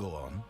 Go on.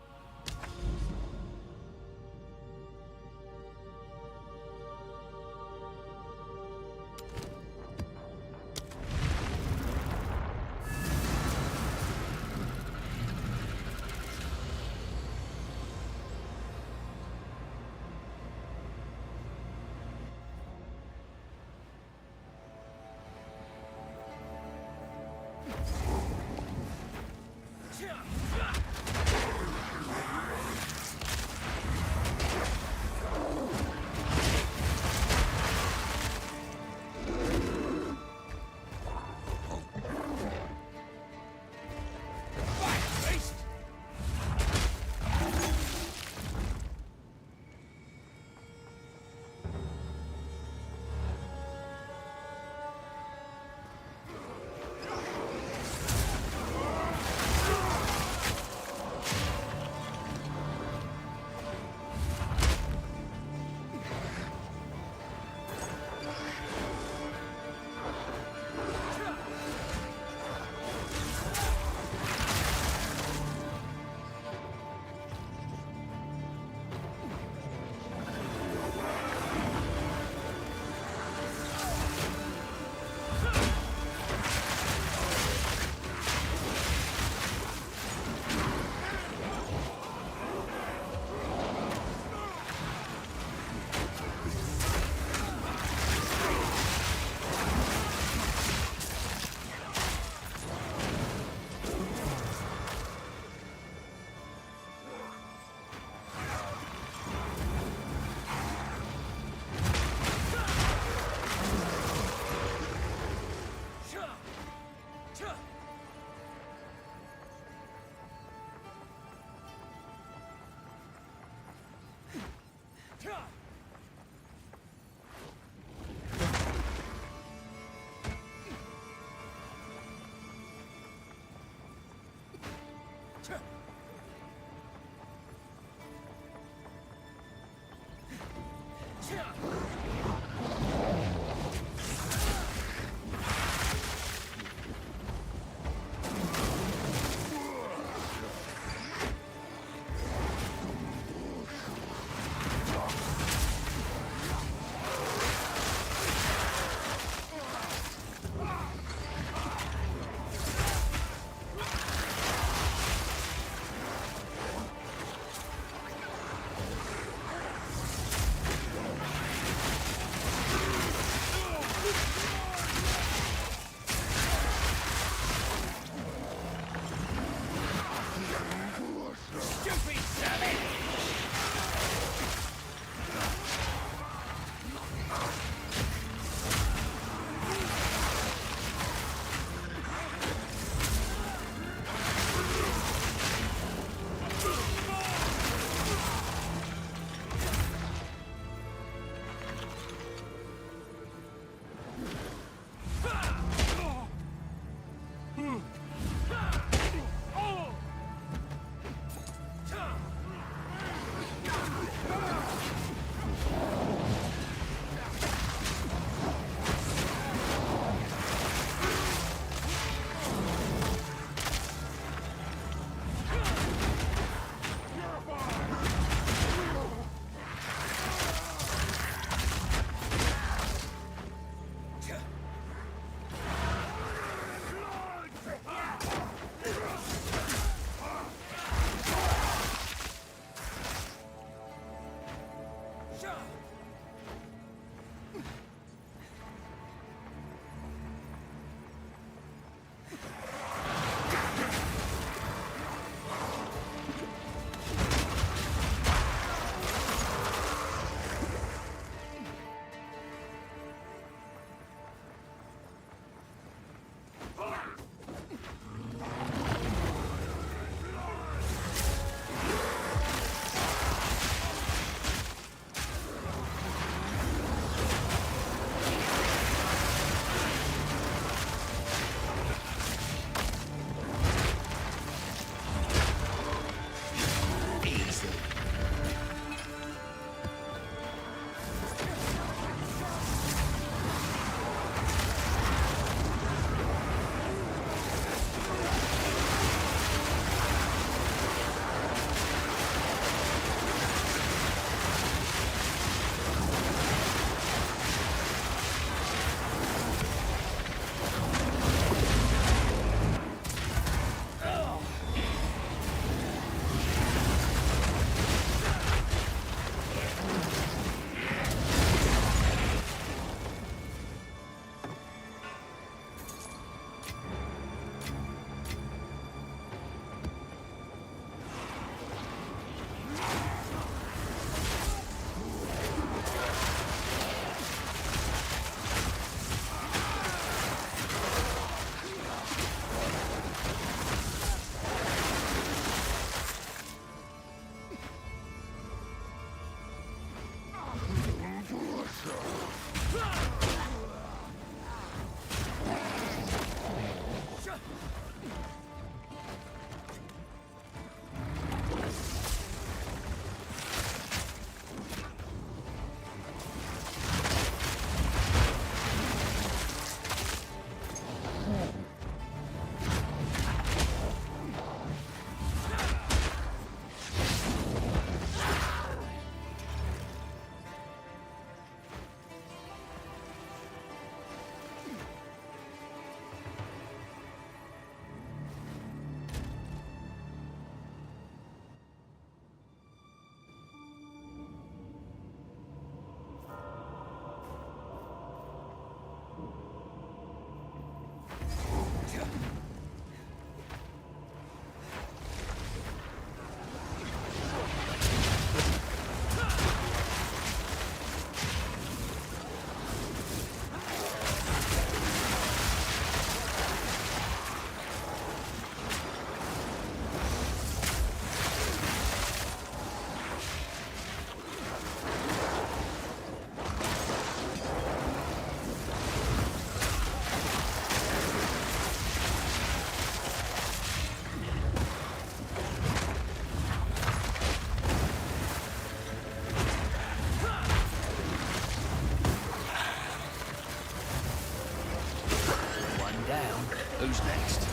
Who's next?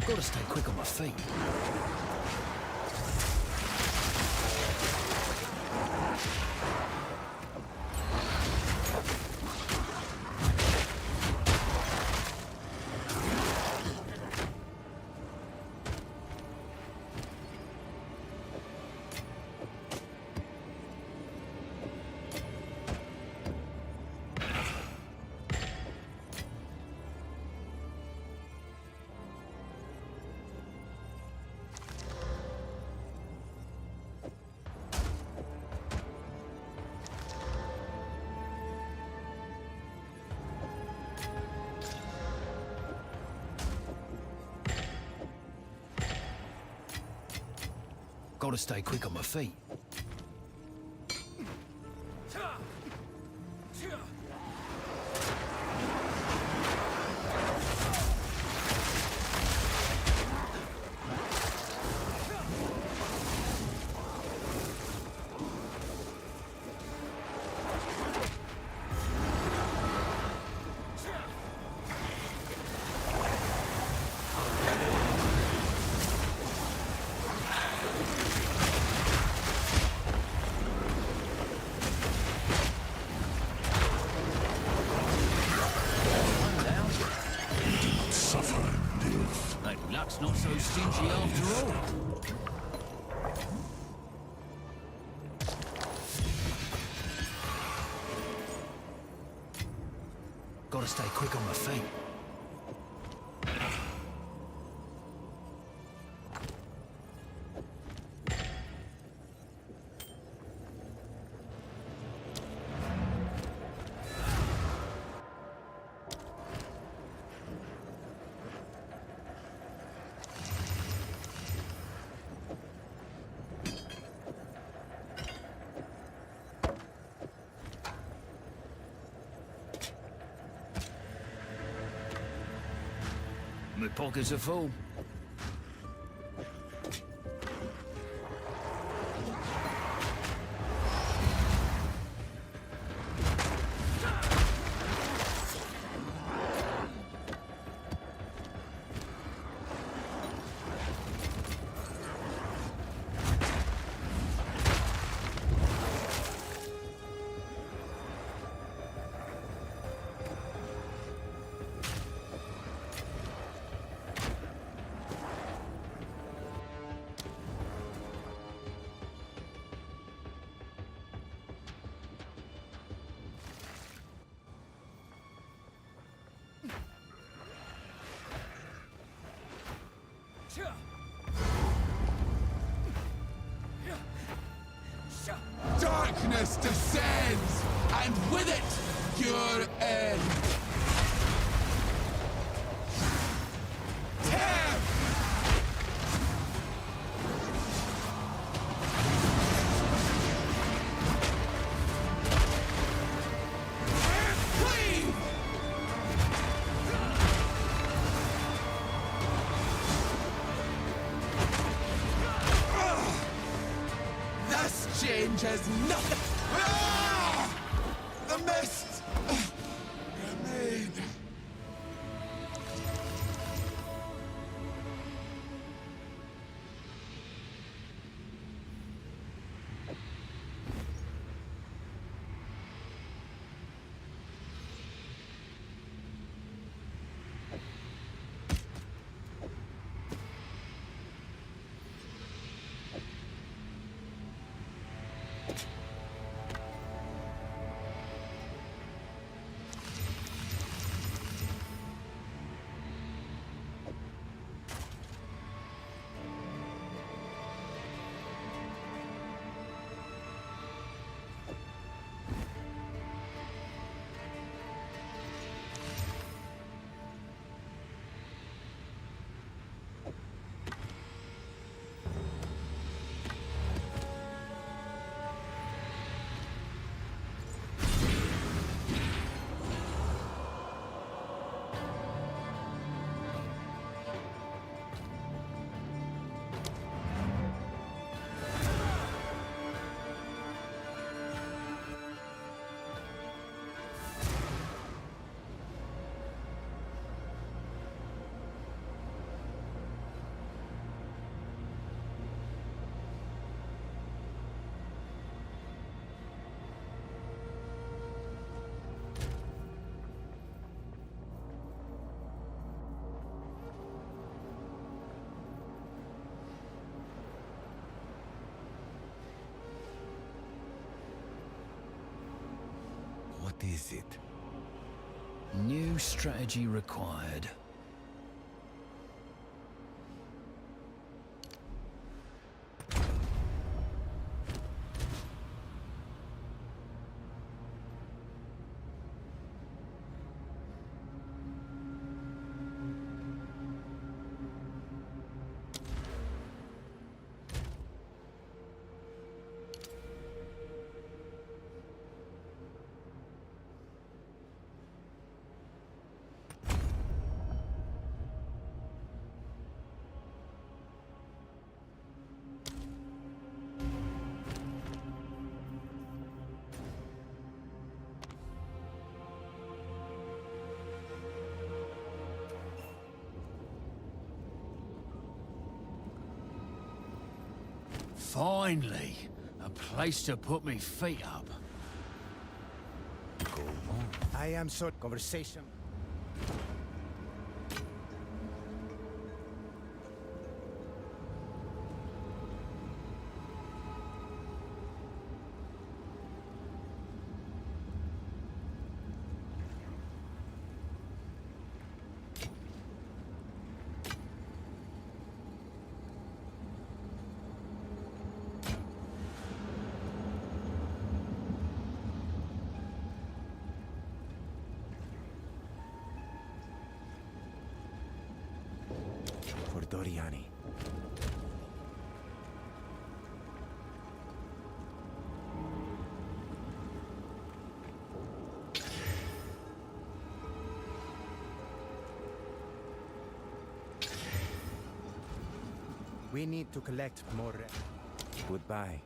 Gotta stay quick on my feet. Gotta stay quick on my feet. Luck's not so stingy after all. Gotta stay quick on my feet. My pockets are full. Darkness descends, and with it, your end. Tear! Cleave! This changes nothing. The mist remain. is it? New strategy required. Finally, a place to put me feet up. Go on. I am so conversation. For Doriani. We need to collect more. Goodbye.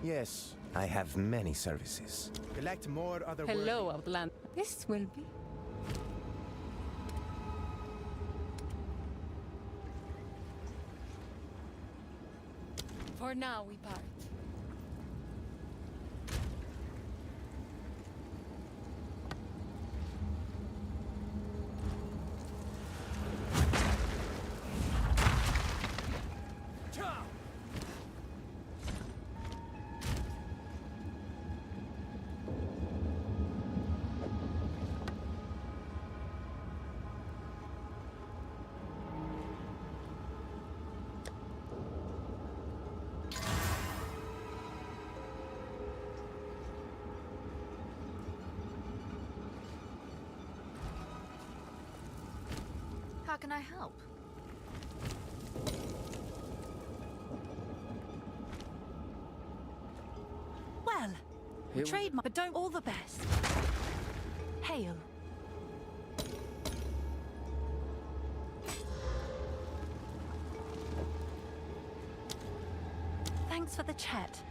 Yes, I have many services. Collect more other Hello, Outland. This will be. For now, we part. How can I help? Well, trademark, but don't all the best. Hail. Thanks for the chat.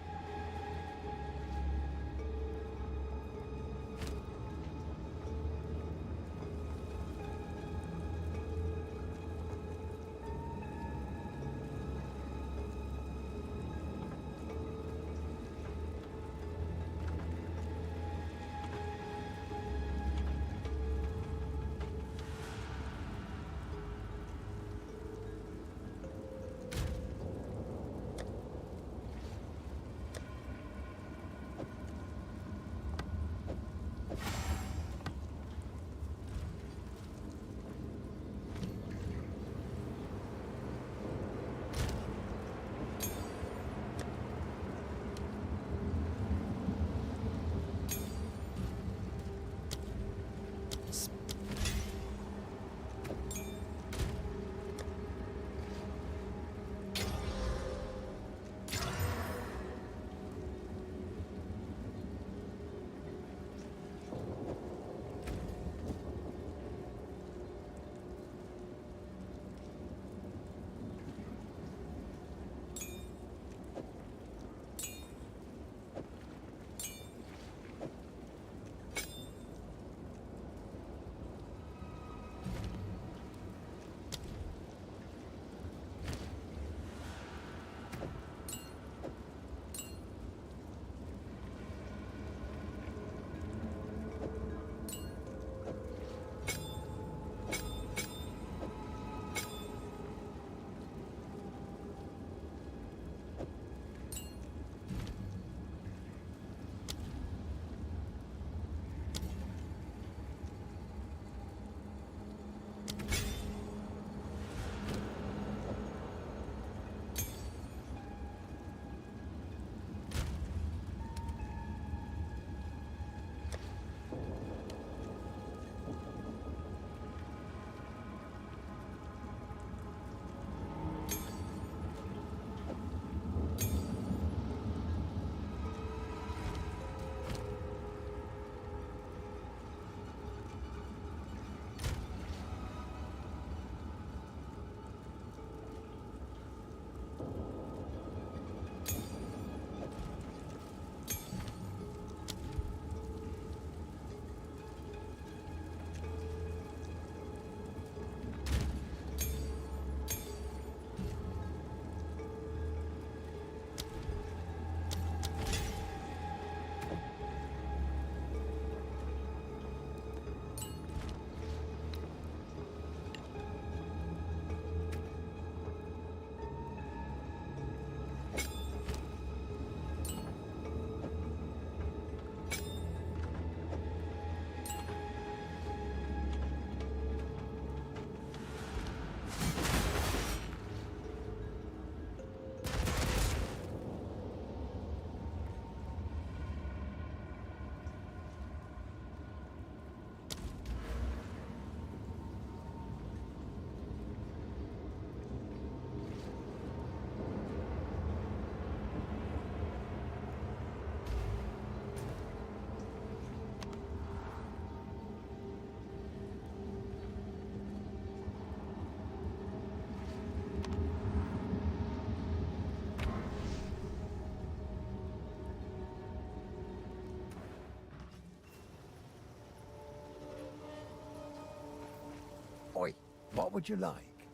Oi, what would you like?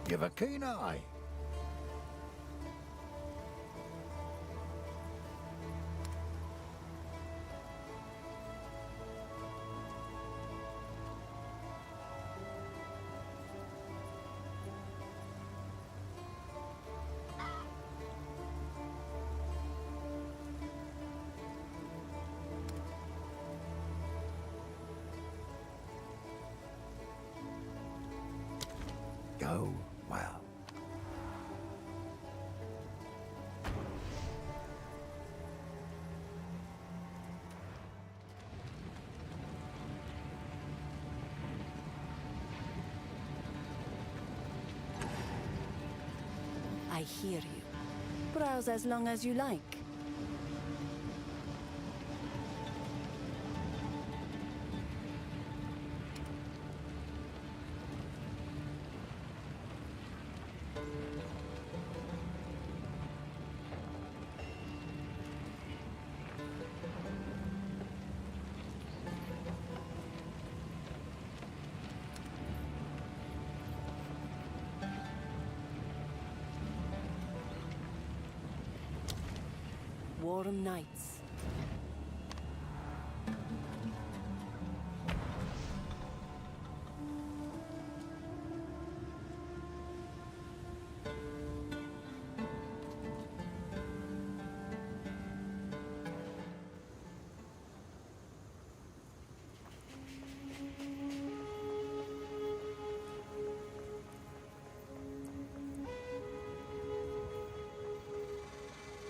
You've a keen eye. Go well. I hear you. Browse as long as you like. warm nights.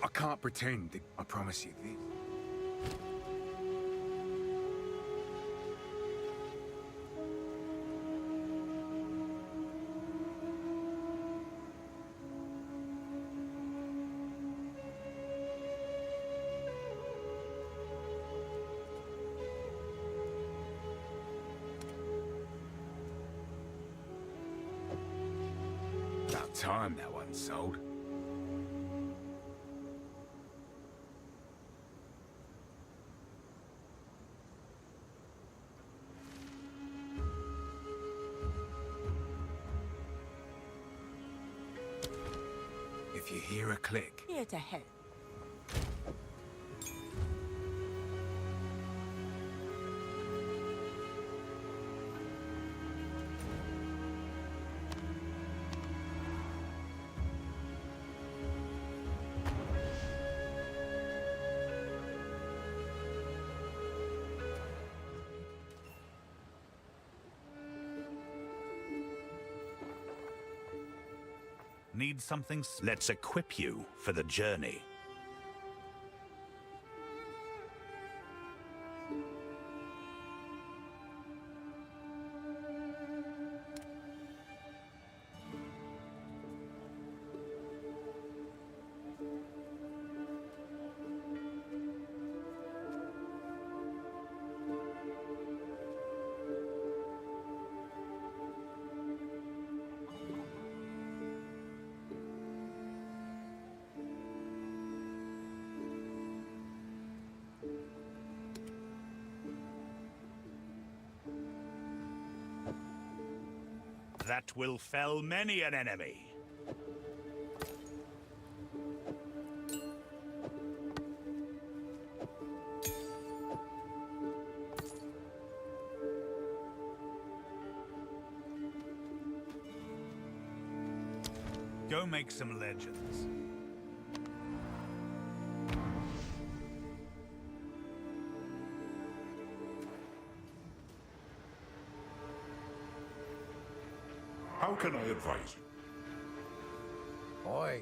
I can't pretend that I promise you this. About time that wasn't sold. If you hear a click, Here to help. Need something? Let's equip you for the journey. That will fell many an enemy. Go make some legends. How can I advise you? Oi.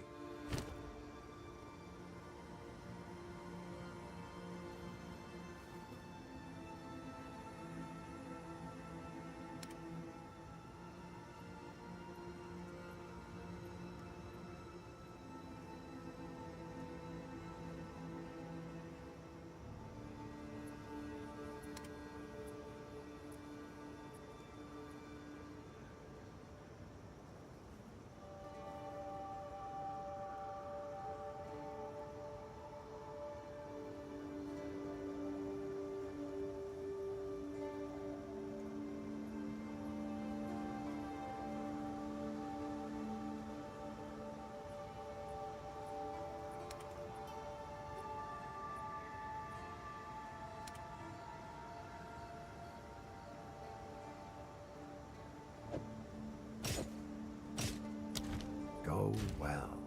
Go well.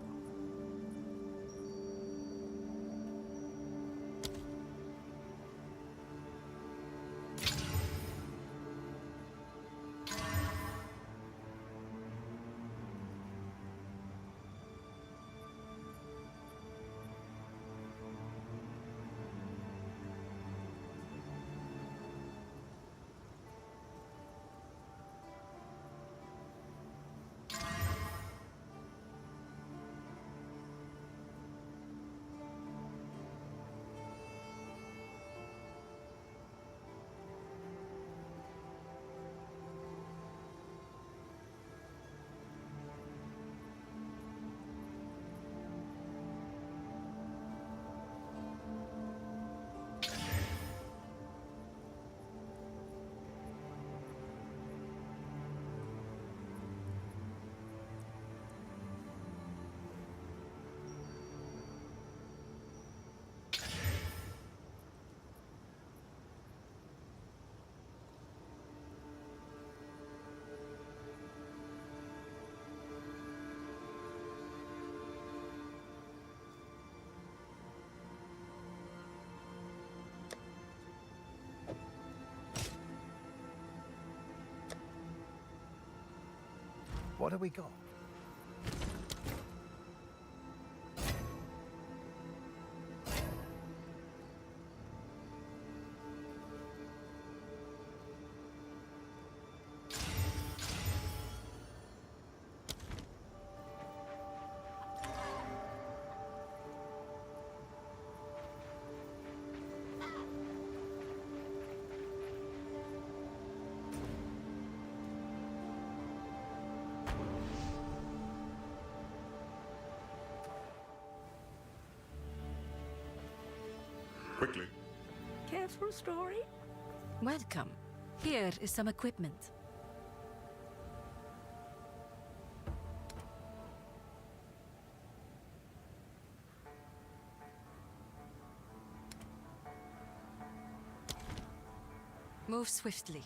What have we got? Quickly. Care for a story? Welcome. Here is some equipment. Move swiftly.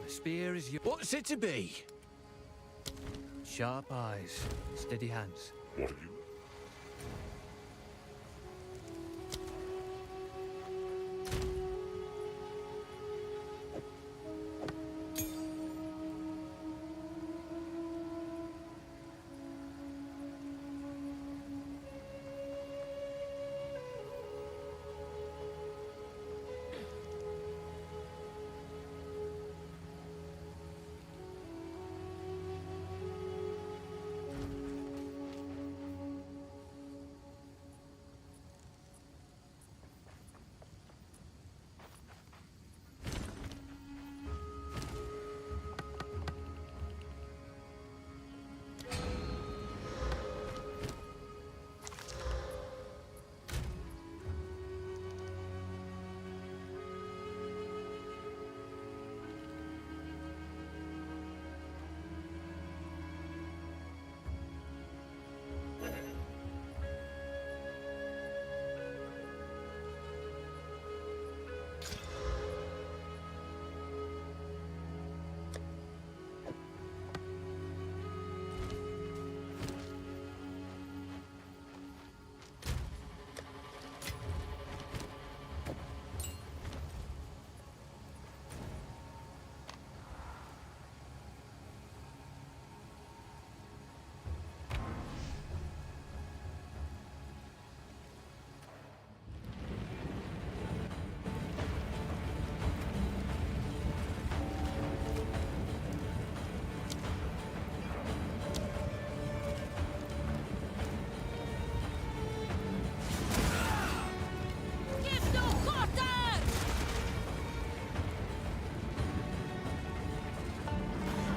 The spear is your... What's it to be? Sharp eyes, steady hands. What have you?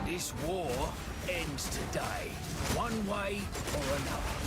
This war ends today, one way or another.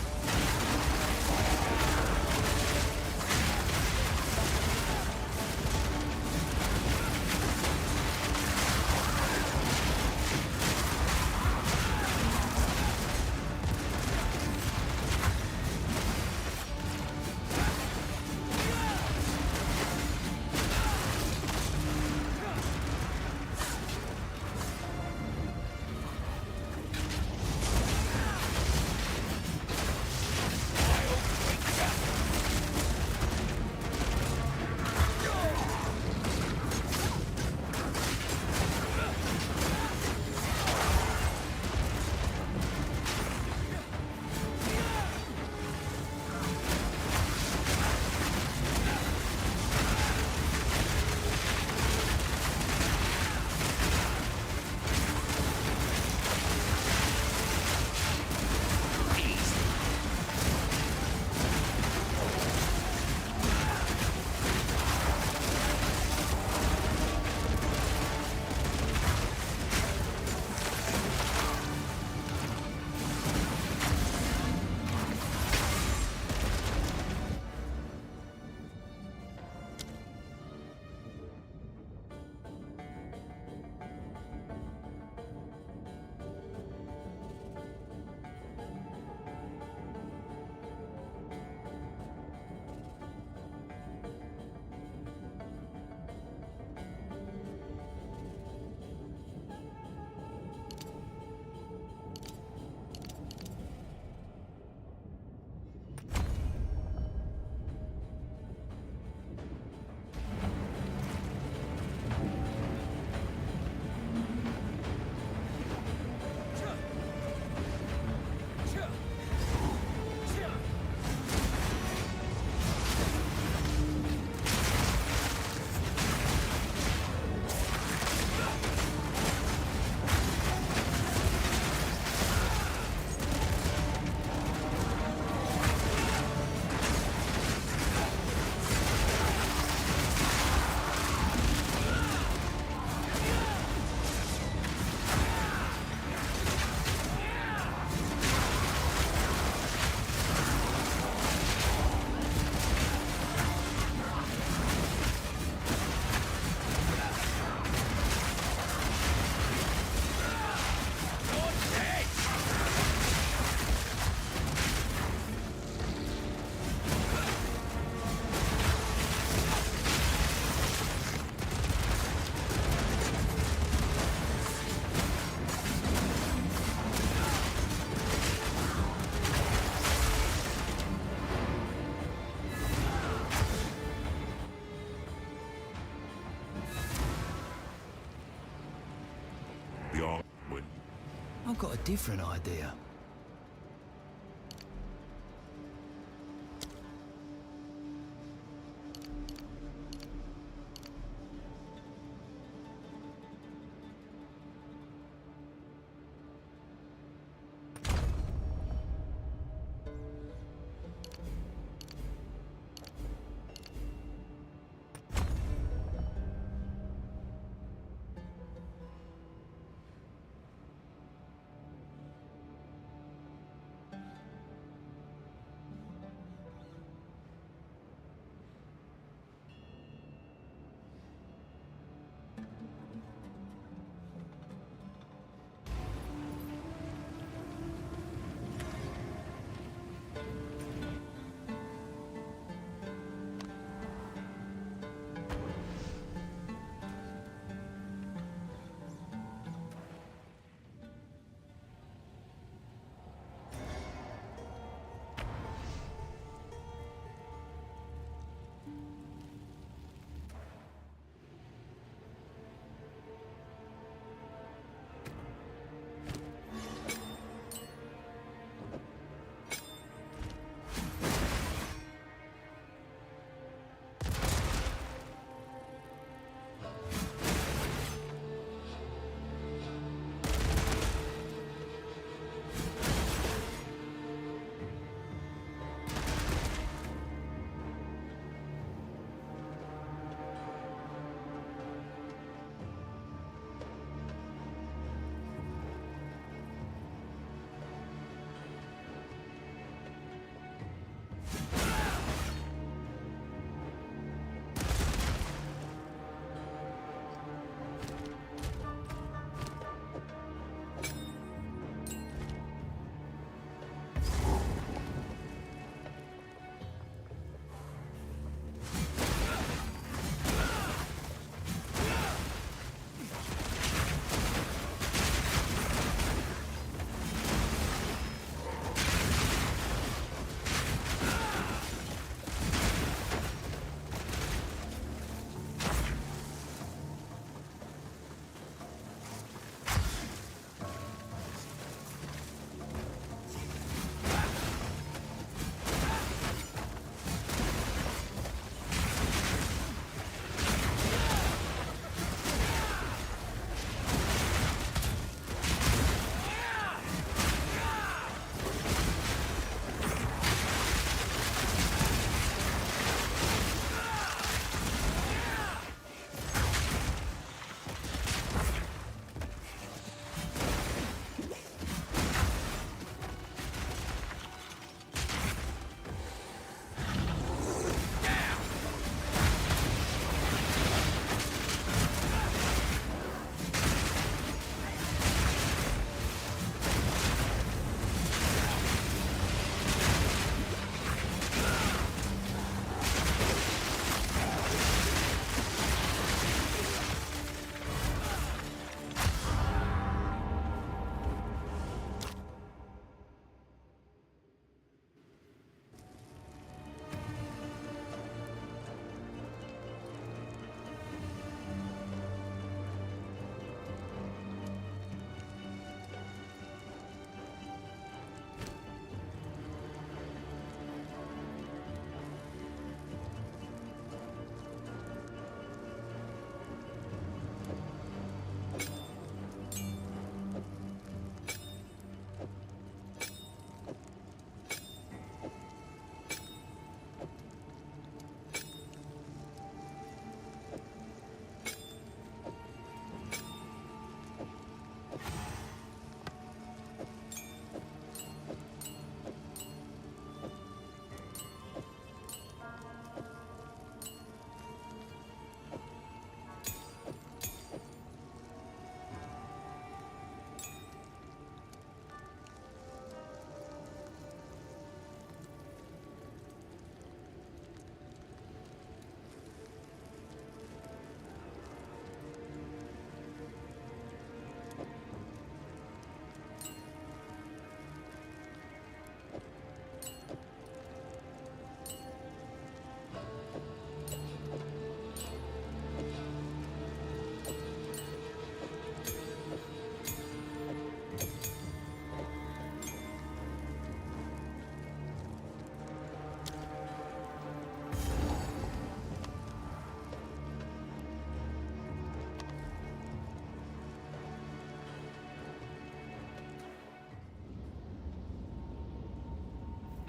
I've got a different idea.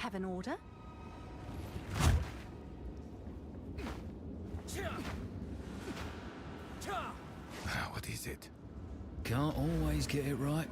Have an order? What is it? Can't always get it right.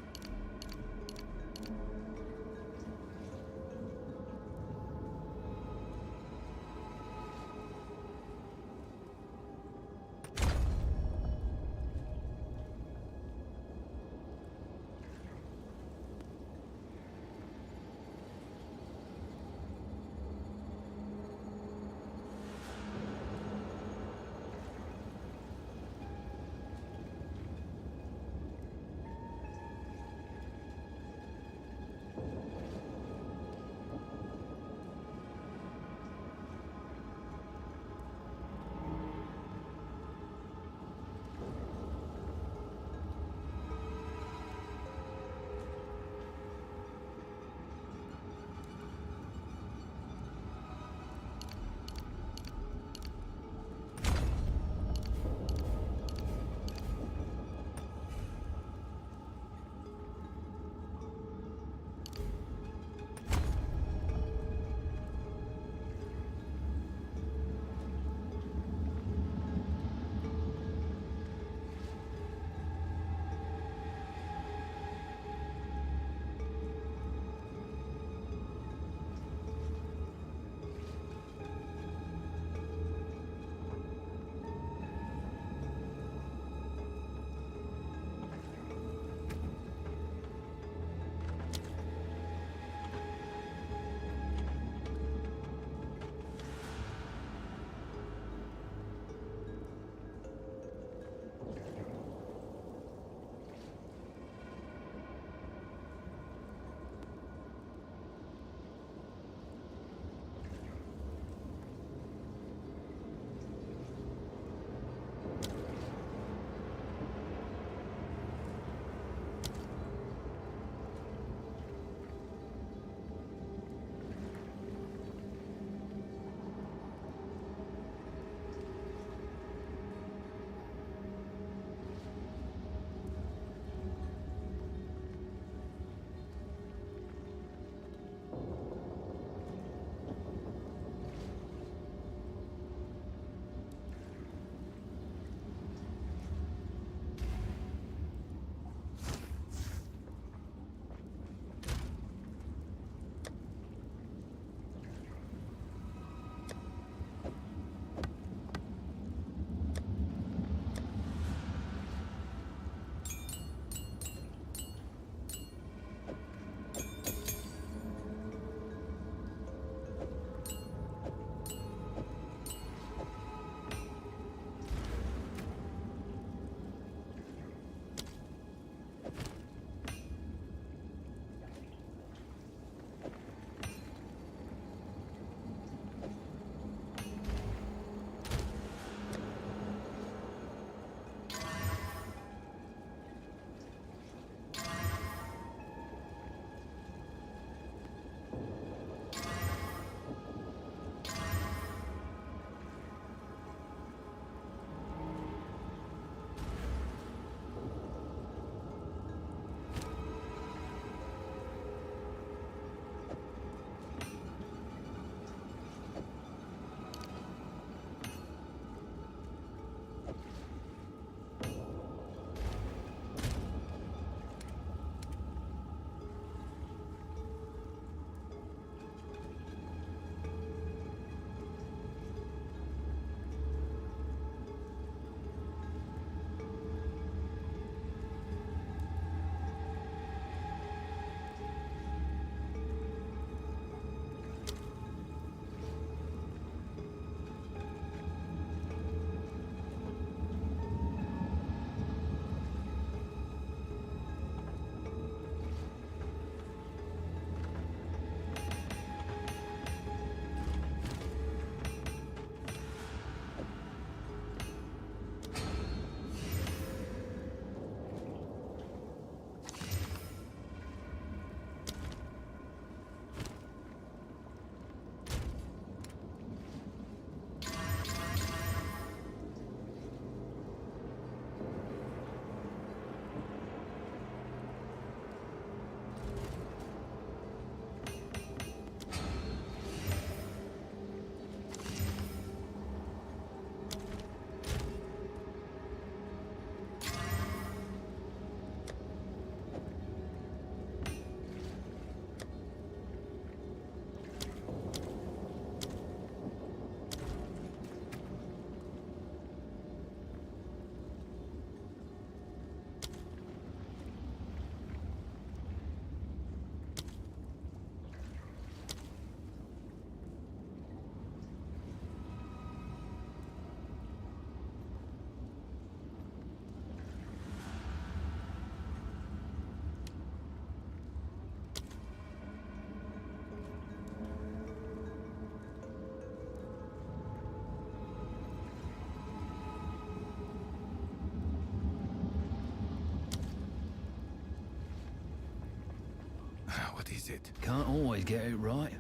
it? Can't always get it right.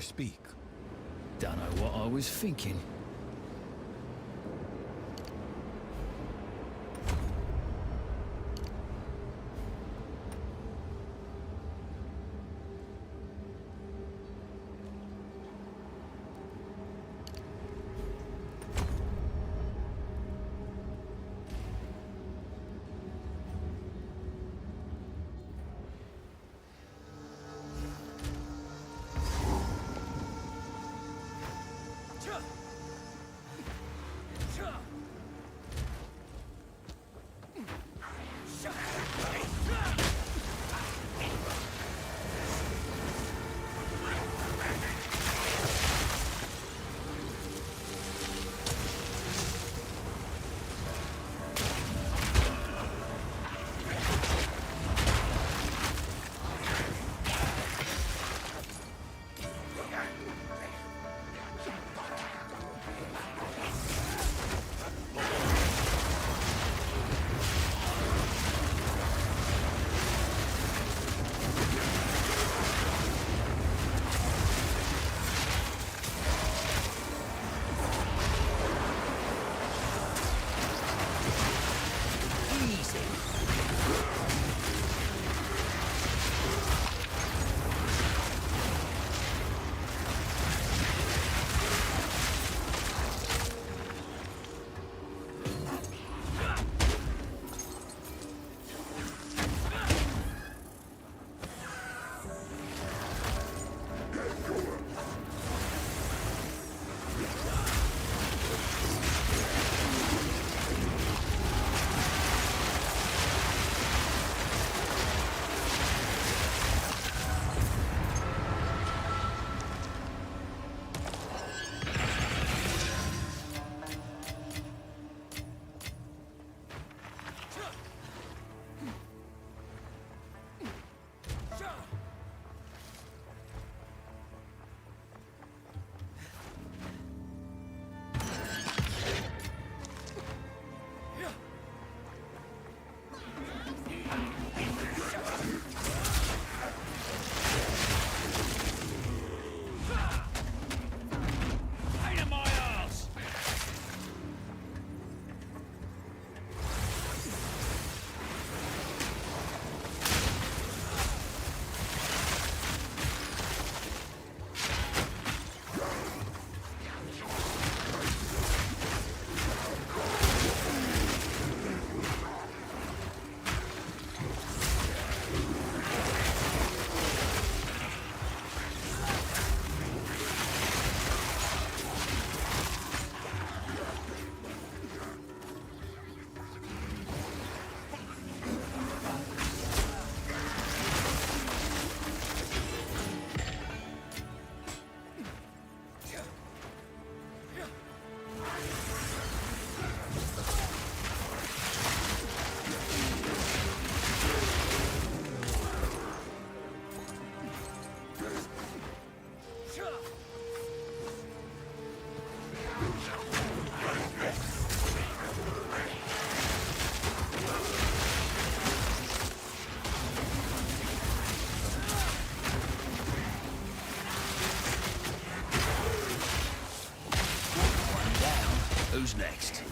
Speak. Don't know what I was thinking. Who's next?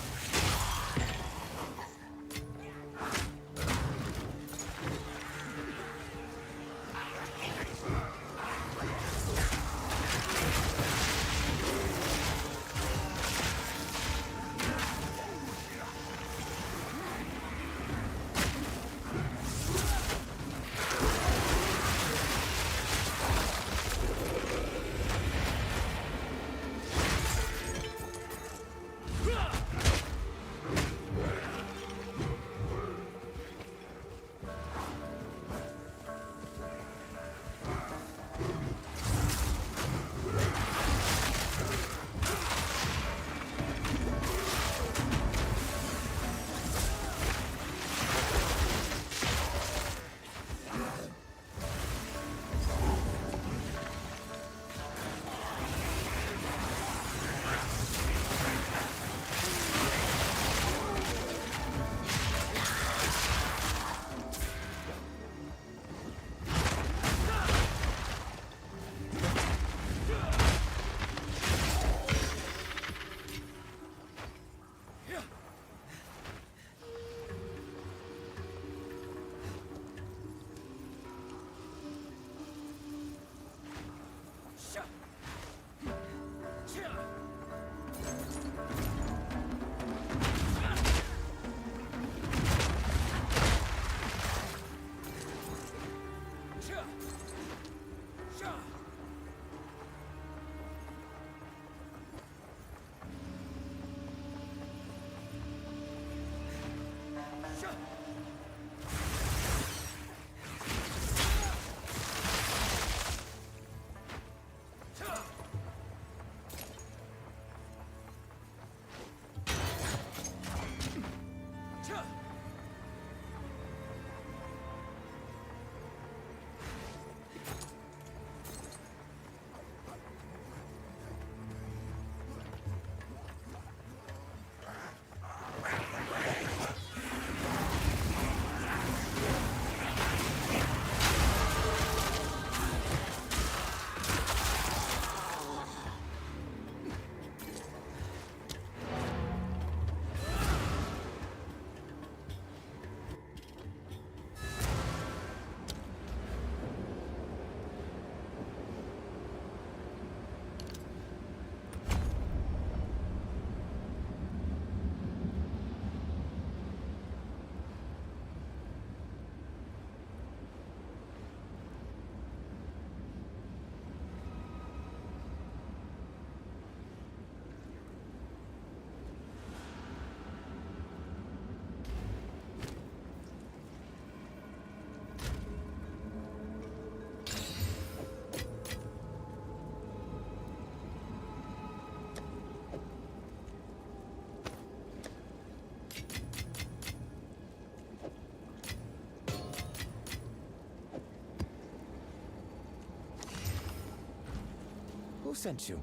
sent you?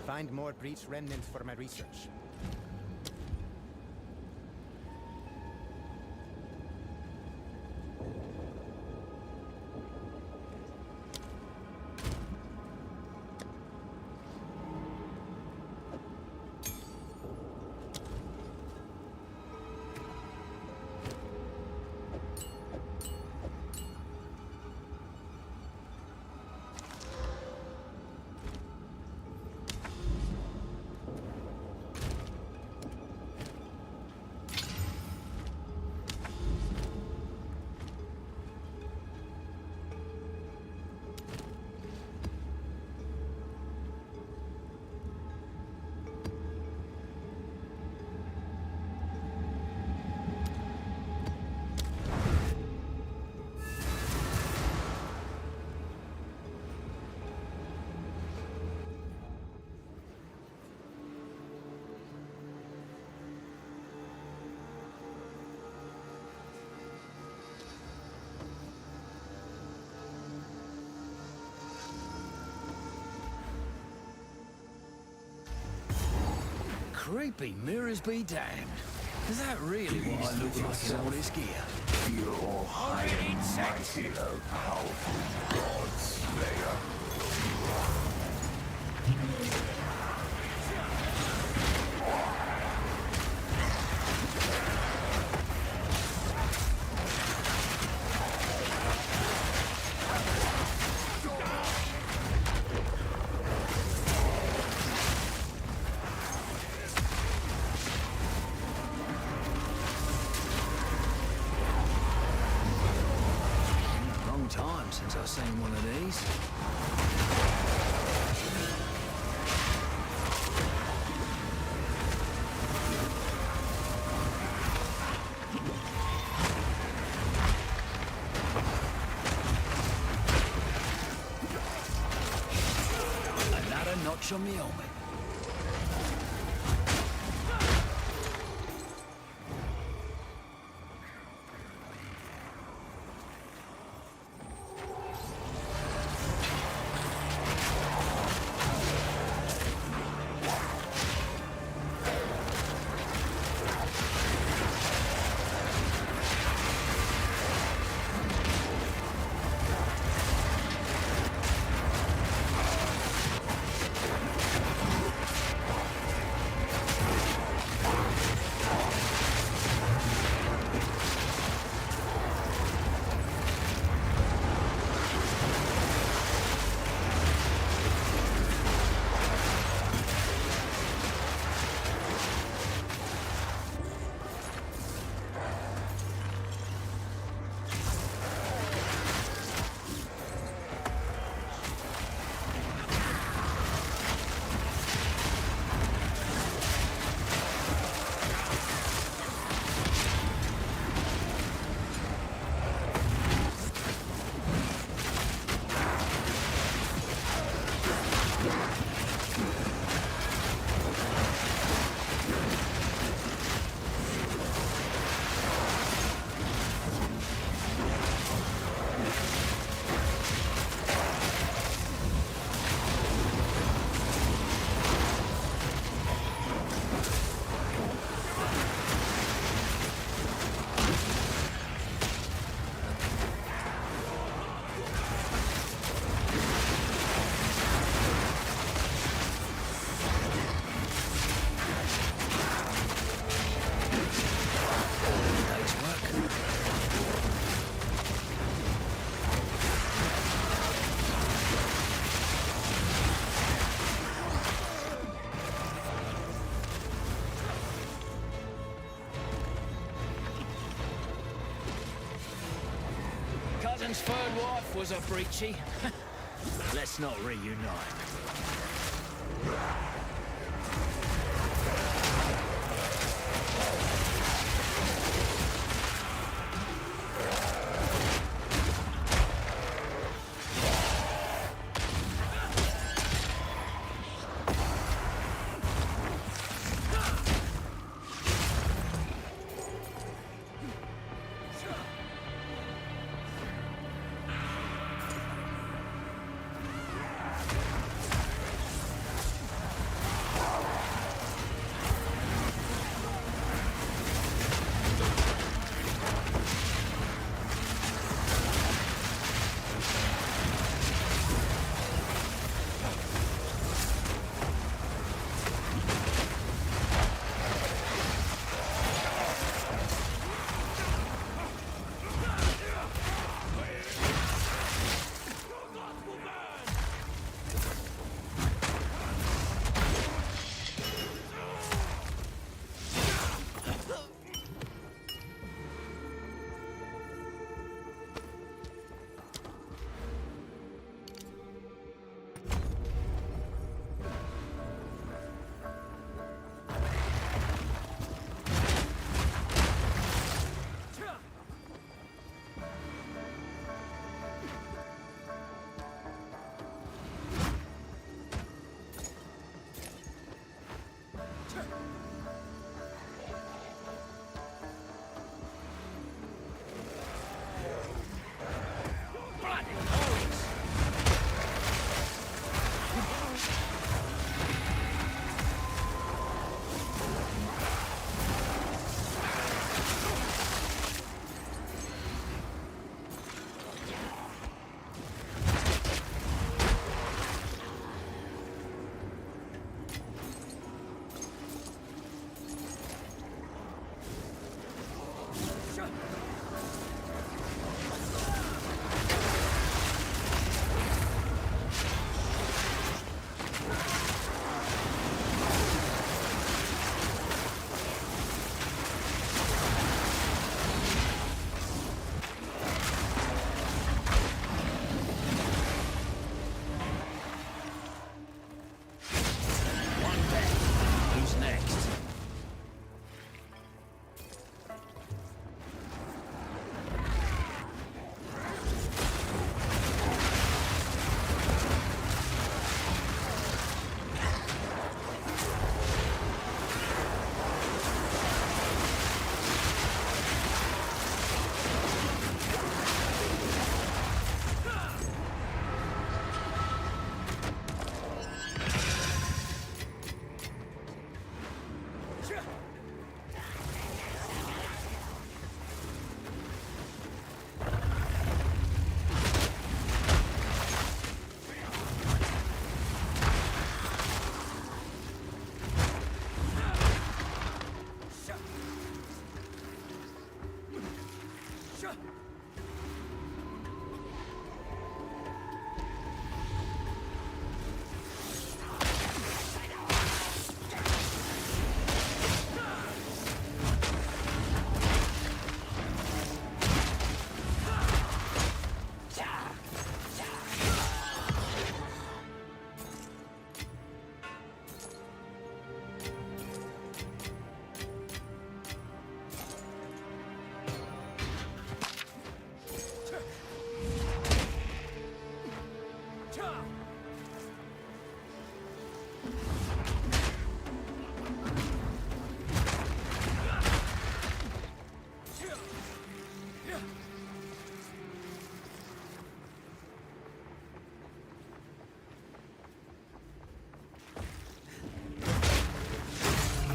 Find more breach remnants for my research. Creepy mirrors be damned. Is that really what I look like in all this gear? Your high and mighty, O powerful God Slayer. Long time since I've seen one of these. Another notch on the helmet. Cousin's third wife was a breachy. Let's not reunite.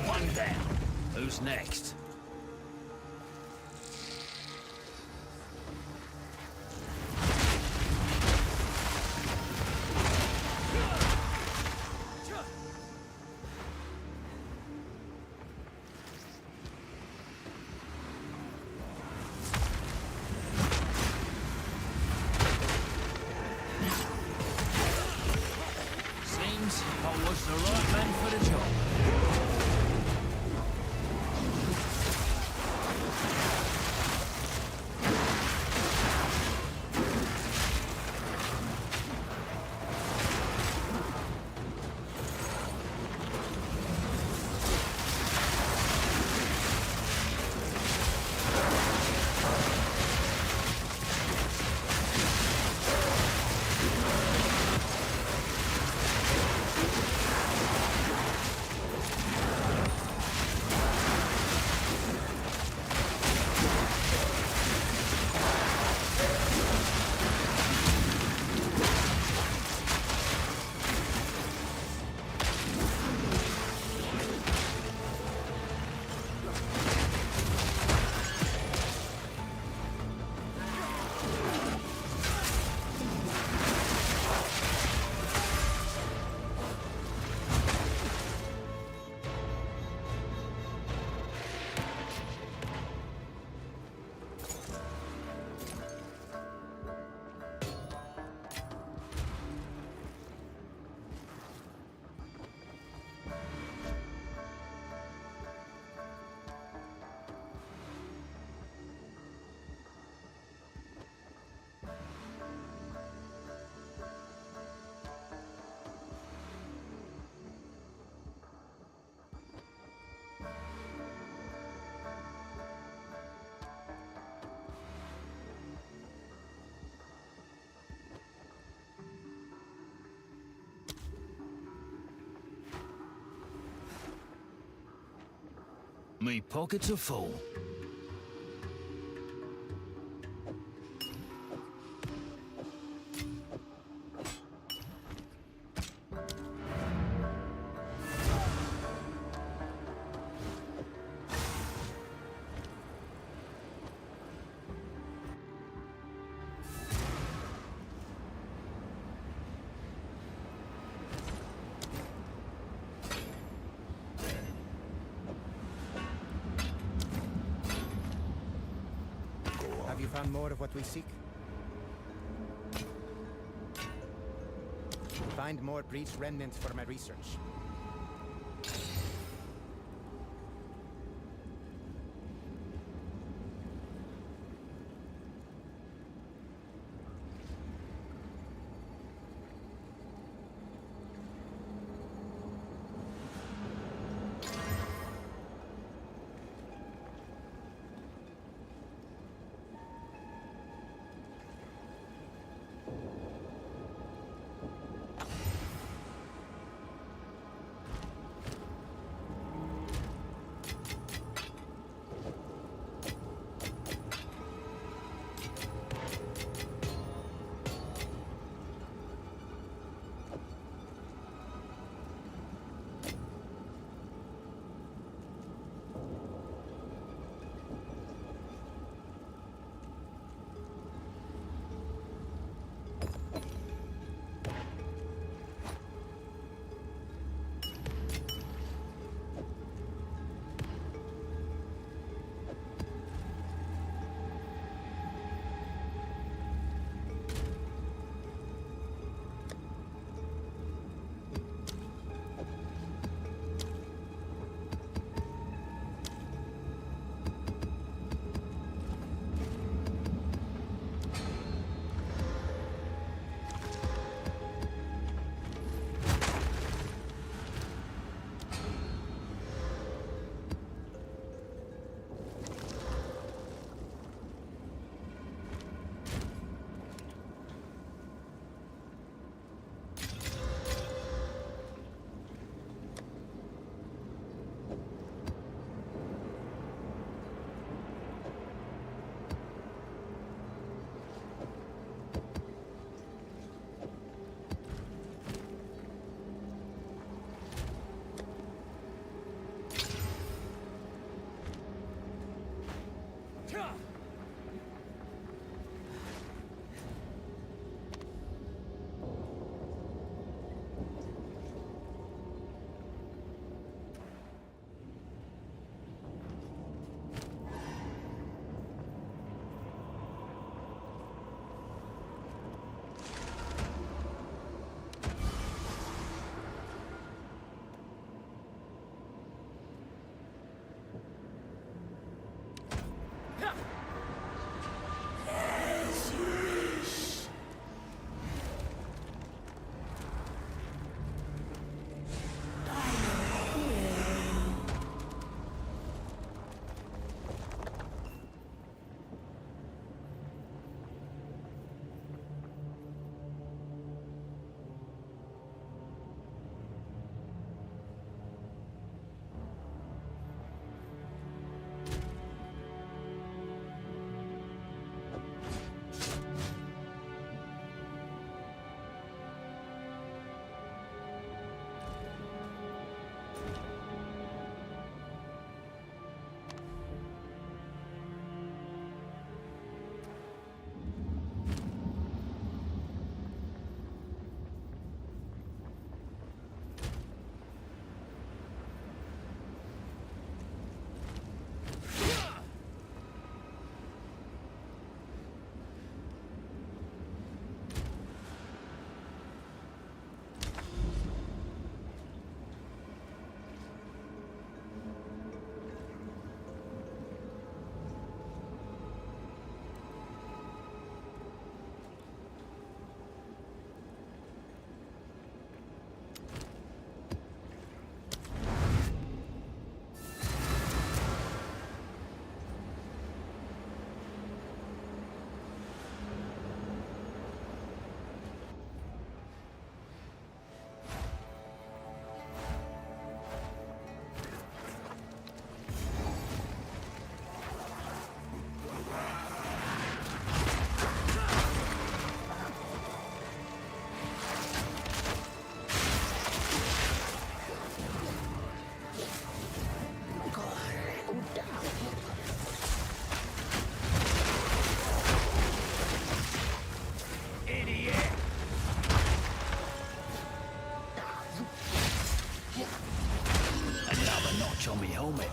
One down. Who's next? Seems I was the right man for the job. Me pockets are full. Have you found more of what we seek? Find more breach remnants for my research. On me helmet.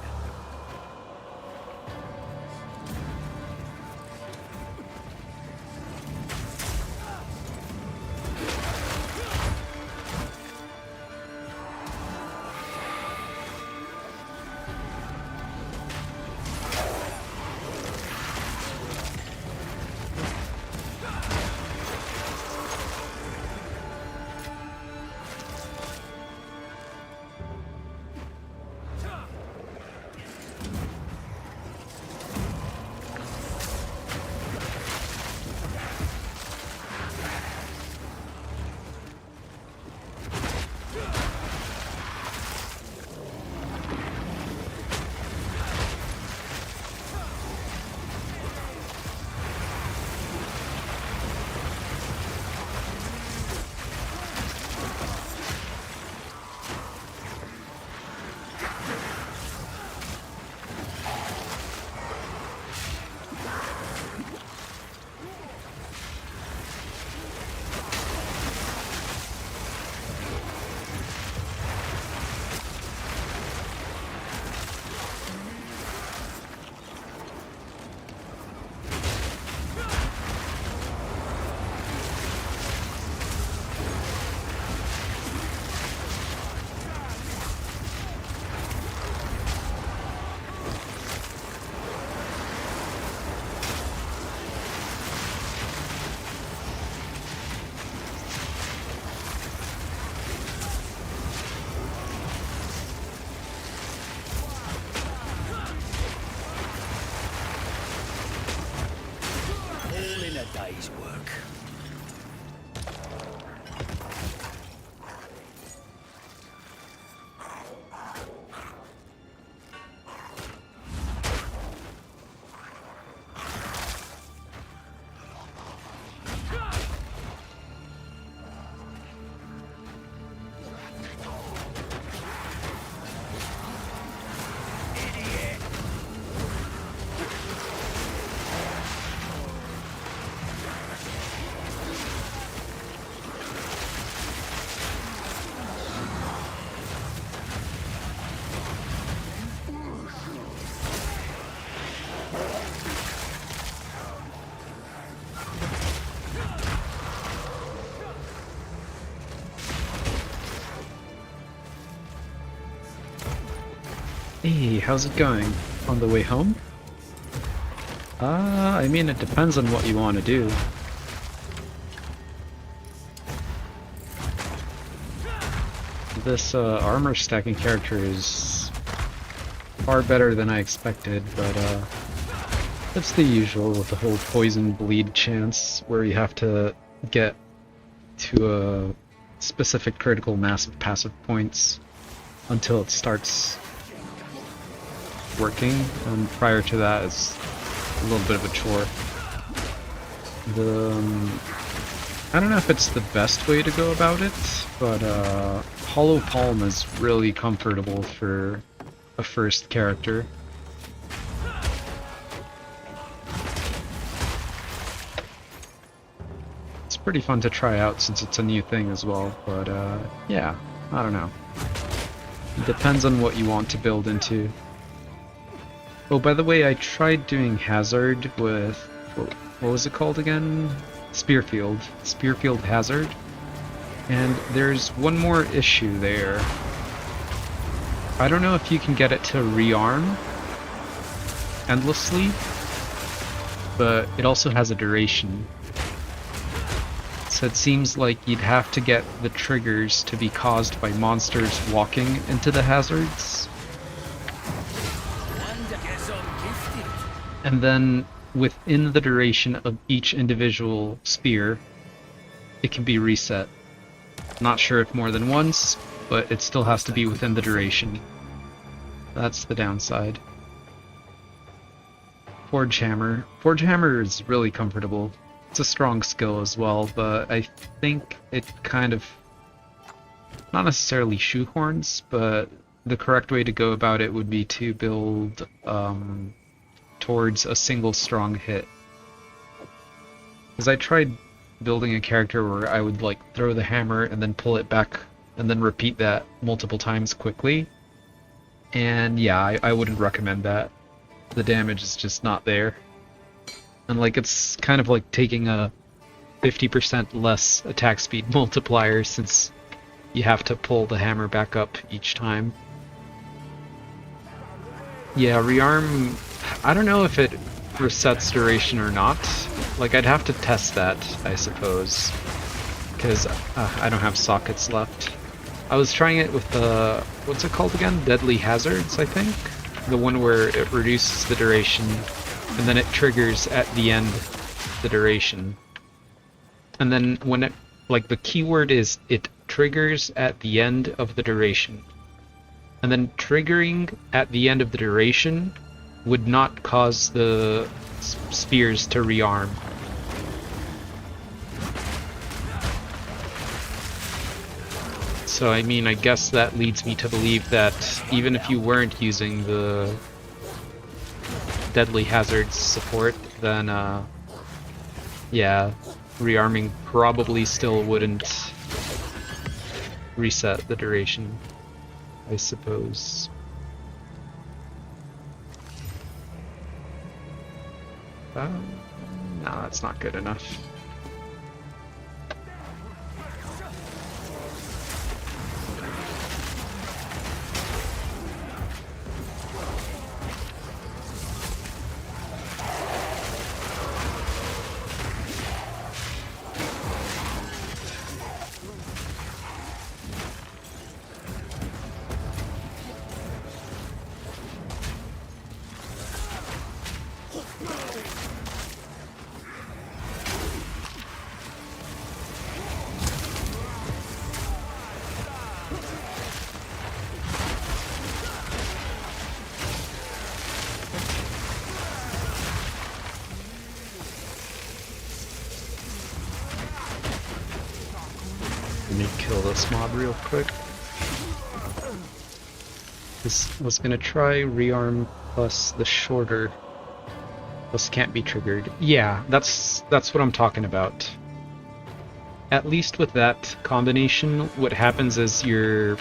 day's work. Hey, how's it going? On the way home? I mean, it depends on what you want to do. This armor stacking character is far better than I expected, but it's the usual with the whole poison bleed chance, where you have to get to a specific critical mass of passive points until it starts working, and prior to that it's a little bit of a chore. I don't know if it's the best way to go about it, but Hollow Palm is really comfortable for a first character. It's pretty fun to try out since it's a new thing as well, but yeah, I don't know. It depends on what you want to build into. Oh, by the way, I tried doing Hazard with... what was it called again? Spearfield. Spearfield Hazard. And there's one more issue there. I don't know if you can get it to rearm endlessly, but it also has a duration. So it seems like you'd have to get the triggers to be caused by monsters walking into the hazards. And then within the duration of each individual spear, it can be reset. Not sure if more than once, but it still has to be within the duration. That's the downside. Forge Hammer. Forge Hammer is really comfortable. It's a strong skill as well, but I think it kind of, not necessarily shoehorns, but the correct way to go about it would be to build towards a single strong hit. Because I tried building a character where I would like throw the hammer and then pull it back and then repeat that multiple times quickly. And yeah, I wouldn't recommend that. The damage is just not there. And like it's kind of like taking a 50% less attack speed multiplier since you have to pull the hammer back up each time. Yeah, rearm, I don't know if it resets duration or not. Like, I'd have to test that, I suppose, because I don't have sockets left. I was trying it with the, what's it called again? Deadly Hazards, I think? The one where it reduces the duration, and then it triggers at the end the duration. And then when it, like, the keyword is it triggers at the end of the duration. And then triggering at the end of the duration would not cause the spears to rearm. So I mean, I guess that leads me to believe that even if you weren't using the Deadly Hazards support, then yeah, rearming probably still wouldn't reset the duration, I suppose. No, that's not good enough. Let me kill this mob real quick. This was gonna try rearm plus the shorter. Plus can't be triggered. Yeah, that's what I'm talking about. At least with that combination, what happens is your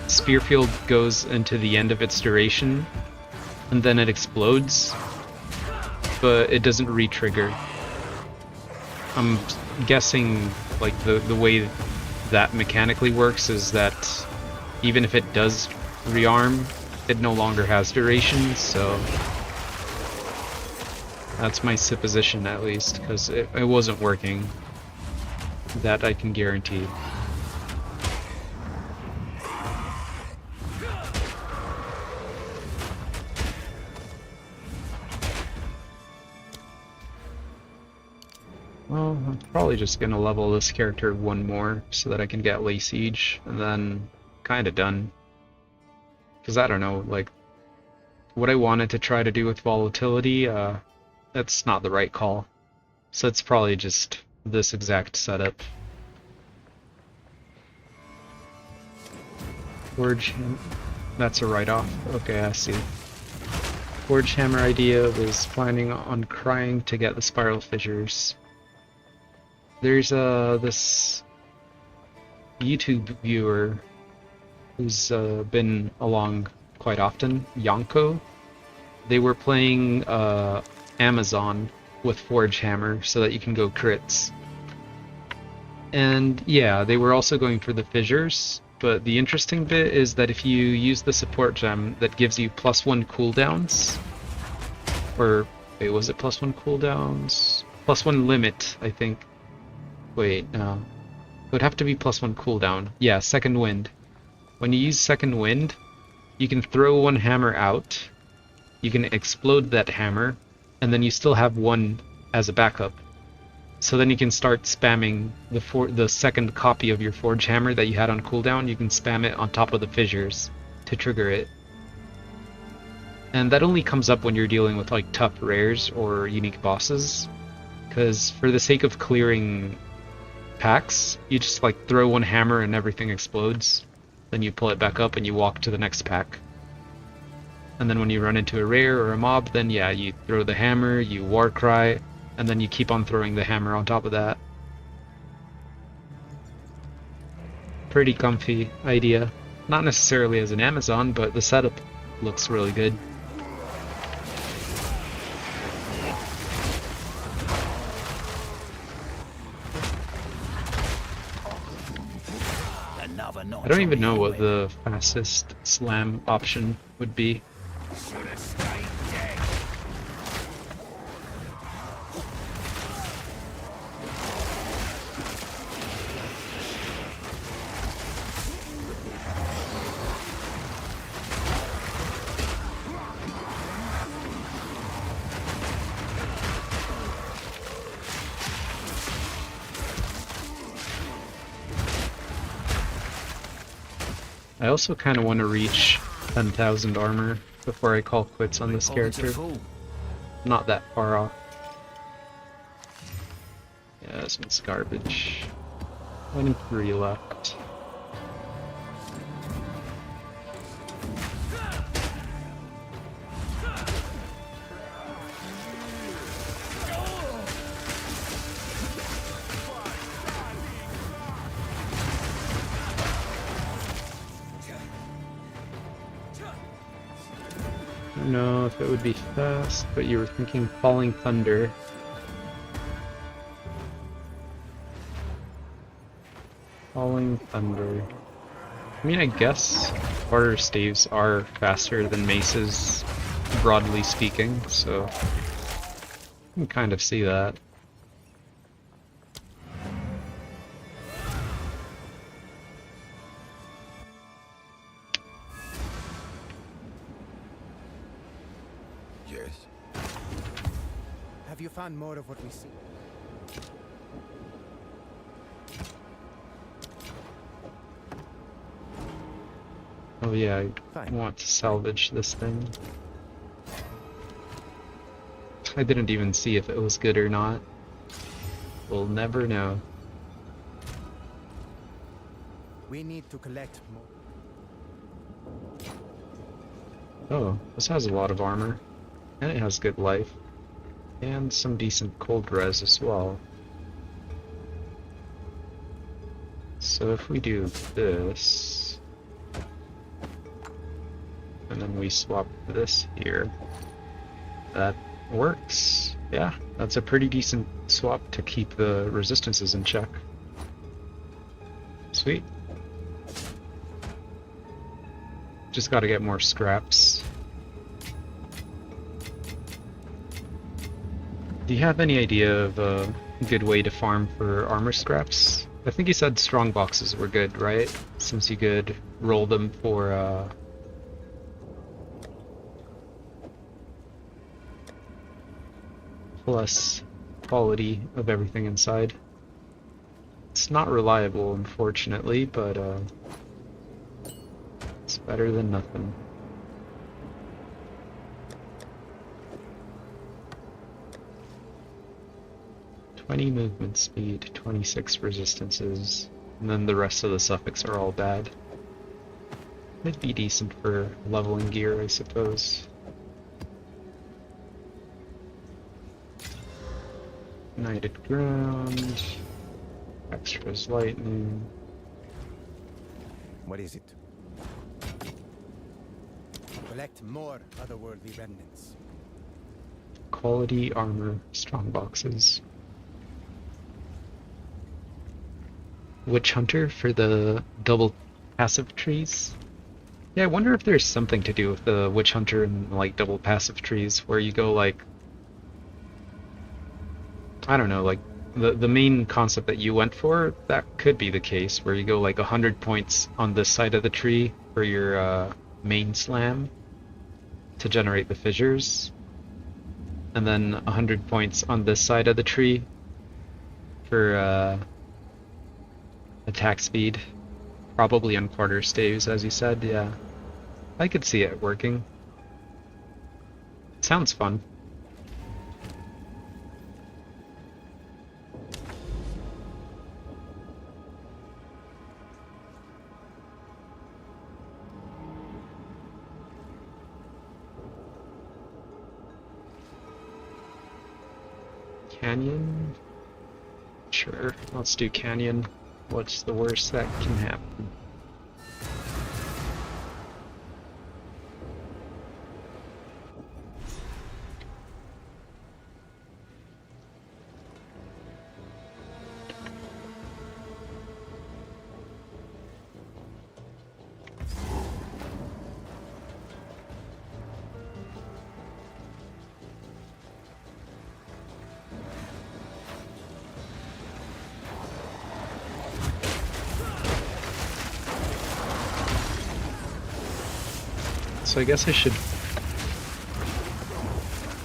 spear field goes into the end of its duration, and then it explodes, but it doesn't re-trigger. I'm guessing like the way that mechanically works is that even if it does rearm, it no longer has duration, so That's my supposition, at least, because it wasn't working. That I can guarantee. Well, I'm probably just gonna level this character one more so that I can get Lay Siege, and then kinda done. Because I don't know, like, what I wanted to try to do with volatility, that's not the right call. So it's probably just this exact setup. Forge, that's a write-off. Okay, I see. Forge Hammer idea was planning on crying to get the spiral fissures. There's this YouTube viewer who's been along quite often, Yonko. They were playing Amazon with Forge Hammer so that you can go crits. And yeah, they were also going for the fissures, but the interesting bit is that if you use the support gem that gives you +1 cooldowns, or wait, was it +1 cooldowns? +1 limit, I think. Wait, no. It would have to be +1 cooldown. Yeah, Second Wind. When you use Second Wind, you can throw one hammer out, you can explode that hammer, and then you still have one as a backup. So then you can start spamming the second copy of your Forge Hammer that you had on cooldown, you can spam it on top of the fissures to trigger it. And that only comes up when you're dealing with like tough rares or unique bosses, because for the sake of clearing packs, you just like throw one hammer and everything explodes. Then you pull it back up and you walk to the next pack. And then when you run into a rare or a mob, then yeah, you throw the hammer, you war cry, and then you keep on throwing the hammer on top of that. Pretty comfy idea. Not necessarily as an Amazon, but the setup looks really good. I don't even know what the fastest slam option would be. I also kind of want to reach 10,000 armor before I call quits on this character. Not that far off. Yeah, this one's garbage. 23 left. I don't know if it would be fast, but you were thinking Falling Thunder. Falling Thunder. I mean, I guess quarter staves are faster than maces, broadly speaking, so I can kind of see that. Yes. Have you found more of what we see? Oh yeah, I want to salvage this thing. I didn't even see if it was good or not. We'll never know. We need to collect more. Oh, this has a lot of armor. And it has good life. And some decent cold res as well. So if we do this, and then we swap this here, that works. Yeah, that's a pretty decent swap to keep the resistances in check. Sweet. Just gotta get more scraps. Do you have any idea of a good way to farm for armor scraps? I think you said strong boxes were good, right? Since you could roll them for plus quality of everything inside. It's not reliable, unfortunately, but it's better than nothing. Movement speed, 26 resistances, and then the rest of the suffix are all bad. It'd be decent for leveling gear, I suppose. Knighted ground, extras lightning. What is it? Collect more otherworldly remnants. Quality armor, strong boxes. Witch Hunter for the double passive trees. Yeah, I wonder if there's something to do with the Witch Hunter and like double passive trees where you go like, I don't know, like the main concept that you went for, that could be the case where you go like 100 points on this side of the tree for your main slam to generate the fissures, and then 100 points on this side of the tree for attack speed, probably on quarter staves, as you said. Yeah, I could see it working. It sounds fun. Canyon? Sure, let's do Canyon. What's the worst that can happen? So I guess I should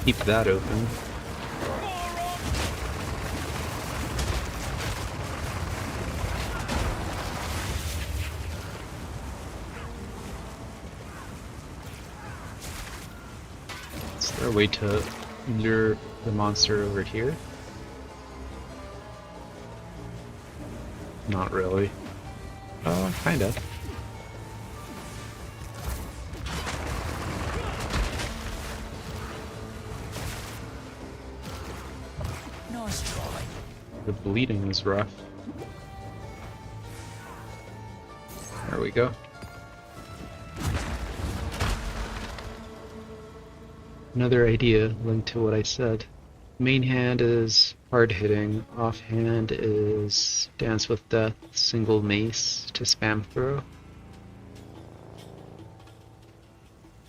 keep that open. Is there a way to lure the monster over here? Not really. Kinda. The bleeding is rough. There we go. Another idea linked to what I said. Main hand is hard hitting, offhand is Dance with Death, single mace to spam throw.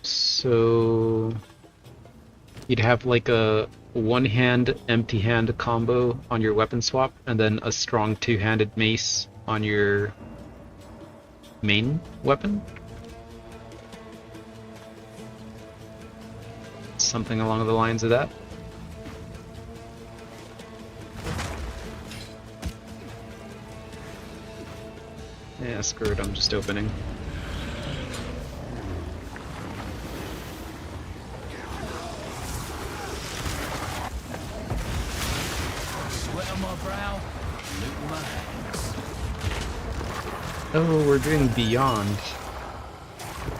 So you'd have like a one-hand, empty-hand combo on your weapon swap, and then a strong two-handed mace on your main weapon? Something along the lines of that. Yeah, screw it, I'm just opening. Oh, we're doing Beyond.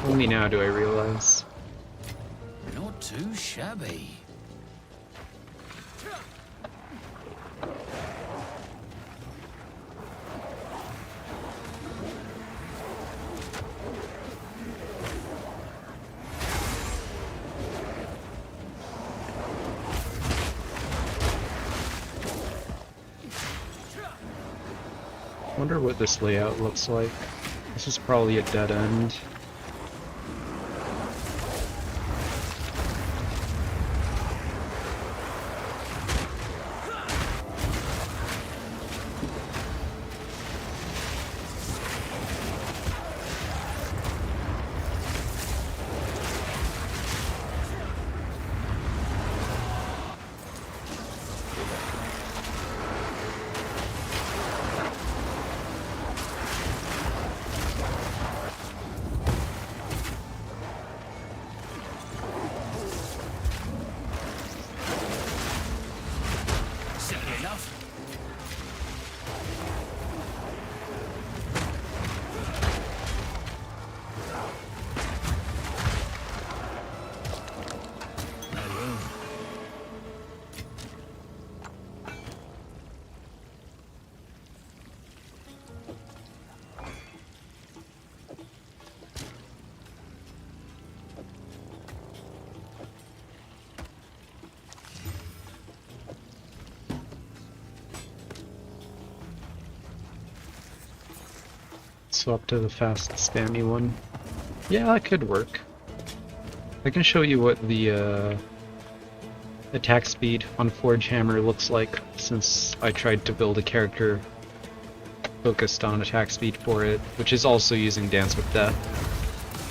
Only now do I realize. Not too shabby. Wonder what this layout looks like. This is probably a dead end. enough. No room. Swap to the fast spammy one. Yeah, that could work. I can show you what the attack speed on Forge Hammer looks like, since I tried to build a character focused on attack speed for it, which is also using Dance with Death,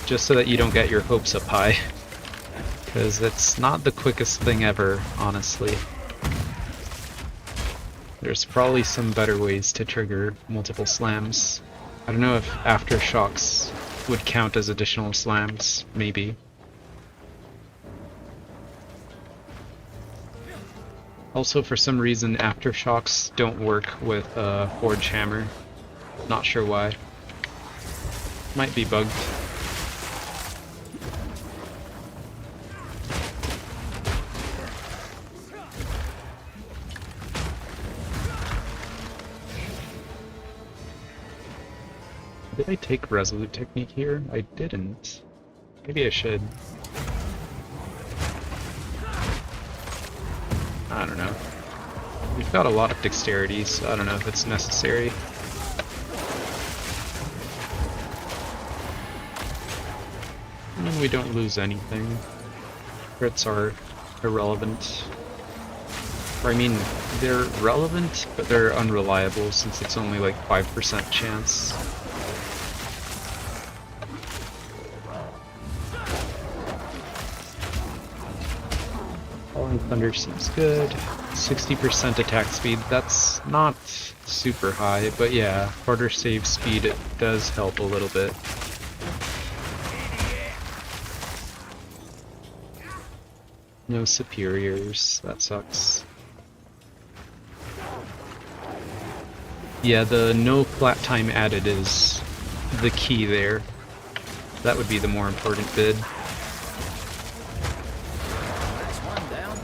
just so that you don't get your hopes up high, because it's not the quickest thing ever, honestly. There's probably some better ways to trigger multiple slams. I don't know if aftershocks would count as additional slams, maybe. Also, for some reason, aftershocks don't work with Forge Hammer. Not sure why. Might be bugged. Did I take Resolute Technique here? I didn't. Maybe I should. I don't know. We've got a lot of dexterity, so I don't know if it's necessary. And we don't lose anything. Crits are irrelevant. Or I mean, they're relevant, but they're unreliable since it's only like 5% chance. Falling Thunder seems good. 60% attack speed, that's not super high, but yeah, harder save speed, it does help a little bit. No superiors, that sucks. Yeah, the no flat time added is the key there. That would be the more important bid. That's one down.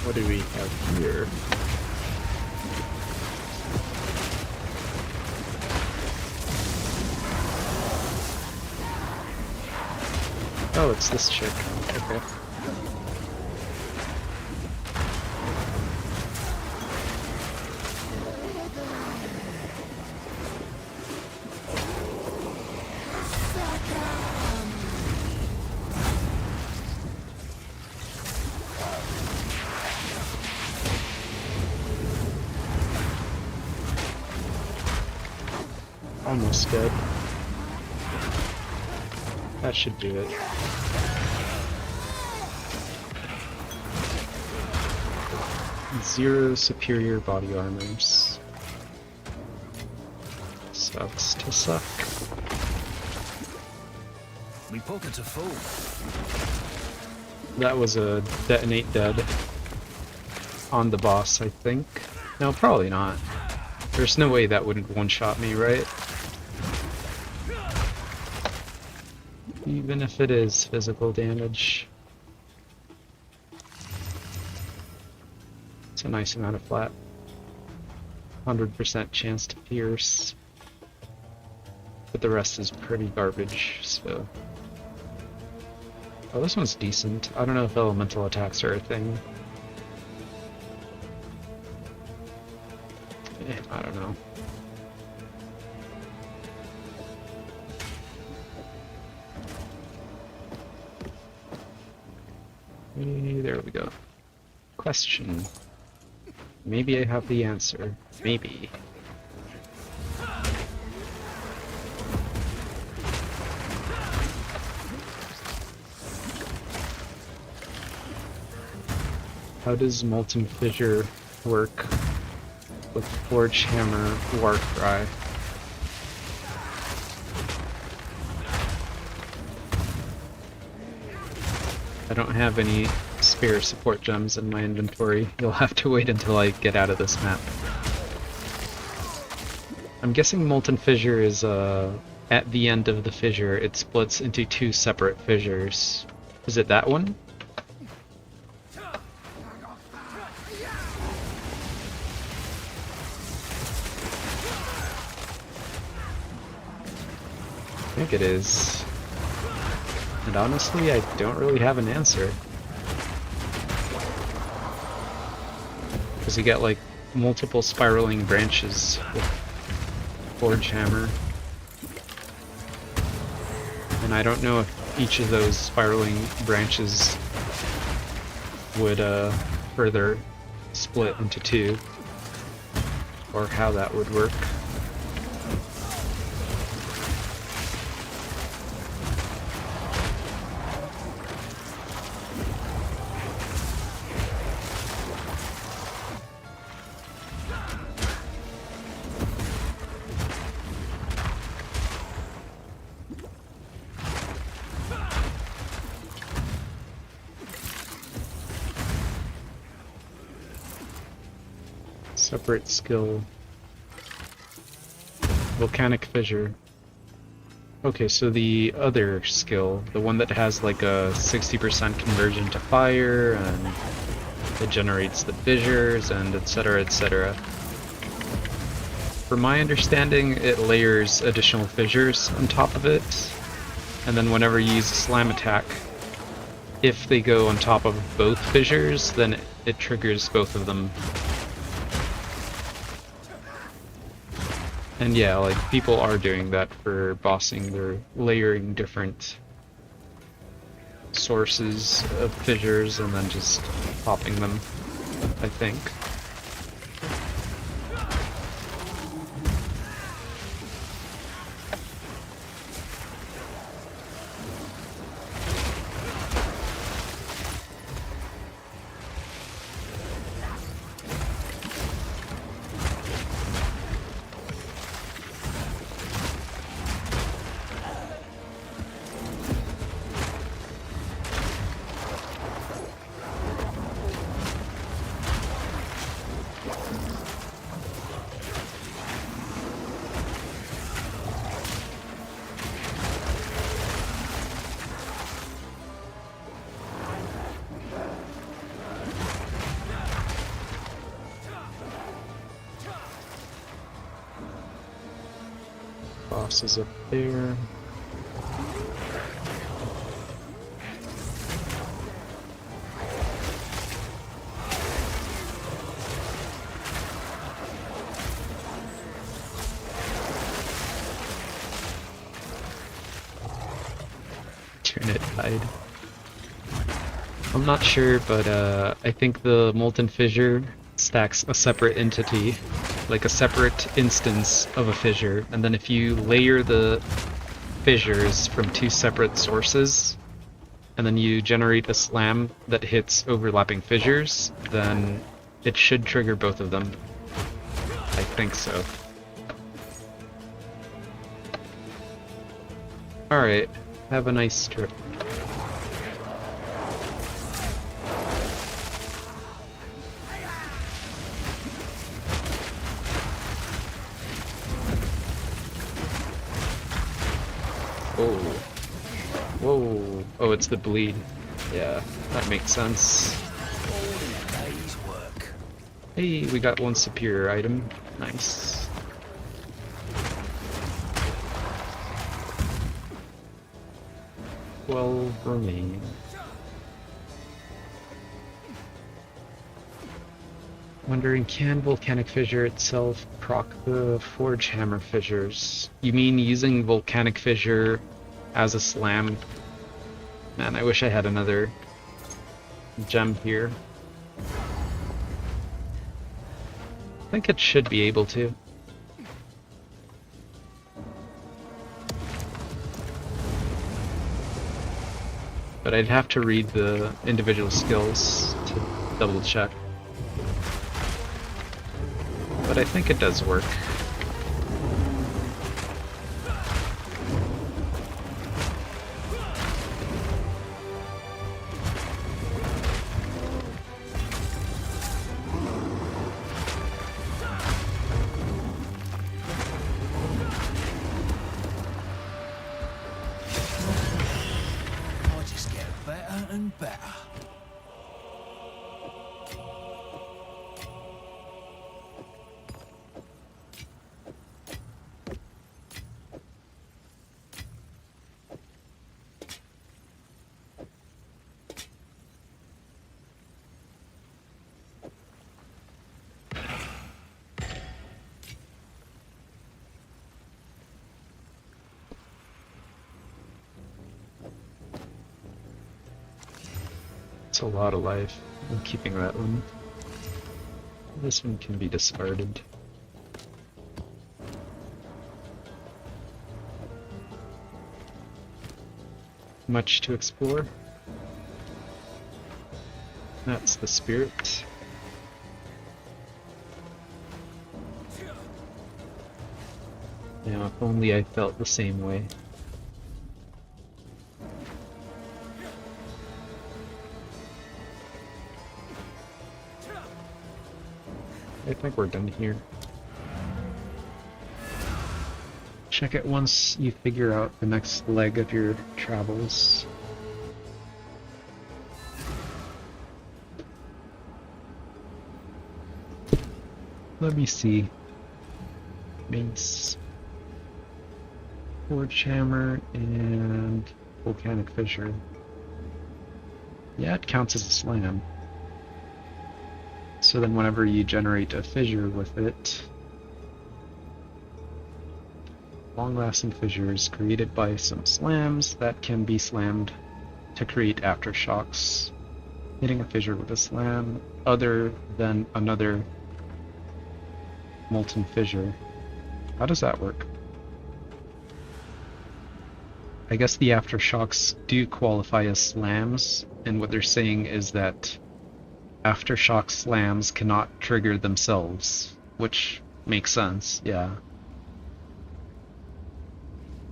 What do we have here? Oh, it's this chick. Okay. Almost dead. That should do it. Zero superior body armors. Sucks to suck. Me pockets are full. That was a detonate dead on the boss, I think. No, probably not. There's no way that wouldn't one-shot me, right? Even if it is physical damage. It's a nice amount of flat. 100% chance to pierce. But the rest is pretty garbage, so... Oh, this one's decent. I don't know if elemental attacks are a thing. I don't know. There we go. Question. Maybe I have the answer. Maybe. How does Molten Fissure work with Forge Hammer Warcry? I don't have any spare support gems in my inventory. You'll have to wait until I get out of this map. I'm guessing Molten Fissure is at the end of the fissure, it splits into two separate fissures. Is it that one? I think it is. And honestly, I don't really have an answer. Because you get like multiple spiraling branches with Forge Hammer. And I don't know if each of those spiraling branches would further split into two, or how that would work. Separate skill. Volcanic Fissure. Okay, so the other skill, the one that has like a 60% conversion to fire, and it generates the fissures, and etc, etc. From my understanding, it layers additional fissures on top of it, and then whenever you use a slam attack, if they go on top of both fissures, then it triggers both of them. And yeah, like, people are doing that for bossing. They're layering different sources of fissures and then just popping them, I think. Boss is up there. Turnip hide. I'm not sure, but I think the Molten Fissure stacks a separate entity, like a separate instance of a fissure, and then if you layer the fissures from two separate sources, and then you generate a slam that hits overlapping fissures, then it should trigger both of them. I think so. Alright, have a nice trip. Oh. Whoa. Oh, it's the bleed. Yeah, that makes sense. Hey, we got one superior item. Nice. Well, remain. Wondering, can Volcanic Fissure itself proc the Forge Hammer fissures? You mean using Volcanic Fissure as a slam? Man, I wish I had another gem here. think it should be able to. But I'd have to read the individual skills to double check. But I think it does work. I just get better and better. It's a lot of life. I'm keeping that one. This one can be discarded. Much to explore. That's the spirit. Now, if only I felt the same way. I think we're done here. Check it once you figure out the next leg of your travels. Let me see. Mace, Forge Hammer, and Volcanic Fissure. Yeah, it counts as a slam. So then whenever you generate a fissure with it, long-lasting fissures created by some slams that can be slammed to create aftershocks. Hitting a fissure with a slam other than another molten fissure. How does that work? I guess the aftershocks do qualify as slams, and what they're saying is that aftershock slams cannot trigger themselves, which makes sense, yeah.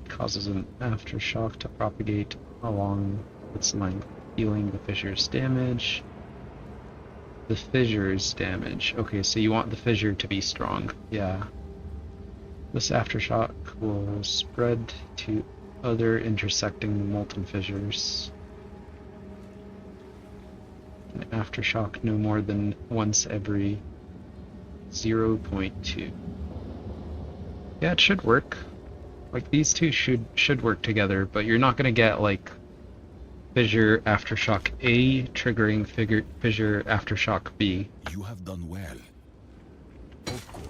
Causes an aftershock to propagate along its length, healing the fissure's damage. The fissure's damage. Okay, so you want the fissure to be strong, yeah. This aftershock will spread to other intersecting molten fissures. An aftershock no more than once every 0.2. Yeah, it should work. Like, these two should work together, but you're not gonna get, like, fissure aftershock A triggering fissure aftershock B. You have done well. Of course.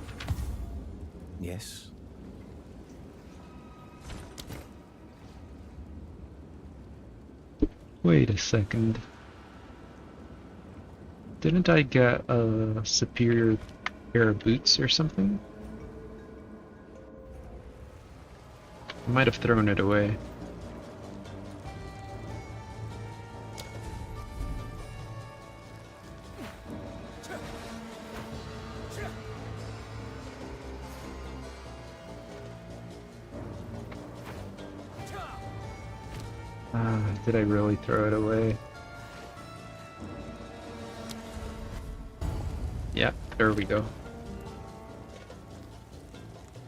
Yes. Wait a second. Didn't I get a superior pair of boots or something? I might have thrown it away. Did I really throw it away? Yeah, there we go.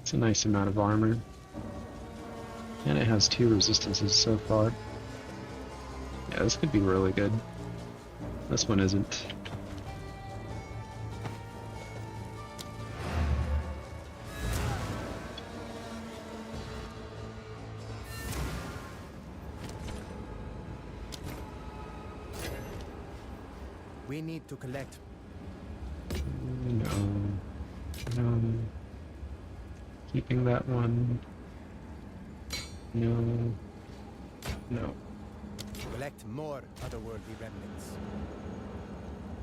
It's a nice amount of armor. And it has 2 resistances so far. Yeah, this could be really good. This one isn't. We need to collect. No. Keeping that one. No. Collect more otherworldly remnants.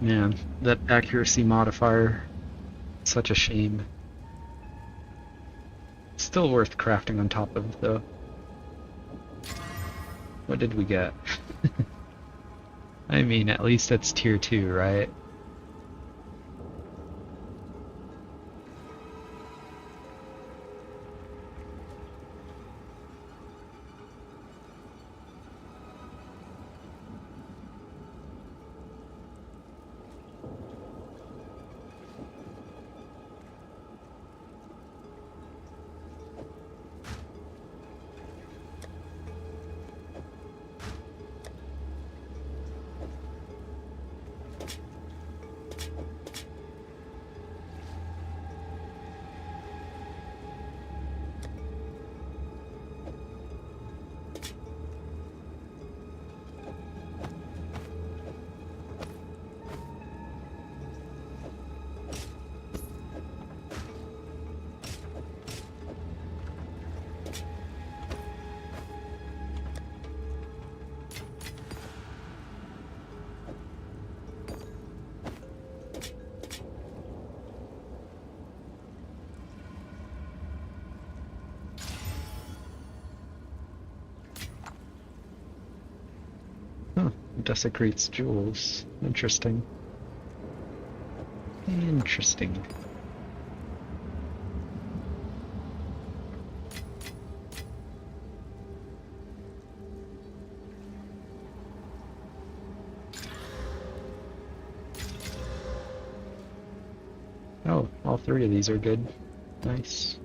Man, that accuracy modifier Such a shame. Still worth crafting on top of, though. What did we get? I mean, at least that's tier 2, right? Huh, desecrates jewels. Interesting. Interesting. Oh, all 3 of these are good. Nice.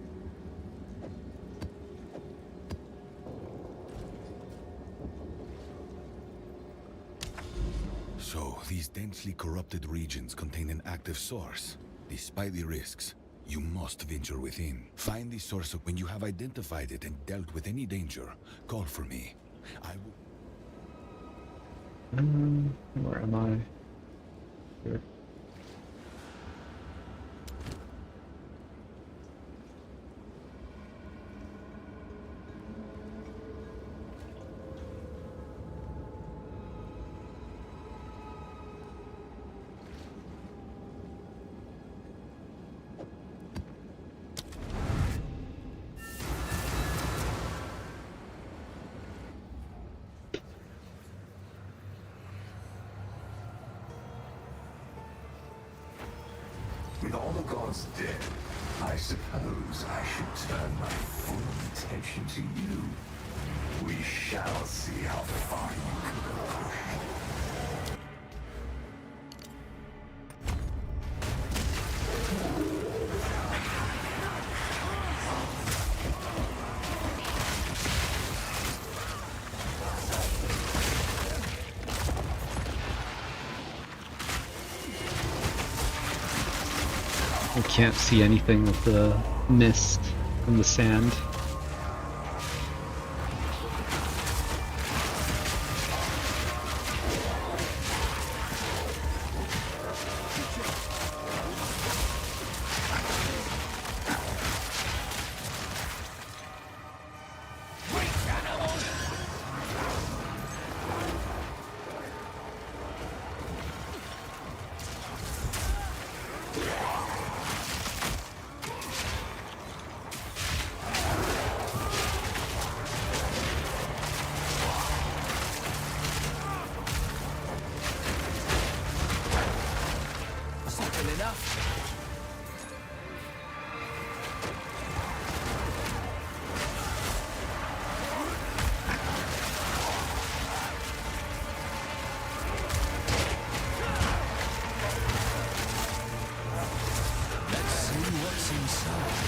So, these densely corrupted regions contain an active source. Despite the risks, you must venture within. Find the source when you have identified it and dealt with any danger. Call for me. I will... Where am I? Here. With all the gods dead, I suppose I should turn my full attention to you. We shall see how far you can push. I can't see anything with the mist from the sand. Simple enough. Let's see what's inside.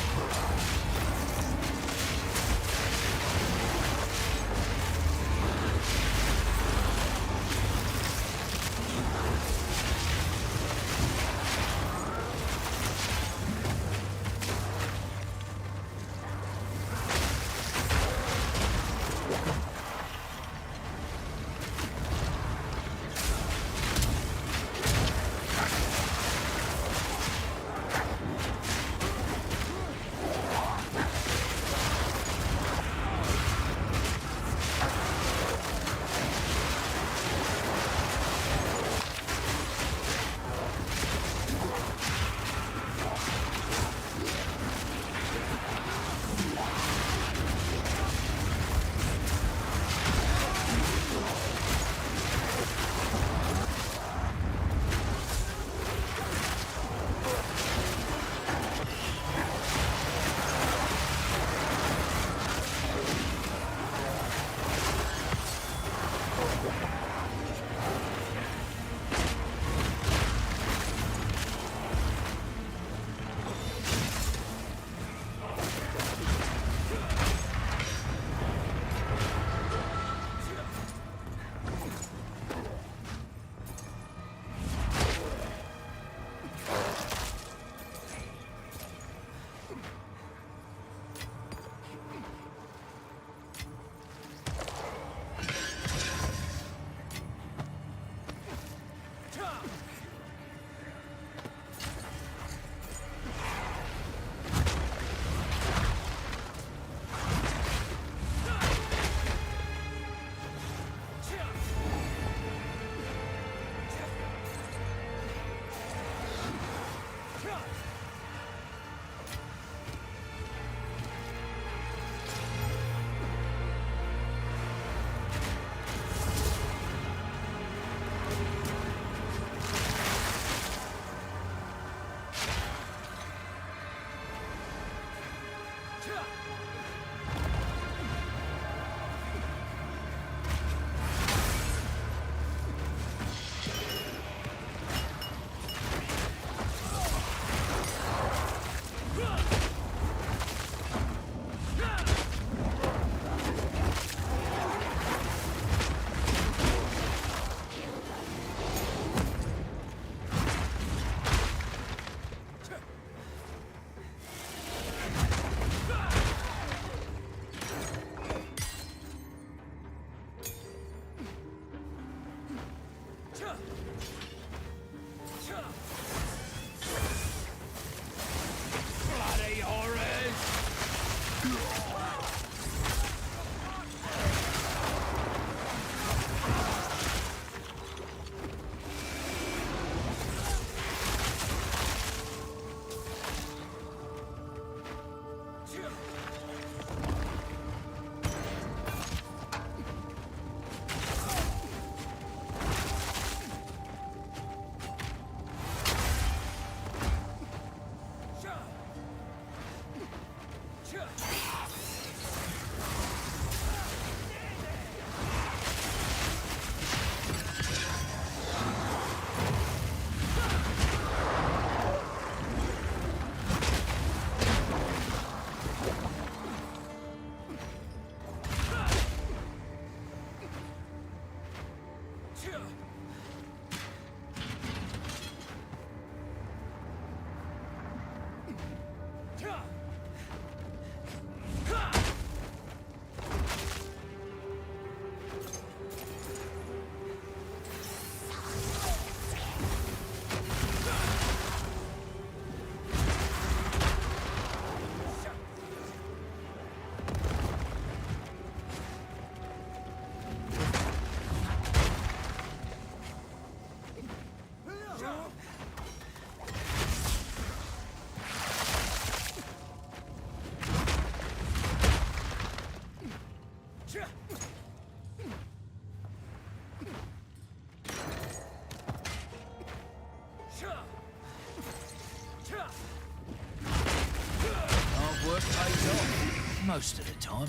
Hard work pays off, most of the time.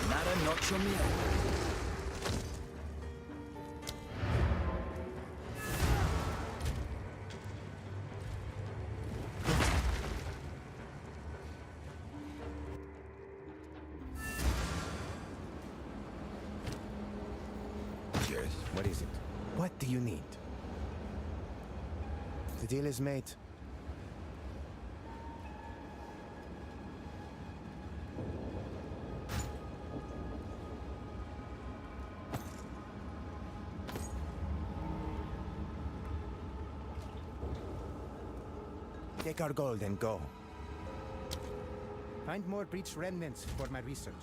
Another notch on the elbow. Yes. What is it? What do you need? The deal is made. Take our gold and go. Find more breach remnants for my research.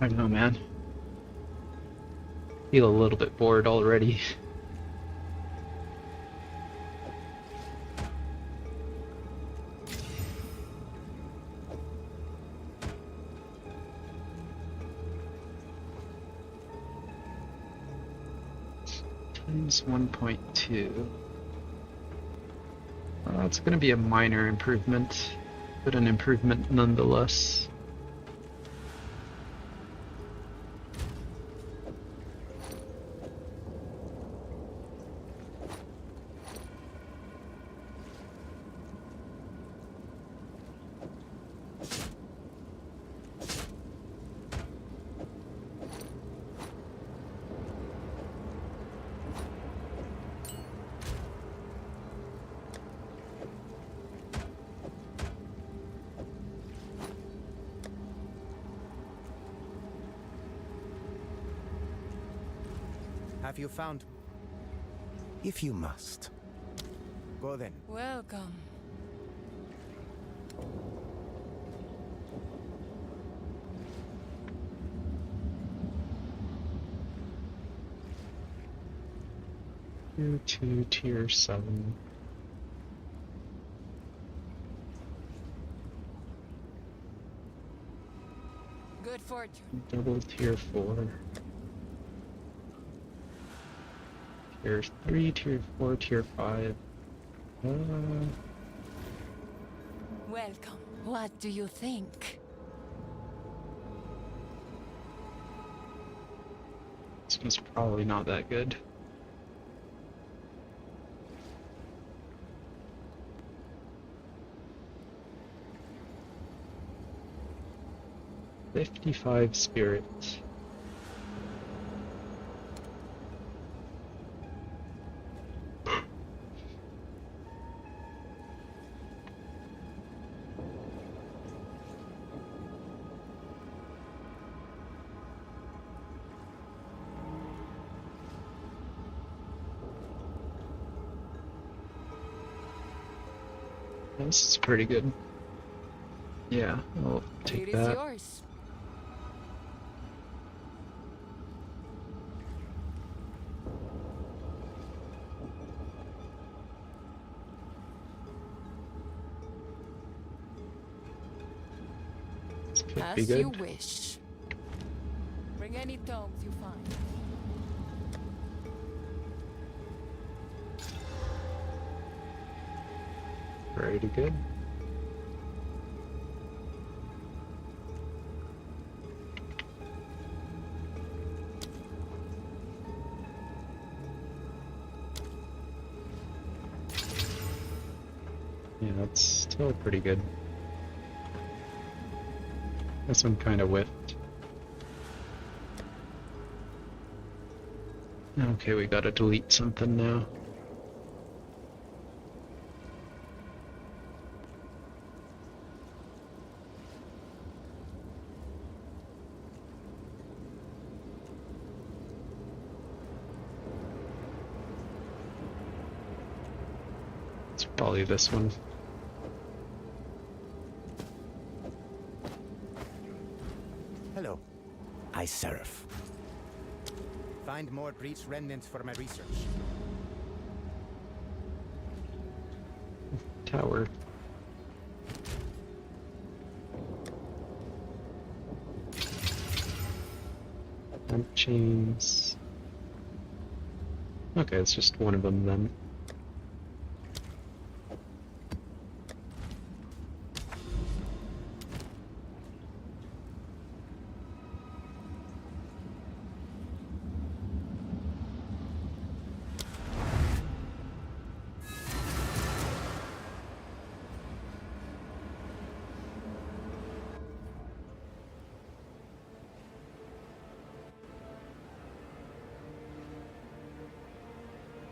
I don't know, man. Feel a little bit bored already. Times 1.2. It's going to be a minor improvement, but an improvement nonetheless. Have you found? If you must. Go then. Welcome. To tier 7. Good fortune. Double tier 4. Tier 3, tier 4, tier 5. Welcome. What do you think? This one's probably not that good. $55 spirit. This is pretty good. Yeah, I'll take It is that. yours. This could be As good. you wish. Bring any tomes you find. Pretty good. Yeah, that's still pretty good. This one kind of whiffed. Okay, we gotta delete something now. It's probably this one. Hello. Seraph. Find more breach remnants for my research. Tower. Lamp chains. Okay, it's just one of them then.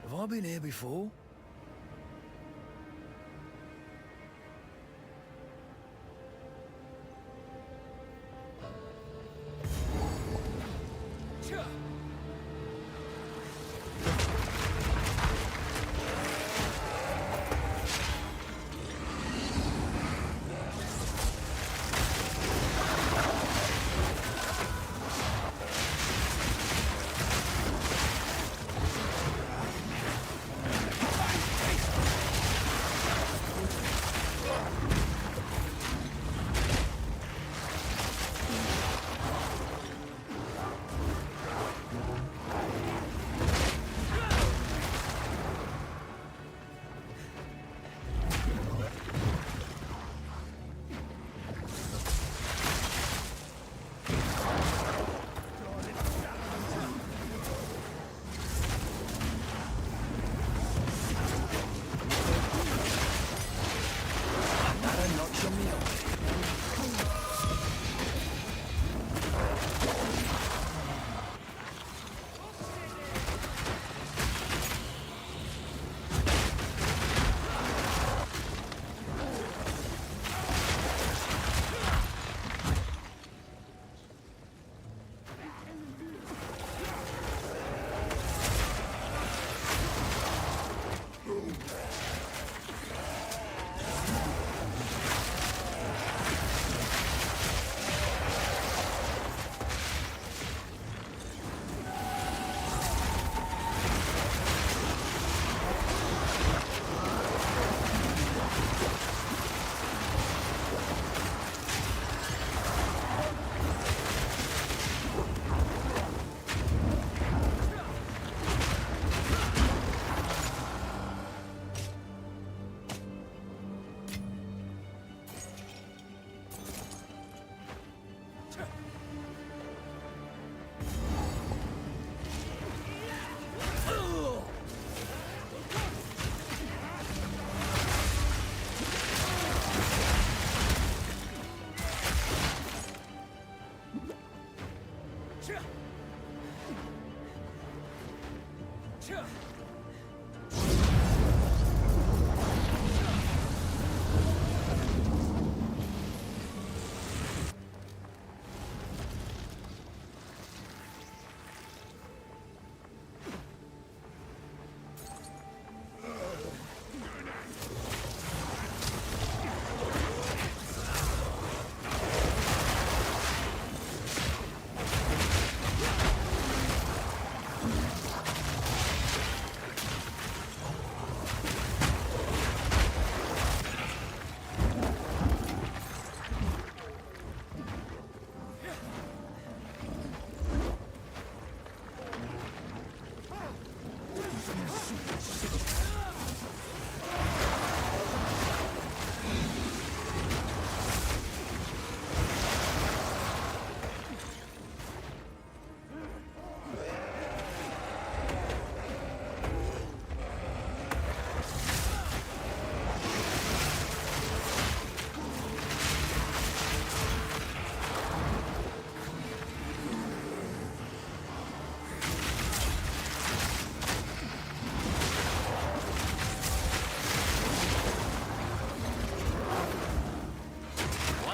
Have I been here before?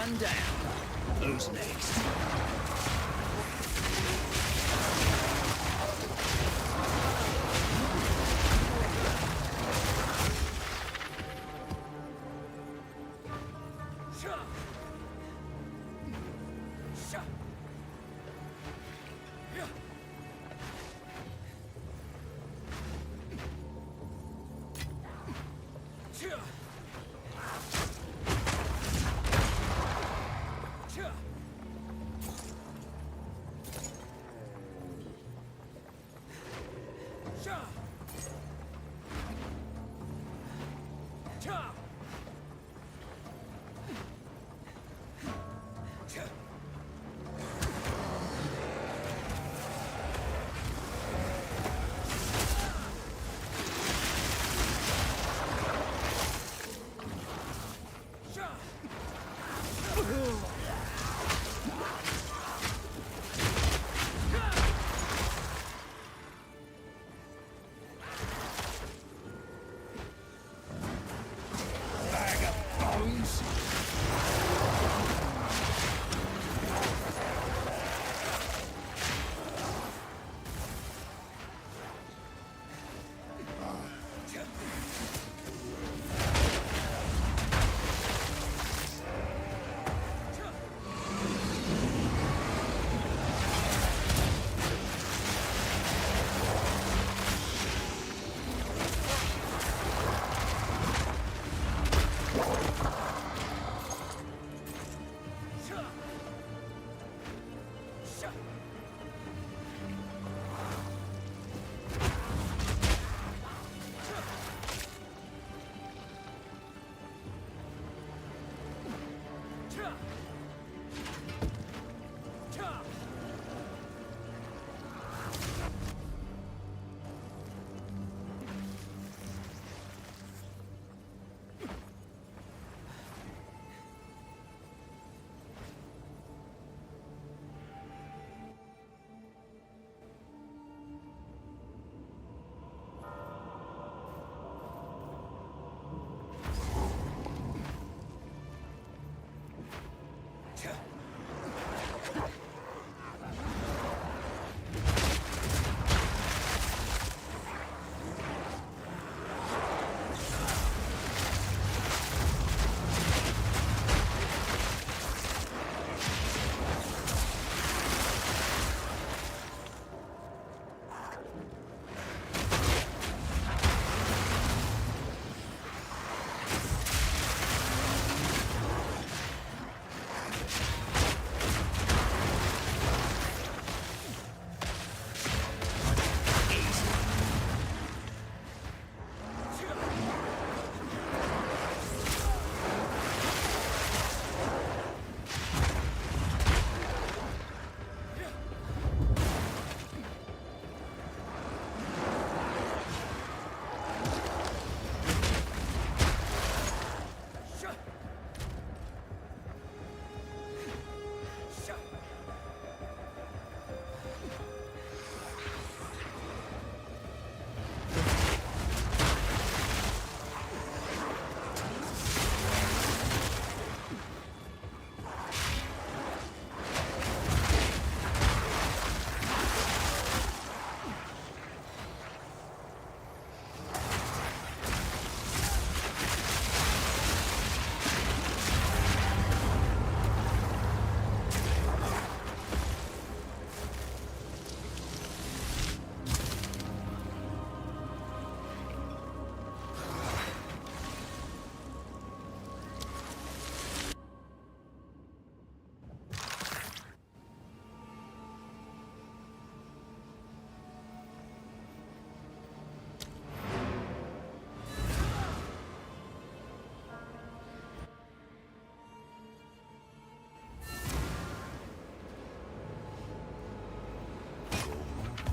one down. Who's next?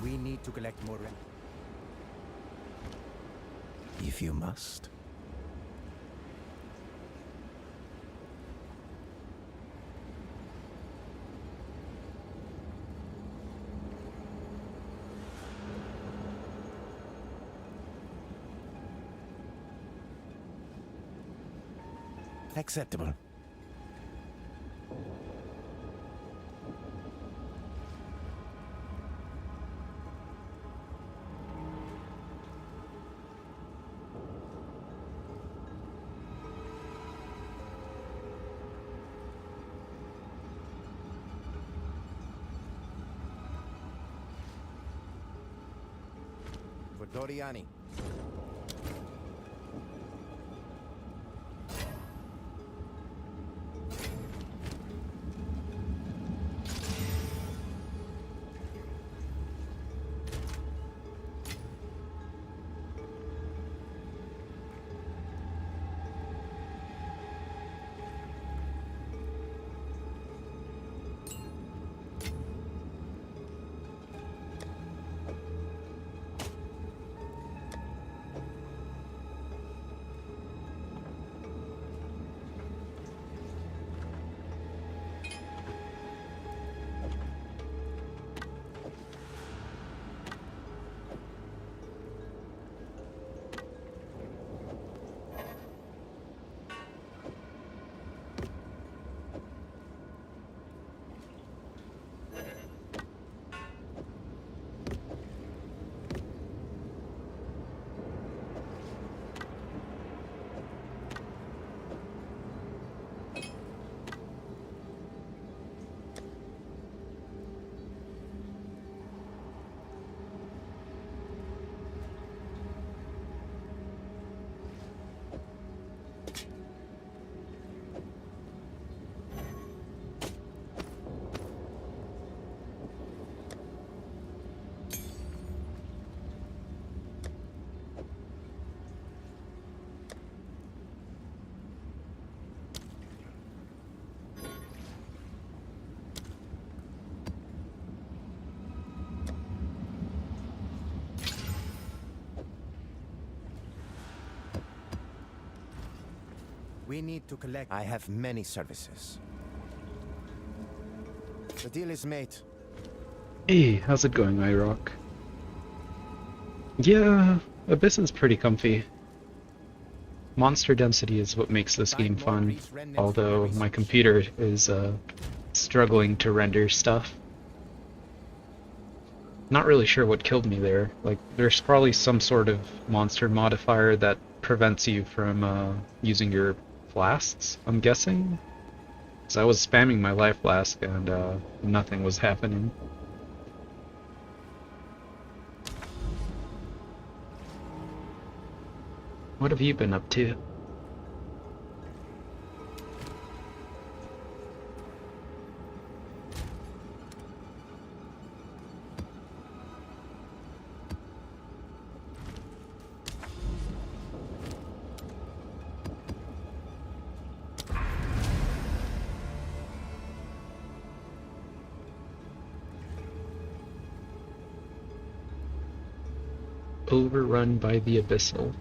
We need to collect more rent. If you must. Acceptable. Doriani. We need to collect. I have many services. The deal is made. Hey, how's it going, iRock? Yeah, Abyss is pretty comfy. Monster density is what makes this game fun, although my computer is struggling to render stuff. Not really sure what killed me there. Like, there's probably some sort of monster modifier that prevents you from using your flasks, I'm guessing? Because I was spamming my life flask and nothing was happening. What have you been up to? Overrun by the Abyssal.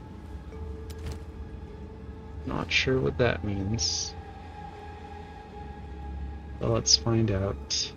Not sure what that means. Well, let's find out.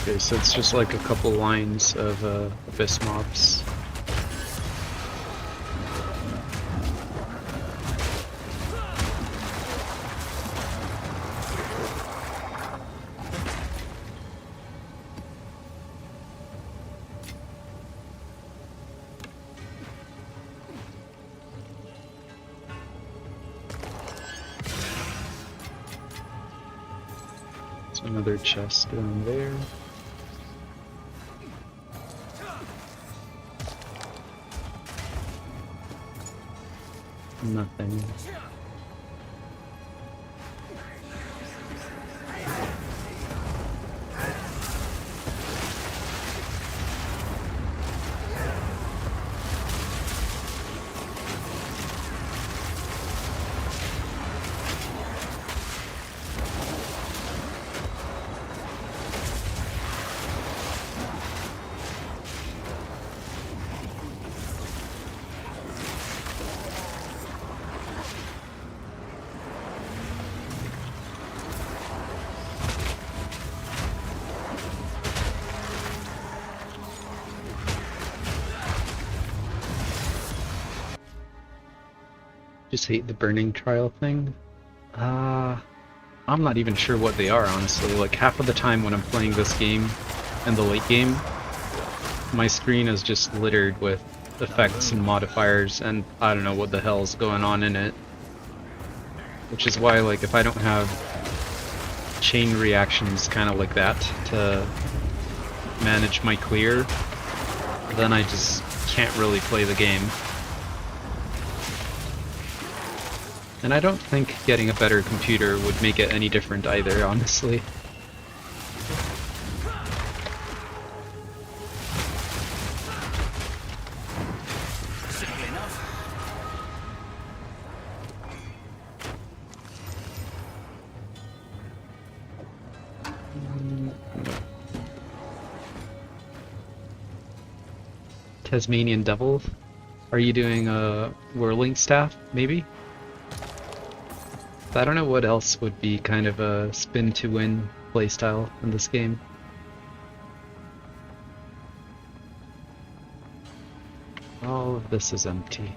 Okay, so it's just like a couple lines of Abyss mobs. Another chest down there. Nothing. Just hate the burning trial thing. I'm not even sure what they are, honestly. Like, half of the time when I'm playing this game in the late game, my screen is just littered with effects and modifiers, and I don't know what the hell's going on in it. Which is why, like, if I don't have chain reactions kind of like that to manage my clear, then I just can't really play the game. And I don't think getting a better computer would make it any different either, honestly. Simple enough. Tasmanian Devil? Are you doing a whirling staff, maybe? I don't know what else would be kind of a spin to win playstyle in this game. All of this is empty.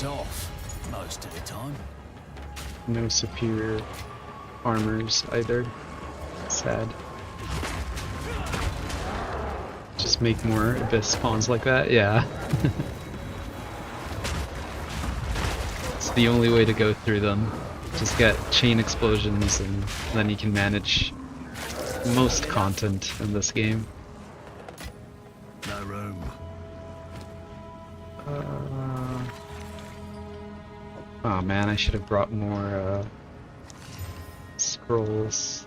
Off most of the time. No superior armors either. Sad. Just make more abyss spawns like that, yeah. It's the only way to go through them. Just get chain explosions and then you can manage most content in this game. No room. Oh man, I should have brought more scrolls.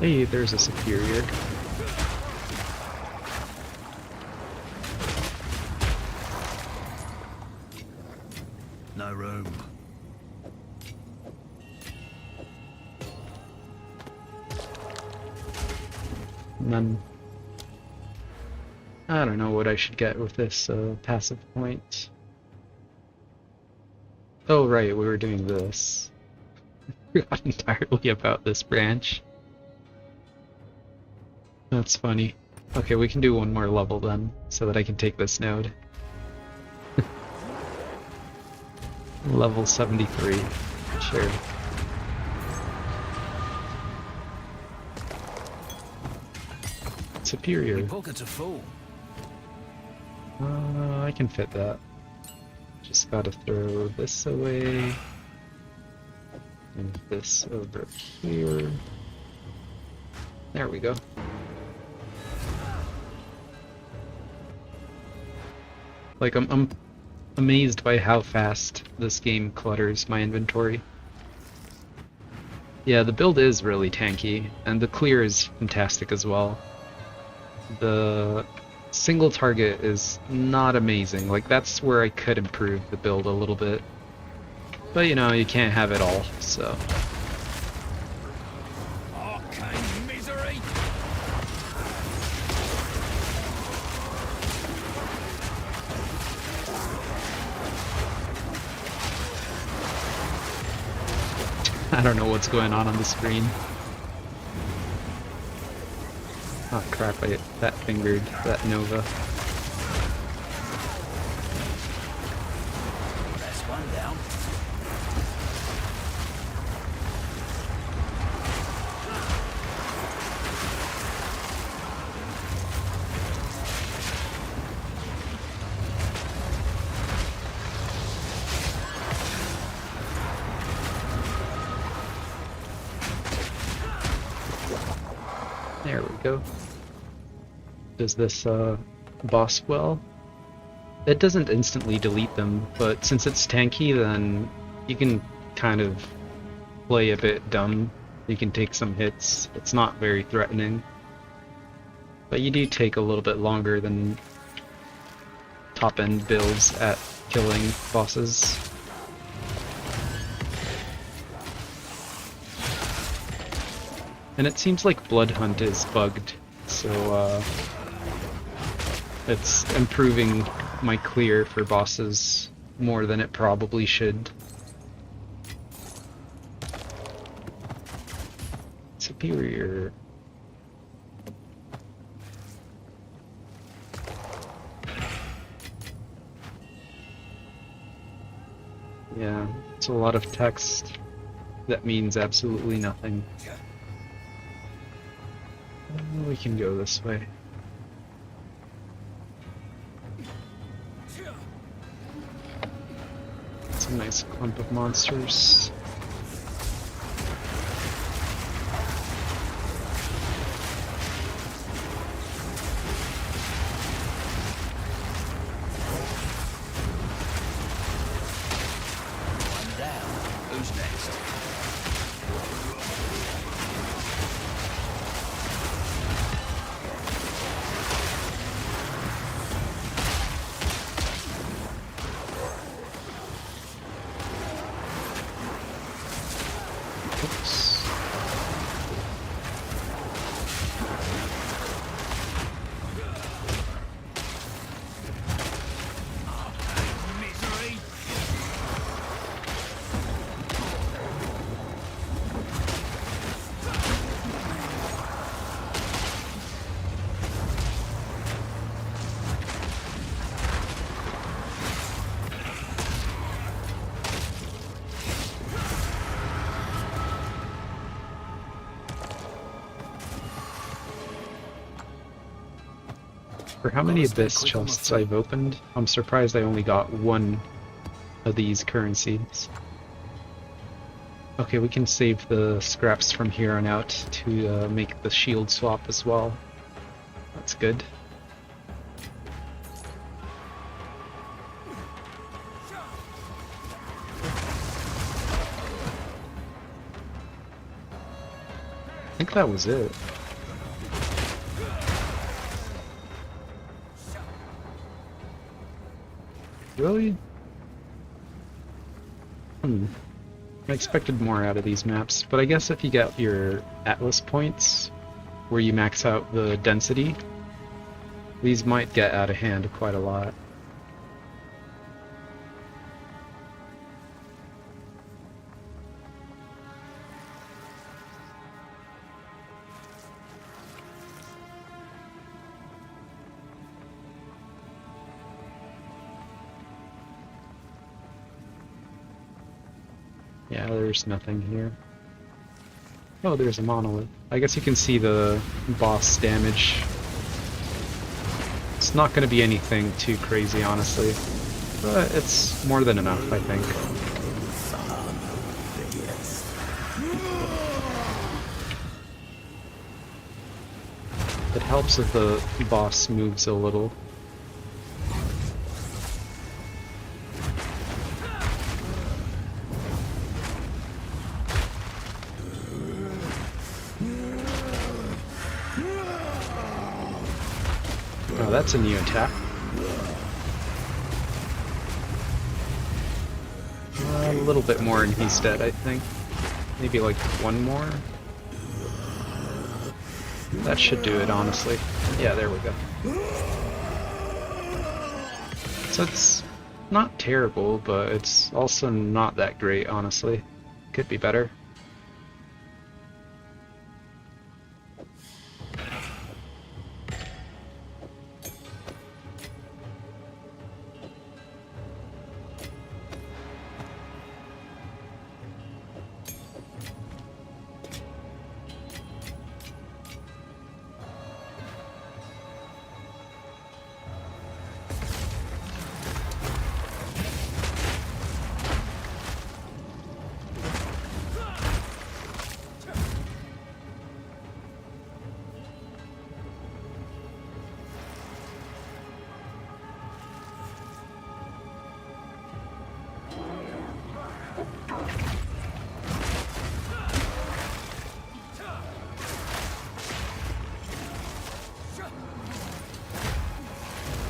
Hey, there's a superior. No room. None. I don't know what I should get with this passive point. Oh right, we were doing this. I forgot entirely about this branch. That's funny. Okay, we can do one more level then, so that I can take this node. Level 73. Sure. Superior. My pockets are full. I can fit that. Just gotta throw this away. And this over here. There we go. Like, I'm amazed by how fast this game clutters my inventory. Yeah, the build is really tanky, and the clear is fantastic as well. The single target is not amazing. Like, that's where I could improve the build a little bit. But, you know, you can't have it all, so... Arcane misery! I don't know what's going on the screen. Oh crap, I that fingered that Nova. That's one down. There we go. Does this boss well? It doesn't instantly delete them, but since it's tanky, then you can kind of play a bit dumb. You can take some hits. It's not very threatening. But you do take a little bit longer than top-end builds at killing bosses. And it seems like Blood Hunt is bugged, so it's improving my clear for bosses more than it probably should. Superior. Yeah, it's a lot of text that means absolutely nothing. We can go this way. It's a nice clump of monsters. One down. Who's next? Oops. Misery! For how many Gotta stay Abyss quick on my chests feet. I've opened, I'm surprised I only got one of these currencies. Okay, we can save the scraps from here on out to make the shield swap as well. That's good. I think that was it. Really? I expected more out of these maps, but I guess if you get your Atlas points, where you max out the density, these might get out of hand quite a lot. Yeah, there's nothing here. Oh, there's a monolith. I guess you can see the boss damage It's not going to be anything too crazy, honestly, but it's more than enough, I think. It helps if the boss moves a little. Oh, that's a new attack. A little bit more and he's dead, I think. Maybe like one more? That should do it, honestly. Yeah, there we go. So it's not terrible, but it's also not that great, honestly. Could be better.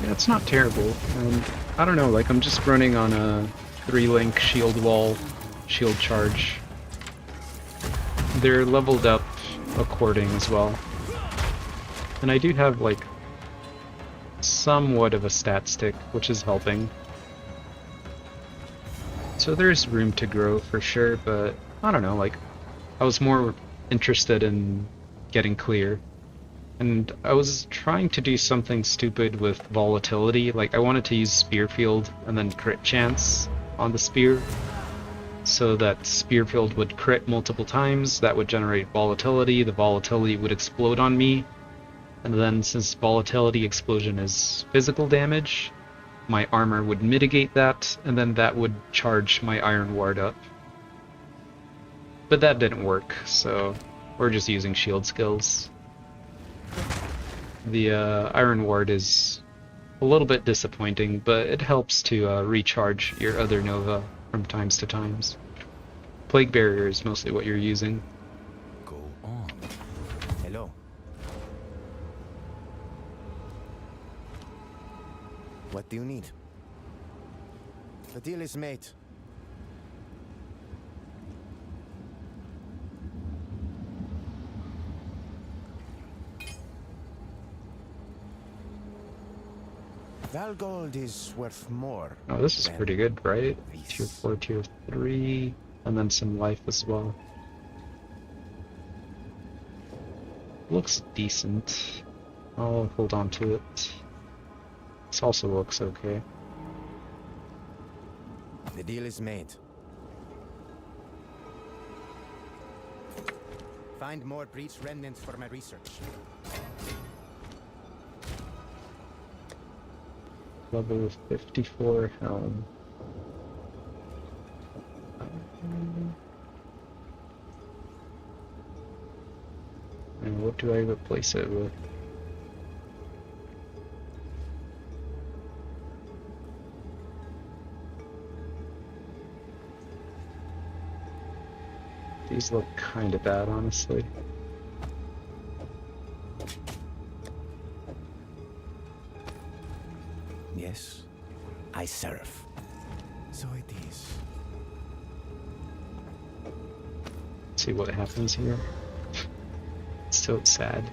Yeah, it's not terrible. I don't know, like I'm just running on a 3-link shield wall, shield charge. They're leveled up according as well. And I do have like somewhat of a stat stick, which is helping. So there's room to grow for sure, but I don't know, like I was more interested in getting clear. And I was trying to do something stupid with volatility, like I wanted to use Spear Field and then crit chance on the spear, so that Spear Field would crit multiple times, that would generate volatility, the volatility would explode on me, and then since volatility explosion is physical damage, my armor would mitigate that, and then that would charge my Iron Ward up. But that didn't work, so we're just using shield skills. The Iron Ward is a little bit disappointing, but it helps to recharge your other Nova from times to times. Plague Barrier is mostly what you're using. Go on. Hello. What do you need? The deal is made. Valgold is worth more. Oh, this is than pretty good, right? this. Tier 4, Tier 3, and then some life as well. Looks decent. I'll hold on to it. This also looks okay. The deal is made. Find more breach remnants for my research. Level 54 helm. And what do I replace it with? These look kind of bad, honestly. Yes, I serve. So it is. Let's see what happens here. It's so sad.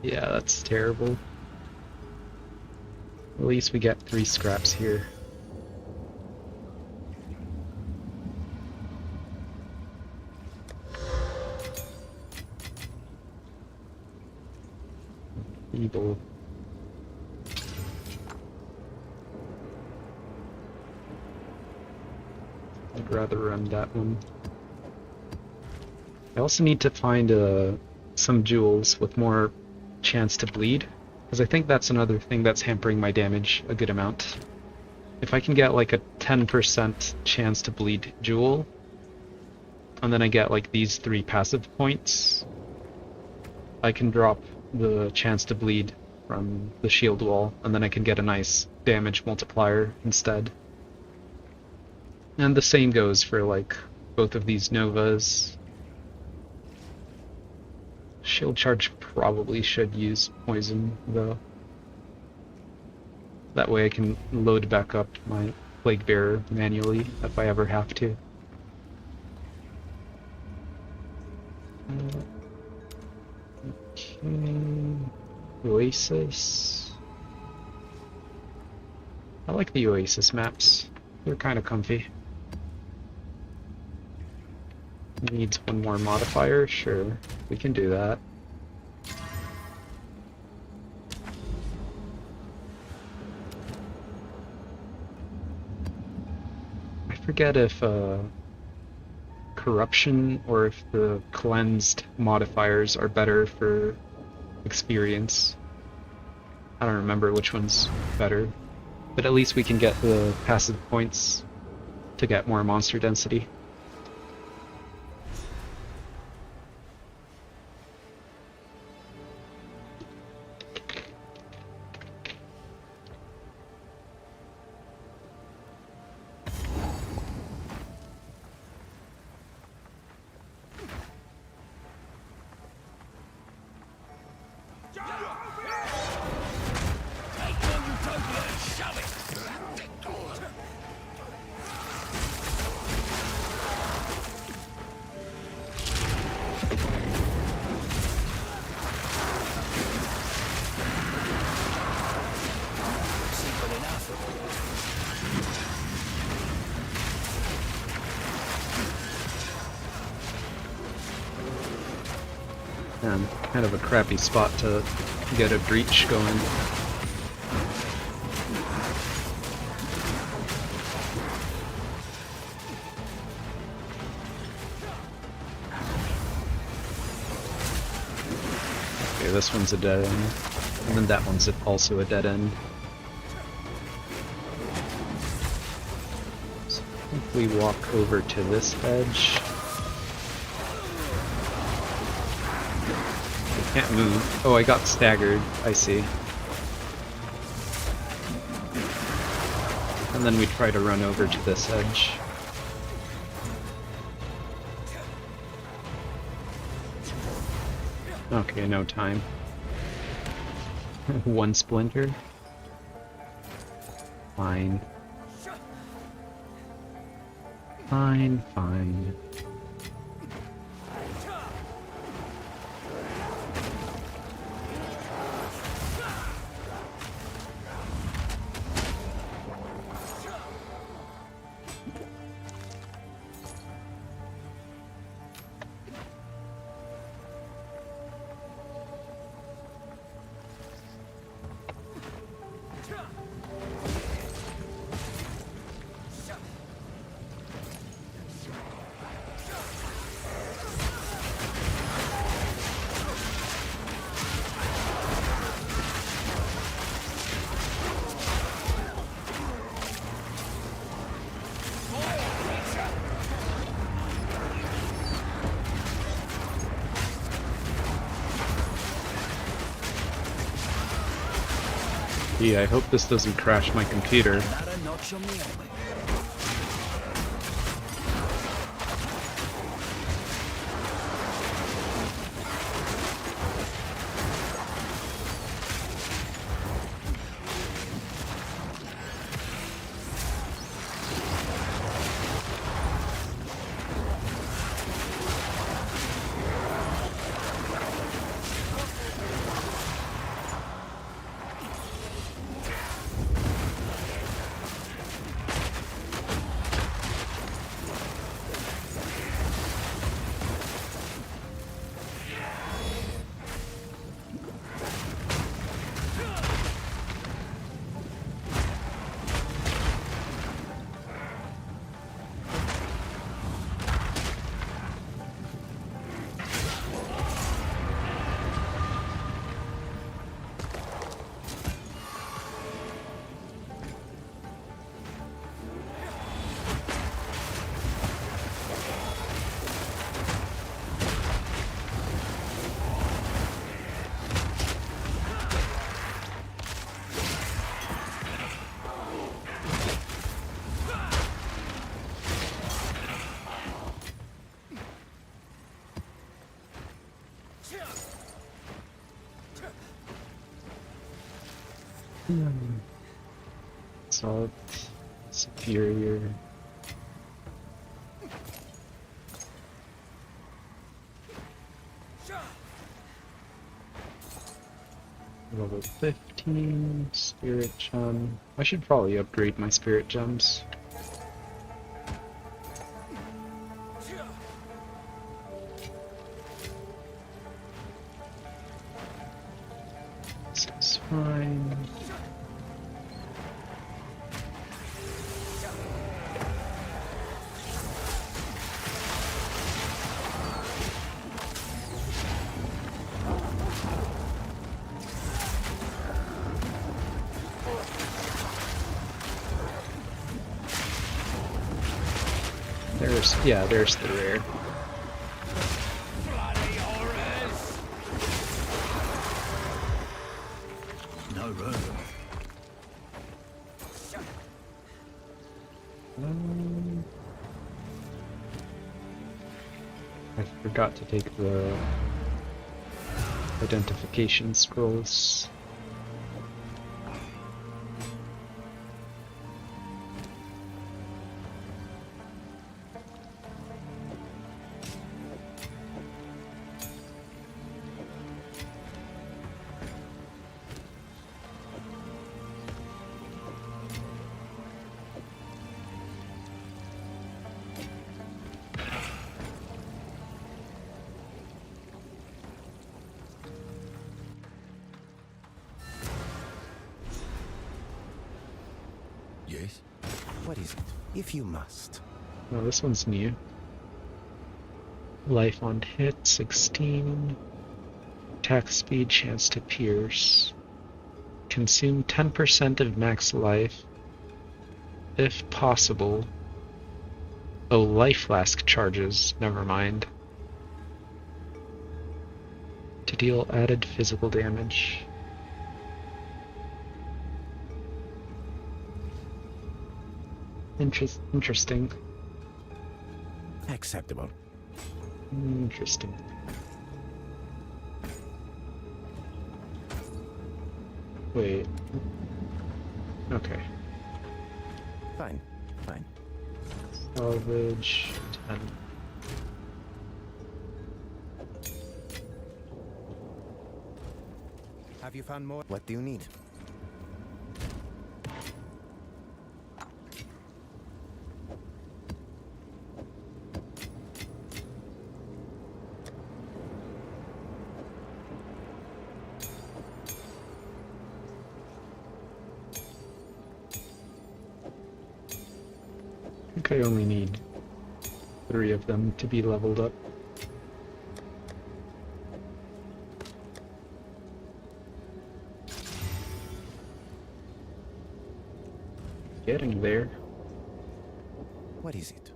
Yeah, that's terrible. At least we get 3 scraps here. Evil. I'd rather run that one. I also need to find some jewels with more chance to bleed, because I think that's another thing that's hampering my damage a good amount. If I can get like a 10% chance to bleed Jewel, and then I get like these 3 passive points, I can drop the chance to bleed from the shield wall, and then I can get a nice damage multiplier instead. And the same goes for like both of these Novas. Shield charge probably should use poison though. That way I can load back up my Plague Bearer manually if I ever have to. Okay. Oasis. I like the Oasis maps. They're kind of comfy. Needs one more modifier? Sure, we can do that. I forget if corruption or if the cleansed modifiers are better for experience. I don't remember which one's better, but at least we can get the passive points to get more monster density. Kind of a crappy spot to get a breach going. Okay, this one's a dead end, and then that one's also a dead end. So I think we walk over to this edge. Can't move. Oh, I got staggered. I see. And then we try to run over to this edge. Okay, no time. One splinter. Fine. Fine, fine. Gee, I hope this doesn't crash my computer. Salt. Superior. Level 15, Spirit Gem. I should probably upgrade my Spirit Gems. This is fine. There's the rare. Bloody horrors! No room. I forgot to take the identification scrolls. Yes? What is it? If you must. No, this one's new. Life on hit, 16. Attack speed, chance to pierce. Consume 10% of max life. If possible. Oh, life flask charges. Never mind. To deal added physical damage. Interesting. Acceptable. Interesting. Wait. Okay. Fine. Fine. Salvage 10. Have you found more? What do you need? I think I only need 3 of them to be leveled up. Getting there. What is it?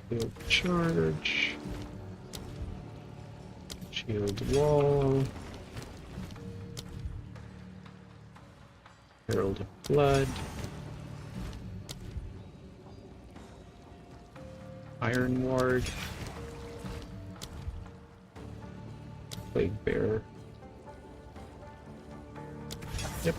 Shield charge. Shield wall. Herald of Blood. Iron Ward. Plague Bearer. Yep.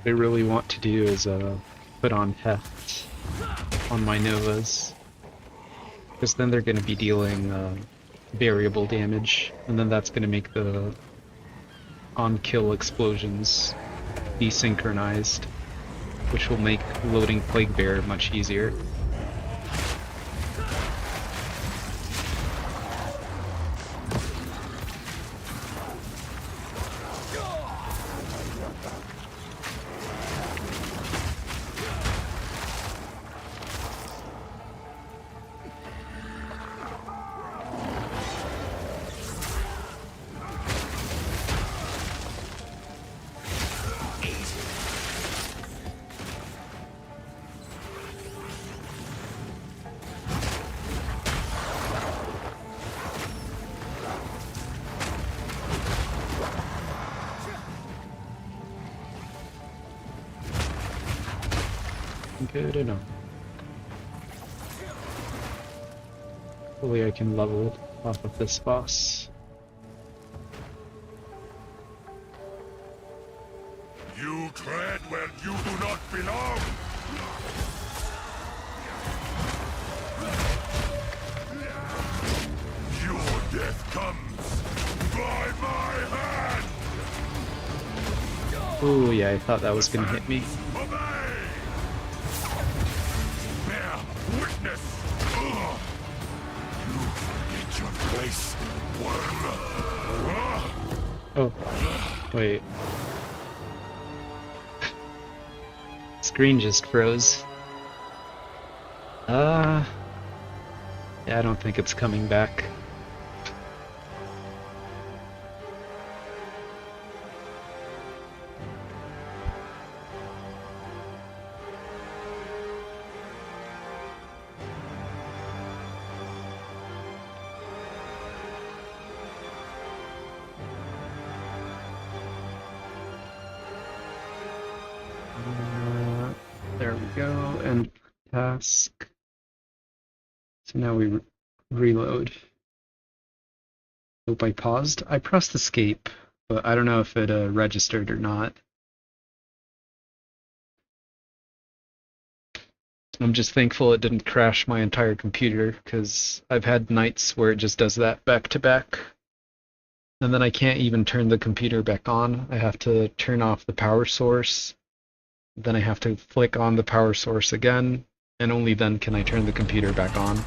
What I really want to do is put on heft on my Novas, because then they're going to be dealing variable damage, and then that's going to make the on-kill explosions desynchronized, which will make loading Plague Bearer much easier. Good enough. Hopefully I can level off of this boss. You tread where you do not belong! Your death comes by my hand! Oh yeah, I thought that was gonna hit me. Obey! Bear witness! Ugh. You forget your place, worm! Oh, wait. Screen just froze. Yeah, I don't think it's coming back. There we go, and task. So now we reload. Hope I paused. I pressed escape, but I don't know if it registered or not. I'm just thankful it didn't crash my entire computer, because I've had nights where it just does that back to back. And then I can't even turn the computer back on. I have to turn off the power source. Then I have to flick on the power source again, and only then can I turn the computer back on.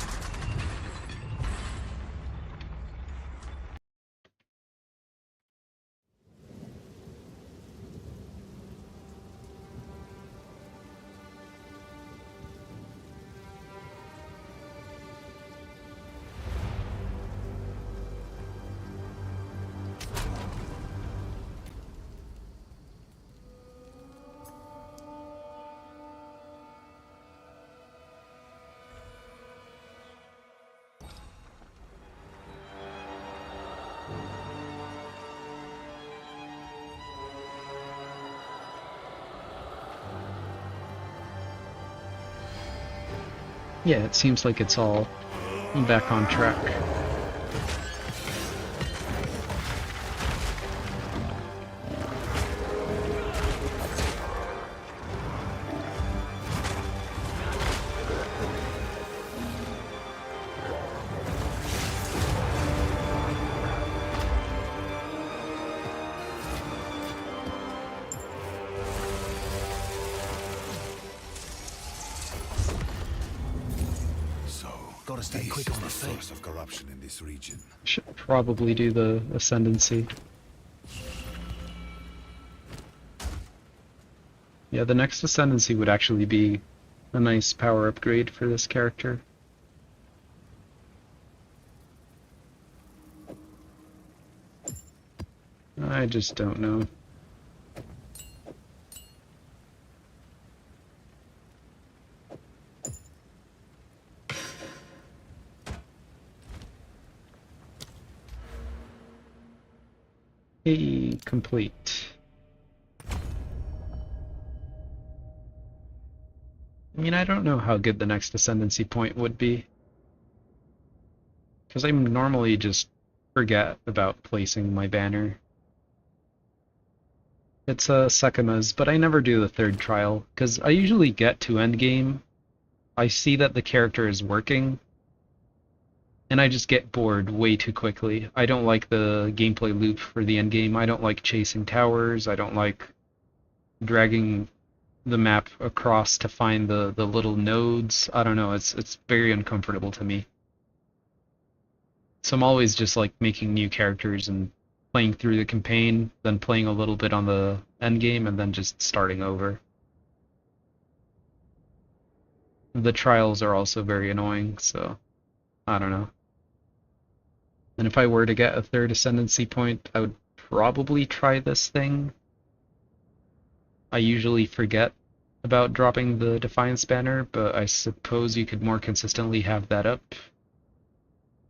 Yeah, it seems like it's all back on track. Gotta stay quick on the source of corruption in this region. Should probably do the ascendancy. Yeah, the next ascendancy would actually be a nice power upgrade for this character. I just don't know. Hey, complete. I mean, I don't know how good the next ascendancy point would be. Because I normally just forget about placing my banner. It's Sekima's, but I never do the third trial, because I usually get to endgame, I see that the character is working, and I just get bored way too quickly. I don't like the gameplay loop for the endgame. I don't like chasing towers. I don't like dragging the map across to find the little nodes. I don't know, it's very uncomfortable to me. So I'm always just like making new characters and playing through the campaign, then playing a little bit on the end game, and then just starting over. The trials are also very annoying, so I don't know. And if I were to get a third ascendancy point, I would probably try this thing. I usually forget about dropping the Defiance banner, but I suppose you could more consistently have that up.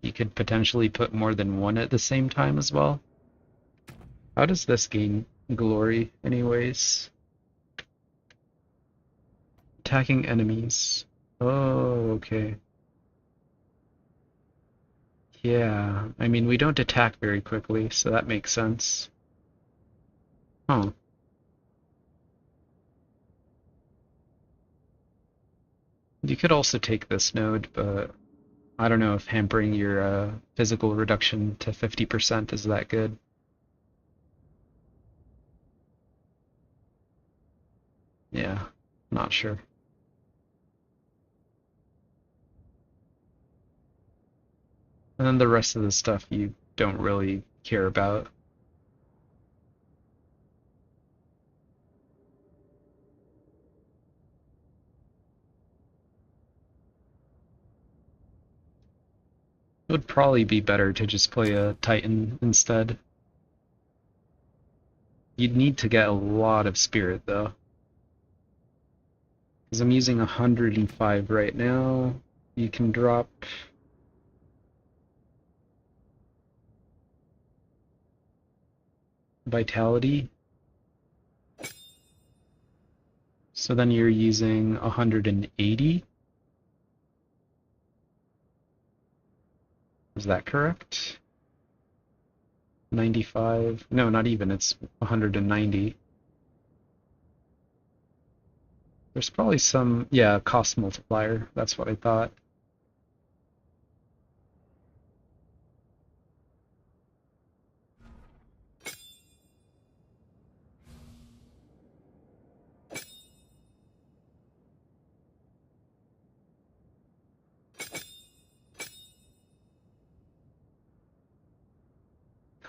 You could potentially put more than one at the same time as well. How does this gain glory, anyways? Attacking enemies. Oh, okay. Yeah, I mean, we don't attack very quickly, so that makes sense. Huh. You could also take this node, but I don't know if hampering your physical reduction to 50% is that good. Yeah, not sure. And then the rest of the stuff you don't really care about. It would probably be better to just play a Titan instead. You'd need to get a lot of spirit though. Because I'm using 105 right now. You can drop vitality. So then you're using 180. Is that correct? 95? No, not even. It's 190. There's probably some, yeah, cost multiplier. That's what I thought.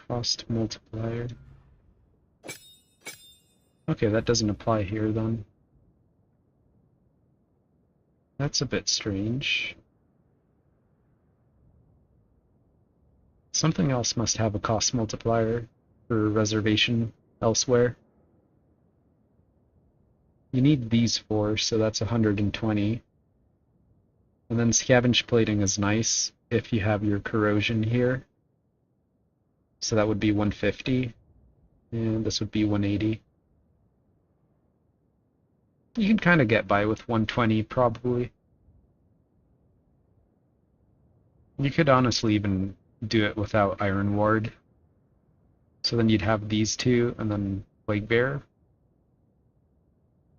Cost multiplier. Okay, that doesn't apply here then. That's a bit strange. Something else must have a cost multiplier for reservation elsewhere. You need these four, so that's 120. And then scavenge plating is nice if you have your corrosion here. So that would be 150, and this would be 180. You can kind of get by with 120, probably. You could honestly even do it without Iron Ward. So then you'd have these two, and then Plague Bearer.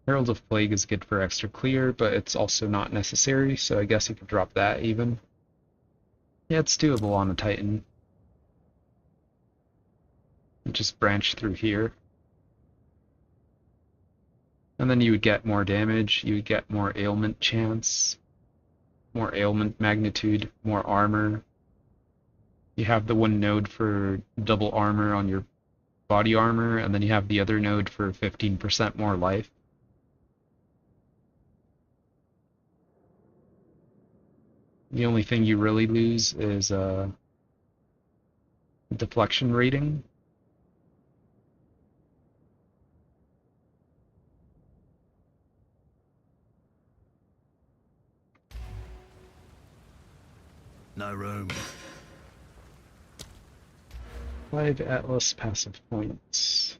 Herald of Plague is good for extra clear, but it's also not necessary, so I guess you could drop that even. Yeah, it's doable on a Titan. You just branch through here. And then you would get more damage, you would get more ailment chance, more ailment magnitude, more armor. You have the one node for double armor on your body armor, and then you have the other node for 15% more life. The only thing you really lose is deflection rating. No room. 5 Atlas passive points.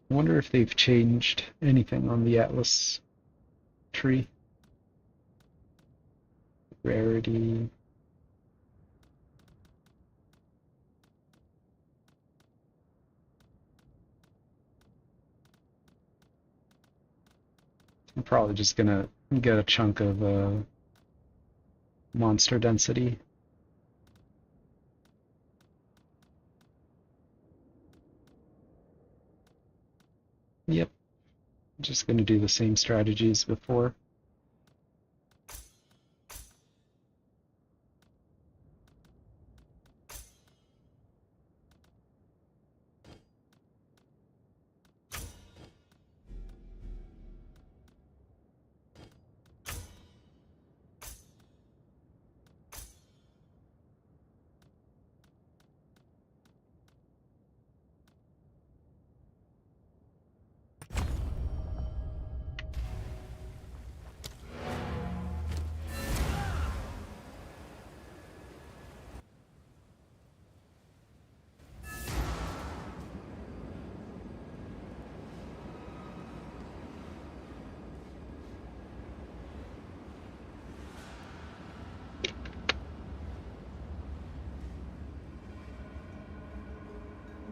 I wonder if they've changed anything on the Atlas tree. Rarity. I'm probably just gonna get a chunk of monster density. Yep. Just gonna do the same strategies before.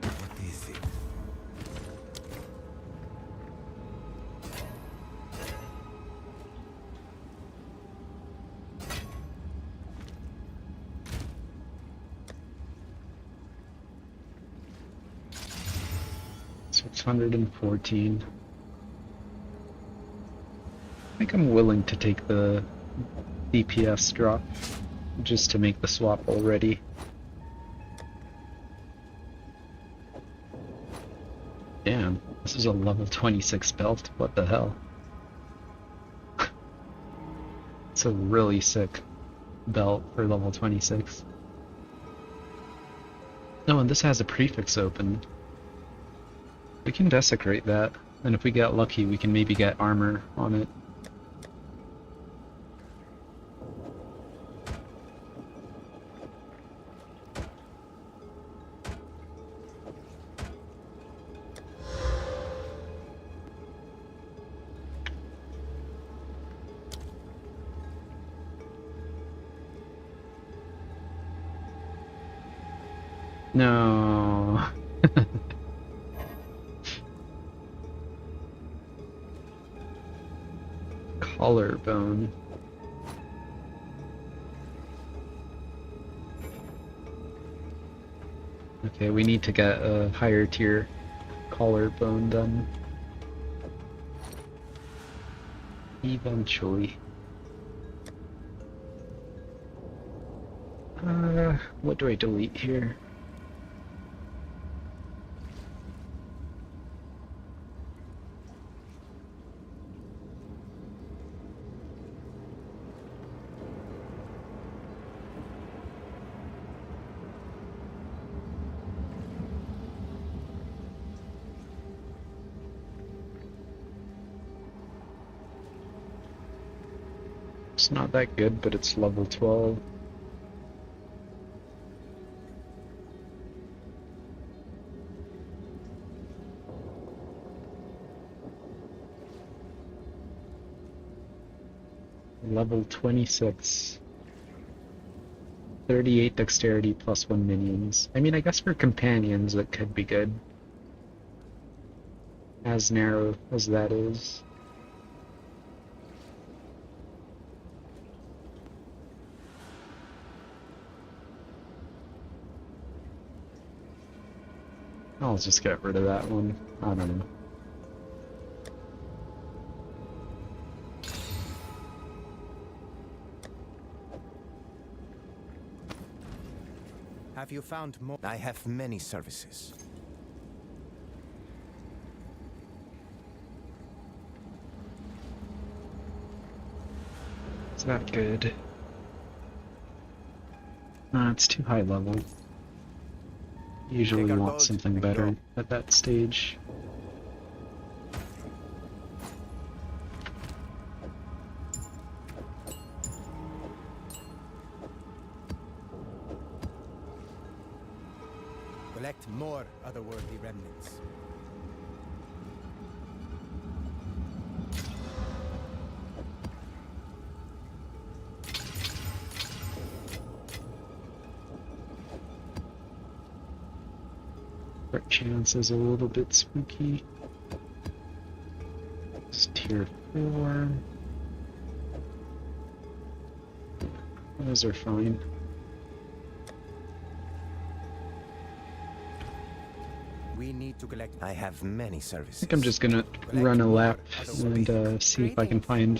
What is it? $614. I think I'm willing to take the DPS drop just to make the swap already. Damn, this is a level 26 belt. What the hell? It's a really sick belt for level 26. No, and this has a prefix open. We can desecrate that, and if we get lucky, we can maybe get armor on it. No. Collarbone. Okay, we need to get a higher tier collarbone done. Eventually. What do I delete here? It's not that good, but it's level 12. Level 26. 38 dexterity plus 1 minions. I mean, I guess for companions it could be good. As narrow as that is. I'll just get rid of that one. I don't know. Have you found more? I have many services. Is that good? It's too high level. Usually Take our want boat something and better go. at that stage. Collect more otherworldly remnants. Crit chance is a little bit spooky. It's tier 4. Those are fine. We need to collect. I have many I services. think I'm just gonna run a lap and see if I can find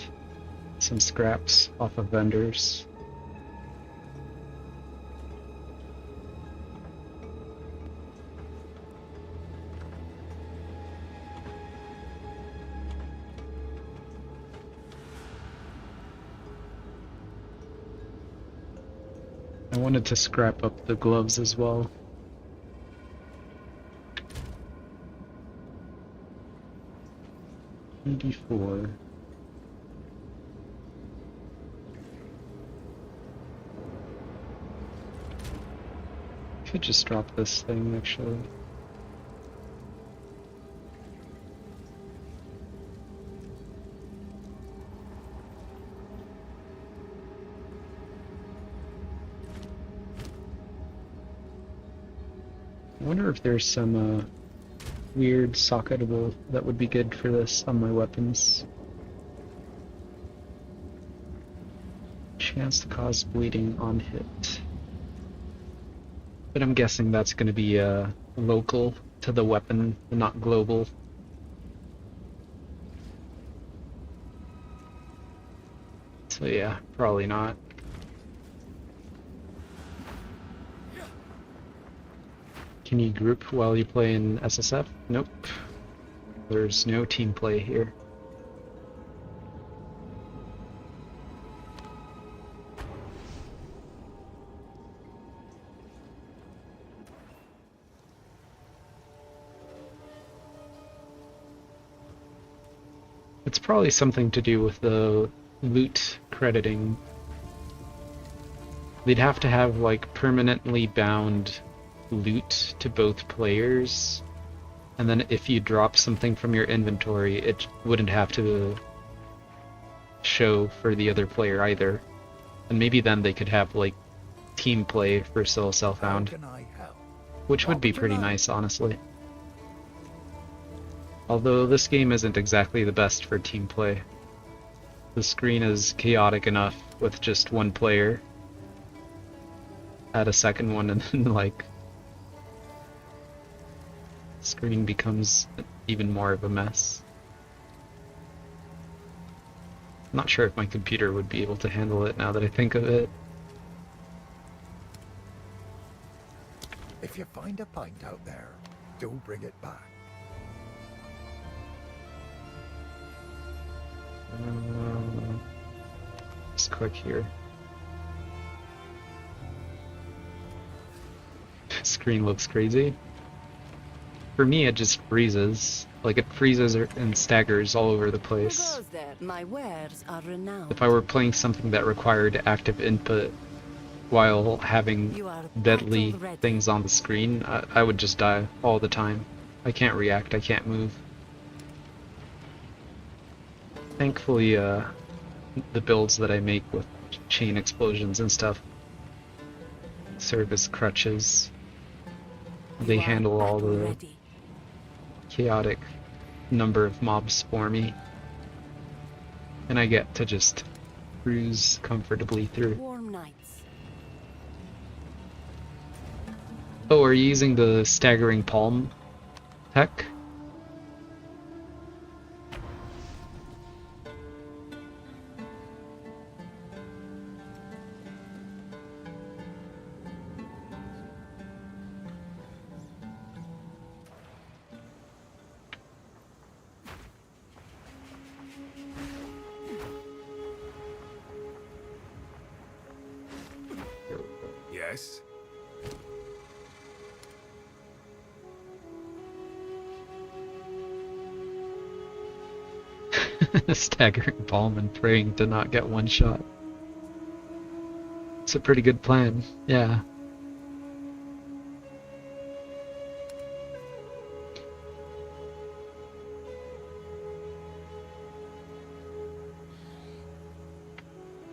some scraps off of vendors. I wanted to scrap up the gloves as well. $84. Could just drop this thing actually. I wonder if there's some weird socketable that would be good for this on my weapons. Chance to cause bleeding on hit. But I'm guessing that's going to be local to the weapon, not global. So yeah, probably not. Can you group while you play in SSF? Nope. There's no team play here. It's probably something to do with the loot crediting. They'd have to have like permanently bound loot to both players, and then if you drop something from your inventory, it wouldn't have to show for the other player either. And maybe then they could have like team play for Soul Self-Found, which would be pretty nice, honestly. Although this game isn't exactly the best for team play. The screen is chaotic enough with just one player. Add a second one and then like screen becomes even more of a mess. I'm not sure if my computer would be able to handle it now that I think of it. If you find a pint out there, do bring it back. Just click here. Screen looks crazy. For me, it just freezes. Like, it freezes and staggers all over the place. My wares are renowned. If I were playing something that required active input while having deadly things on the screen, I would just die all the time. I can't react, I can't move. Thankfully, the builds that I make with chain explosions and stuff serve as crutches. They handle all the chaotic number of mobs for me, and I get to just cruise comfortably through. Warm nights. Oh, are you using the staggering palm tech? guess. Staggering palm and praying to not get one shot. It's a pretty good plan, yeah.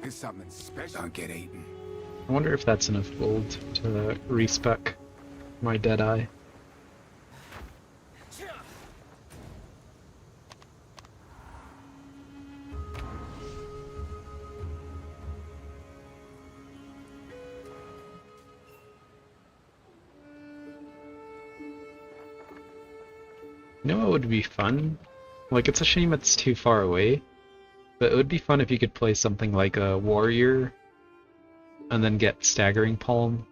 It's something special. Don't get eaten. I wonder if that's enough gold to respec my Deadeye. You know what would be fun? Like, it's a shame it's too far away, but it would be fun if you could play something like a warrior and then get staggering palm.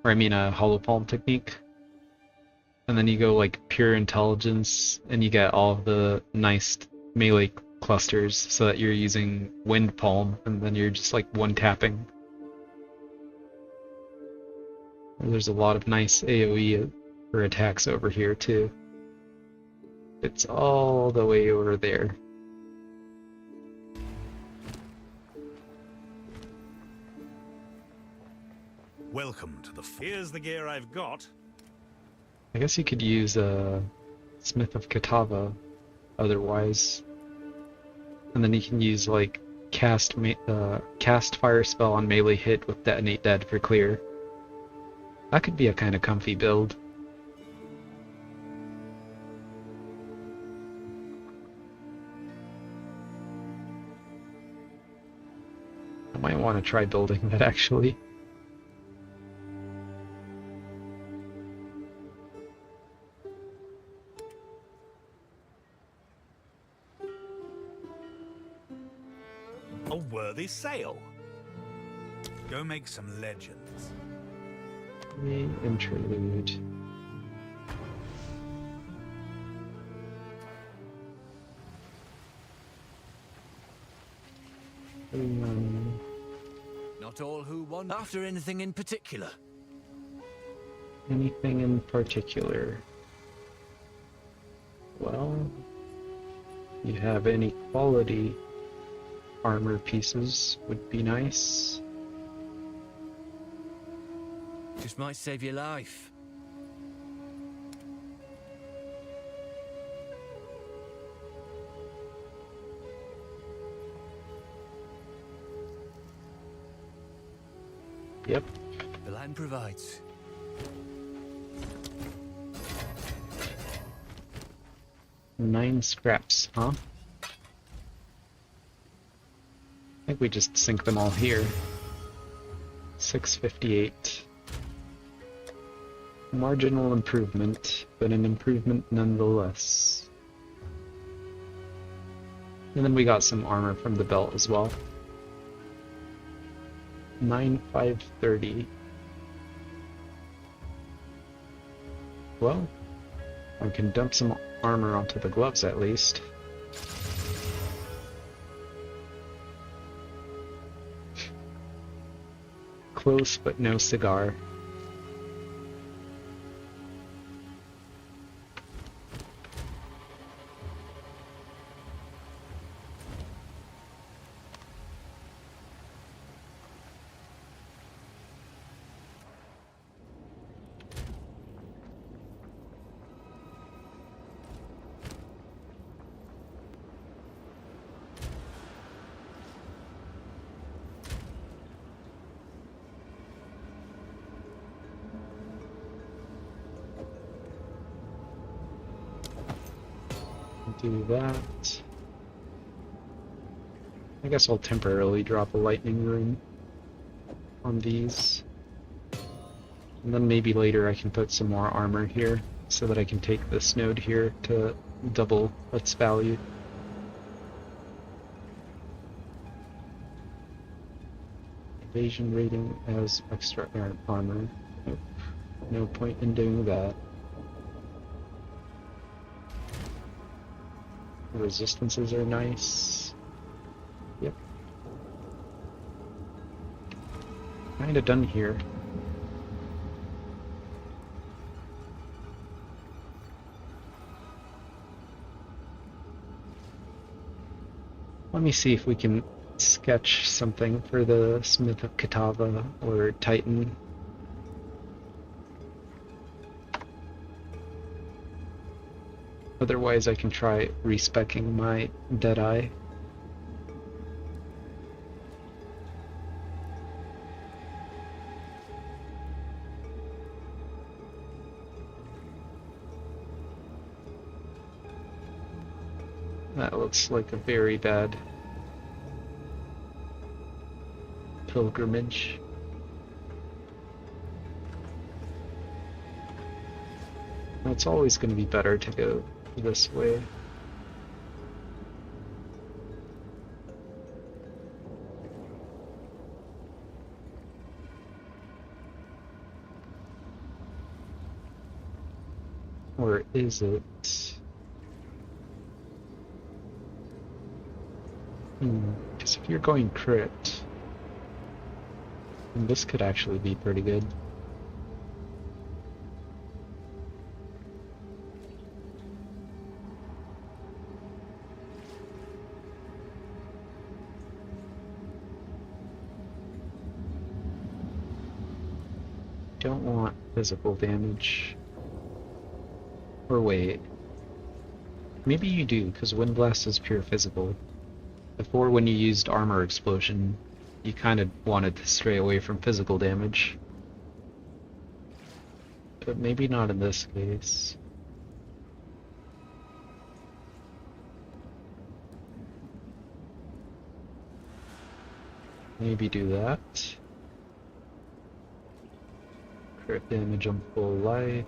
Or I mean a hollow palm technique. And then you go like pure intelligence and you get all of the nice melee clusters so that you're using wind palm and then you're just like one tapping. There's a lot of nice AoE for attacks over here too. It's all the way over there. Welcome to the... Here's the gear I've got. I guess you could use a Smith of Katava otherwise. And then you can use like cast fire spell on melee hit with detonate dead for clear. That could be a kind of comfy build. I might want to try building that actually. A worthy sale. Go make some legends. The interlude. Not all who want after anything in particular. Anything in particular? Well, you have any quality armor pieces would be nice. Just might save your life. Yep. The land provides. Nine scraps, huh? I think we just sink them all here. 658. Marginal improvement, but an improvement nonetheless. And then we got some armor from the belt as well. 9530. Well, I can dump some armor onto the gloves at least. Close but no cigar. Do that. I guess I'll temporarily drop a lightning rune on these. And then maybe later I can put some more armor here so that I can take this node here to double its value. Evasion rating as extra armor. Nope. No point in doing that. Resistances are nice. Yep. kind of done here. Let me see if we can sketch something for the Smith of Catawba or Titan. Otherwise, I can try respecking my Deadeye. That looks like a very bad pilgrimage. It's always going to be better to go this way. Or is it? Because if you're going crit, then this could actually be pretty good. Don't want physical damage. Or wait. Maybe you do, because Wind Blast is pure physical. Before, when you used Armor Explosion, you kind of wanted to stray away from physical damage. But maybe not in this case. Maybe do that. Crit damage on full life.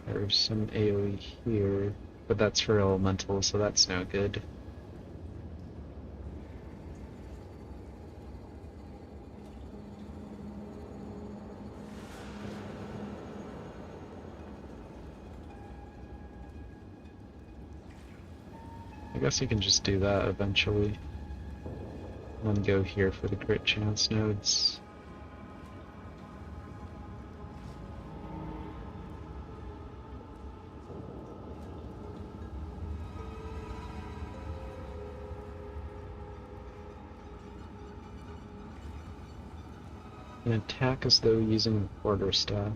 There's some AoE here, but that's for elemental, so that's no good. I guess you can just do that eventually. And then go here for the crit chance nodes. And attack as though using a quarterstaff.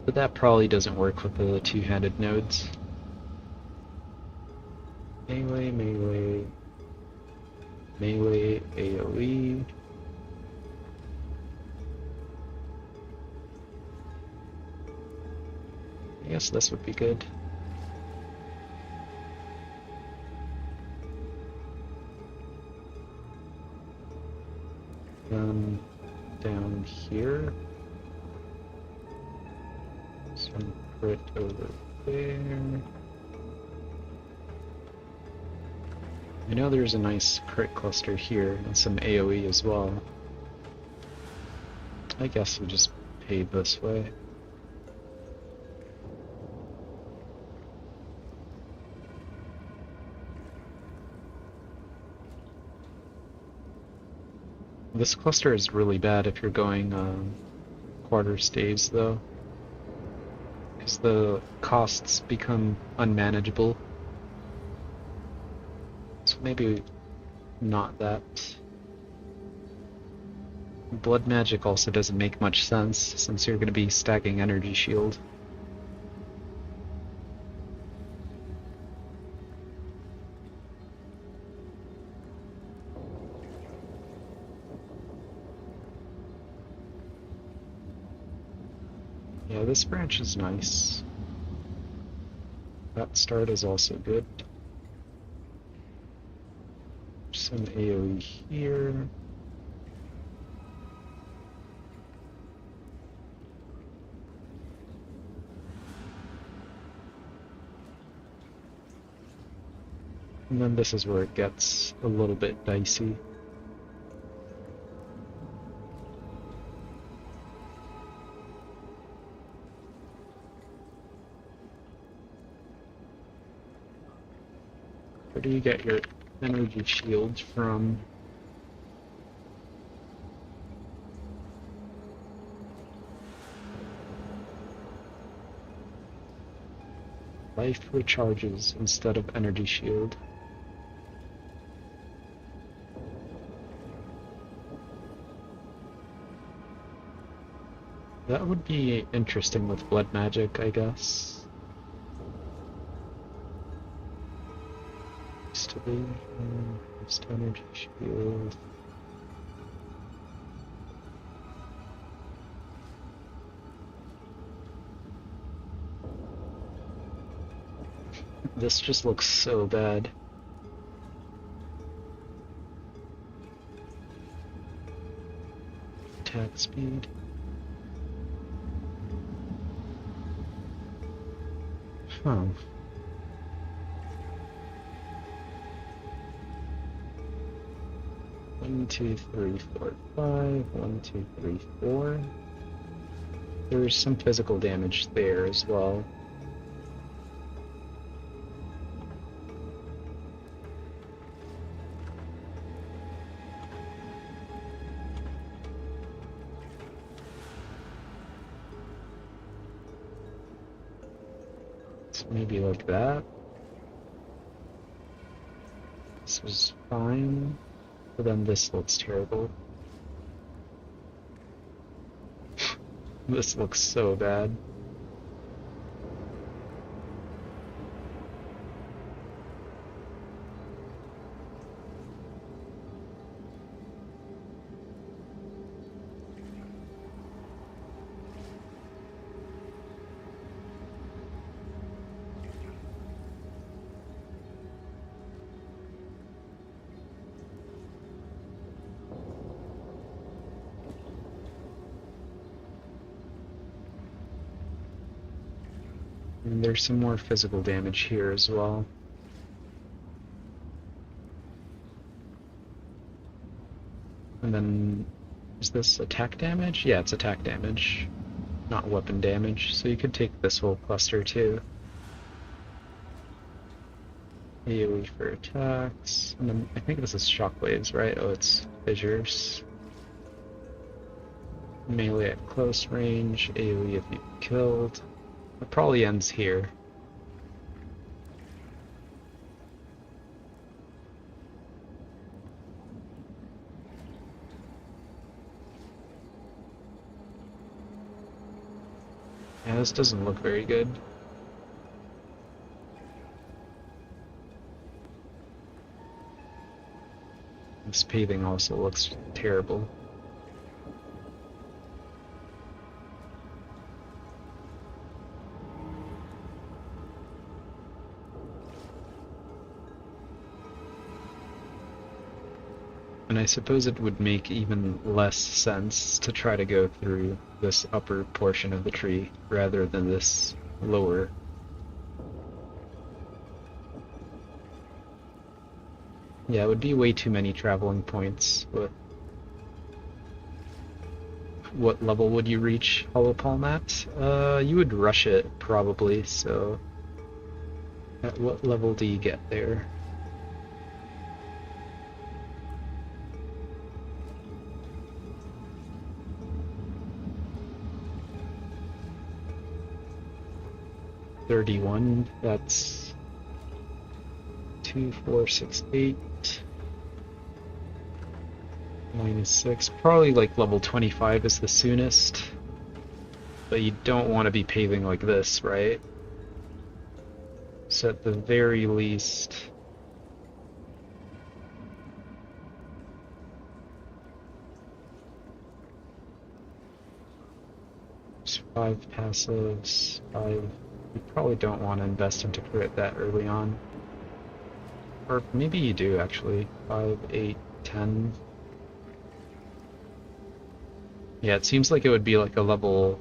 But that probably doesn't work with the two-handed nodes. Melee, melee, melee, AoE. I guess this would be good. Down here. Some crit over there. I know there's a nice crit cluster here and some AoE as well. I guess we just pave this way. This cluster is really bad if you're going quarter staves though, because the costs become unmanageable. So maybe not that. Blood magic also doesn't make much sense since you're going to be stacking energy shield. Yeah, this branch is nice. That start is also good. Some AoE here. And then this is where it gets a little bit dicey. Where do you get your energy shield from? Life recharges instead of energy shield. That would be interesting with blood magic, I guess. Just energy shield. This just looks so bad. Attack speed. Huh. One, two, three, four, five. 1, 2, 3, 4. There's some physical damage there as well. Maybe like that. This was fine, but then this looks terrible. This looks so bad. And there's some more physical damage here as well. And then, is this attack damage? Yeah, it's attack damage, not weapon damage. So you could take this whole cluster too. AoE for attacks, and then I think this is shockwaves, right? Oh, it's fissures. Melee at close range, AoE if you killed. It probably ends here. Yeah, this doesn't look very good. This paving also looks terrible. And I suppose it would make even less sense to try to go through this upper portion of the tree rather than this lower. Yeah, it would be way too many traveling points, but what level would you reach Hollow Palm at? You would rush it, probably, so at what level do you get there? $31, that's 2, 4, 6, 8. -6. Probably like level 25 is the soonest. But you don't want to be paving like this, right? So at the very least... There's 5 passives, 5... You probably don't want to invest into crit that early on. Or maybe you do, actually. 5, 8, 10... Yeah, it seems like it would be like a level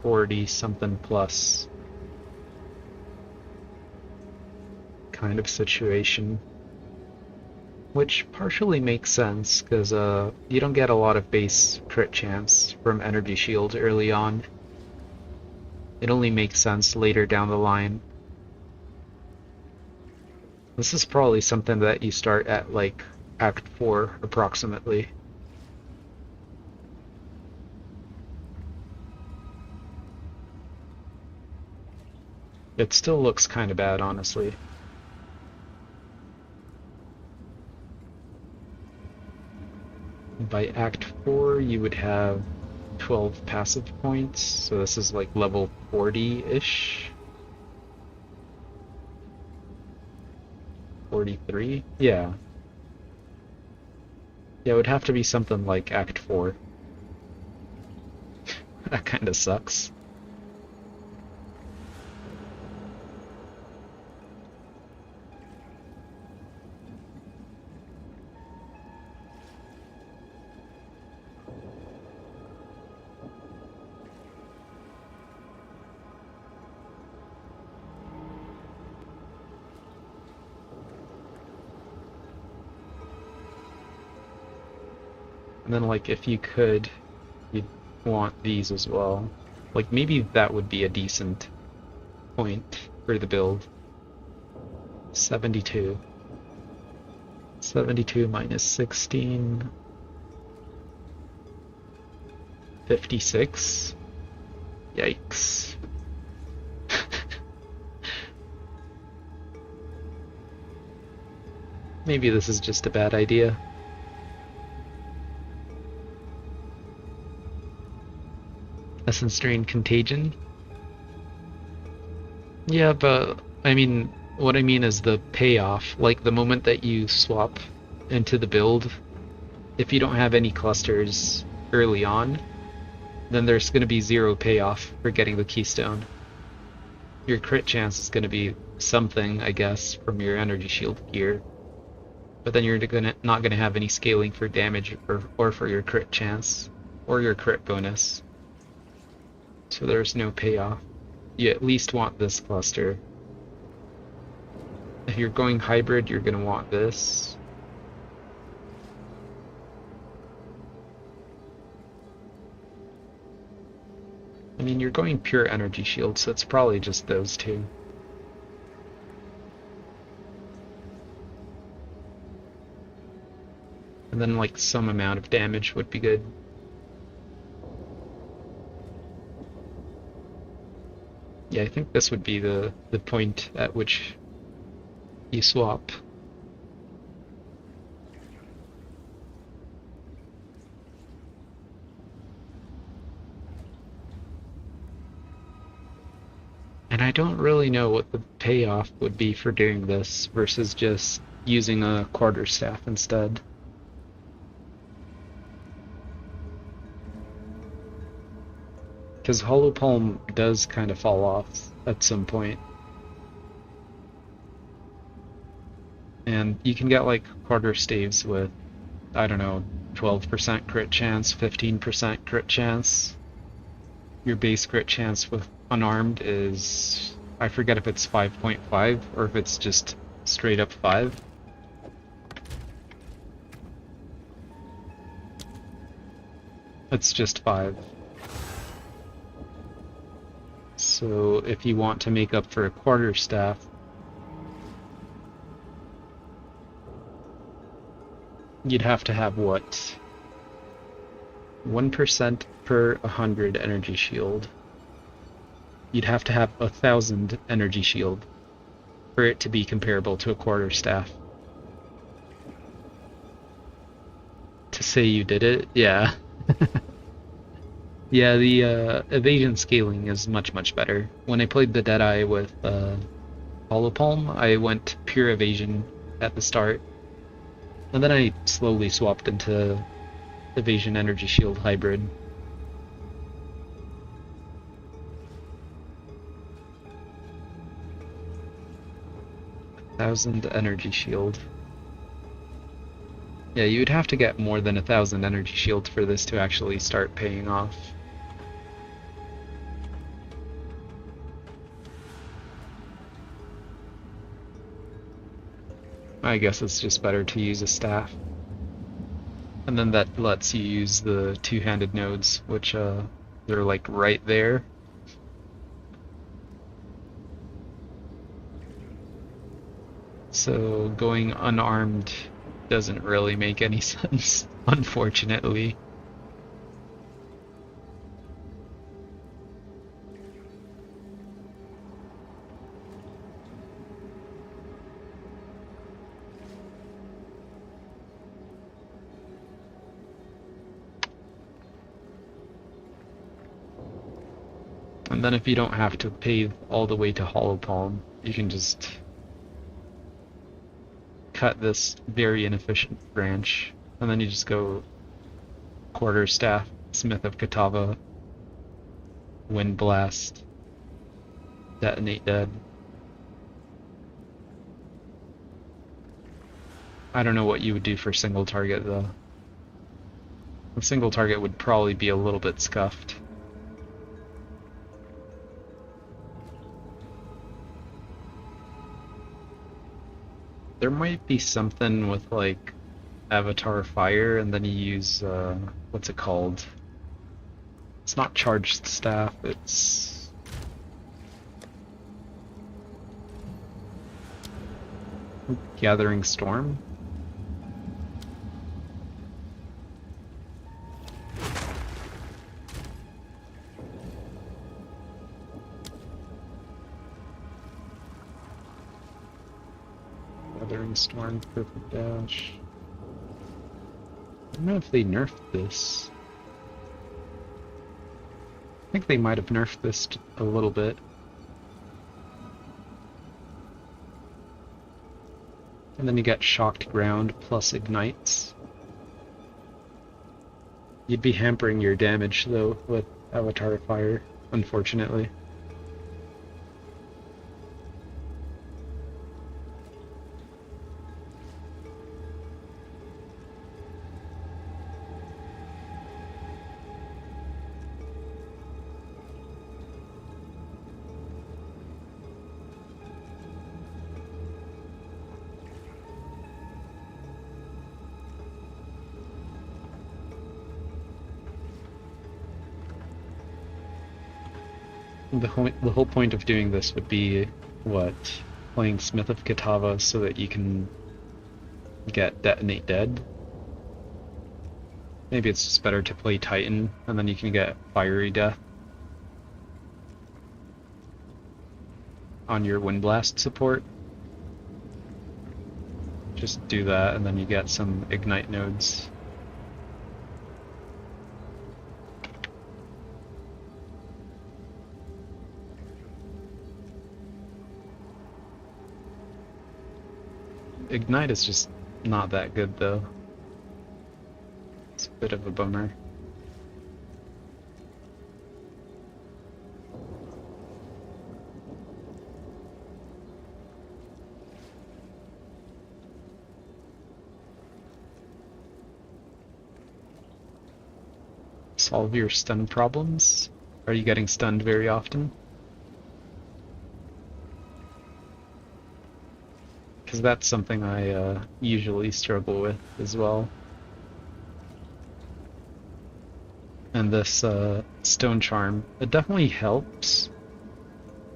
40 something plus kind of situation. Which partially makes sense, because you don't get a lot of base crit chance from energy shield early on. It only makes sense later down the line. This is probably something that you start at like Act 4 approximately. It still looks kind of bad, honestly. By Act 4, you would have 12 passive points, so this is like level 40-ish. 43? Yeah. Yeah, it would have to be something like Act 4. That kinda sucks. And then, like, if you could, you'd want these as well. Like, maybe that would be a decent point for the build. 72. 72 minus 16. 56. Yikes. Maybe this is just a bad idea. Essence Drain Contagion. Yeah, but I mean, what I mean is the payoff. Like the moment that you swap into the build, if you don't have any clusters early on, then there's going to be 0 payoff for getting the keystone. Your crit chance is going to be something, I guess, from your energy shield gear. But then you're not going to have any scaling for damage or for your crit chance or your crit bonus. So there's no payoff. You at least want this cluster. If you're going hybrid, you're going to want this. I mean, you're going pure energy shield, so it's probably just those two. And then, like, some amount of damage would be good. Yeah, I think this would be the point at which you swap. And I don't really know what the payoff would be for doing this versus just using a quarterstaff instead. Because Hollow Palm does kind of fall off at some point. And you can get like quarter staves with, I don't know, 12% crit chance, 15% crit chance. Your base crit chance with unarmed is, I forget if it's 5.5 or if it's just straight up 5. It's just 5. So if you want to make up for a quarterstaff, you'd have to have what? 1% per 100 energy shield. You'd have to have 1,000 energy shield for it to be comparable to a quarterstaff. To say you did it, yeah. Yeah, the evasion scaling is much better. When I played the Deadeye with Hollow Palm, I went pure evasion at the start, and then I slowly swapped into evasion energy shield hybrid. 1,000 energy shield. Yeah, you would have to get more than 1,000 energy shields for this to actually start paying off. I guess it's just better to use a staff. And then that lets you use the two-handed nodes, which they're like right there. So going unarmed doesn't really make any sense, unfortunately. And then if you don't have to pay all the way to Hollow Palm, you can just cut this very inefficient branch, and then you just go Quarterstaff, Smith of Catava, Wind Blast, Detonate Dead. I don't know what you would do for single target though. A single target would probably be a little bit scuffed. There might be something with like Avatar Fire, and then you use what's it called? It's not Charged Staff, it's Gathering Storm. Gathering Storm, Perfect Dash. I don't know if they nerfed this. I think they might have nerfed this a little bit. And then you get Shocked Ground plus Ignites. You'd be hampering your damage though with Avatar Fire, unfortunately. The whole point of doing this would be, what, playing Smith of Catava so that you can get Detonate Dead. Maybe it's just better to play Titan, and then you can get Fiery Death on your Wind Blast support. Just do that, and then you get some Ignite nodes. Ignite is just not that good though. It's a bit of a bummer. Solve your stun problems? Are you getting stunned very often? Because that's something I usually struggle with as well. And this Stone Charm, it definitely helps,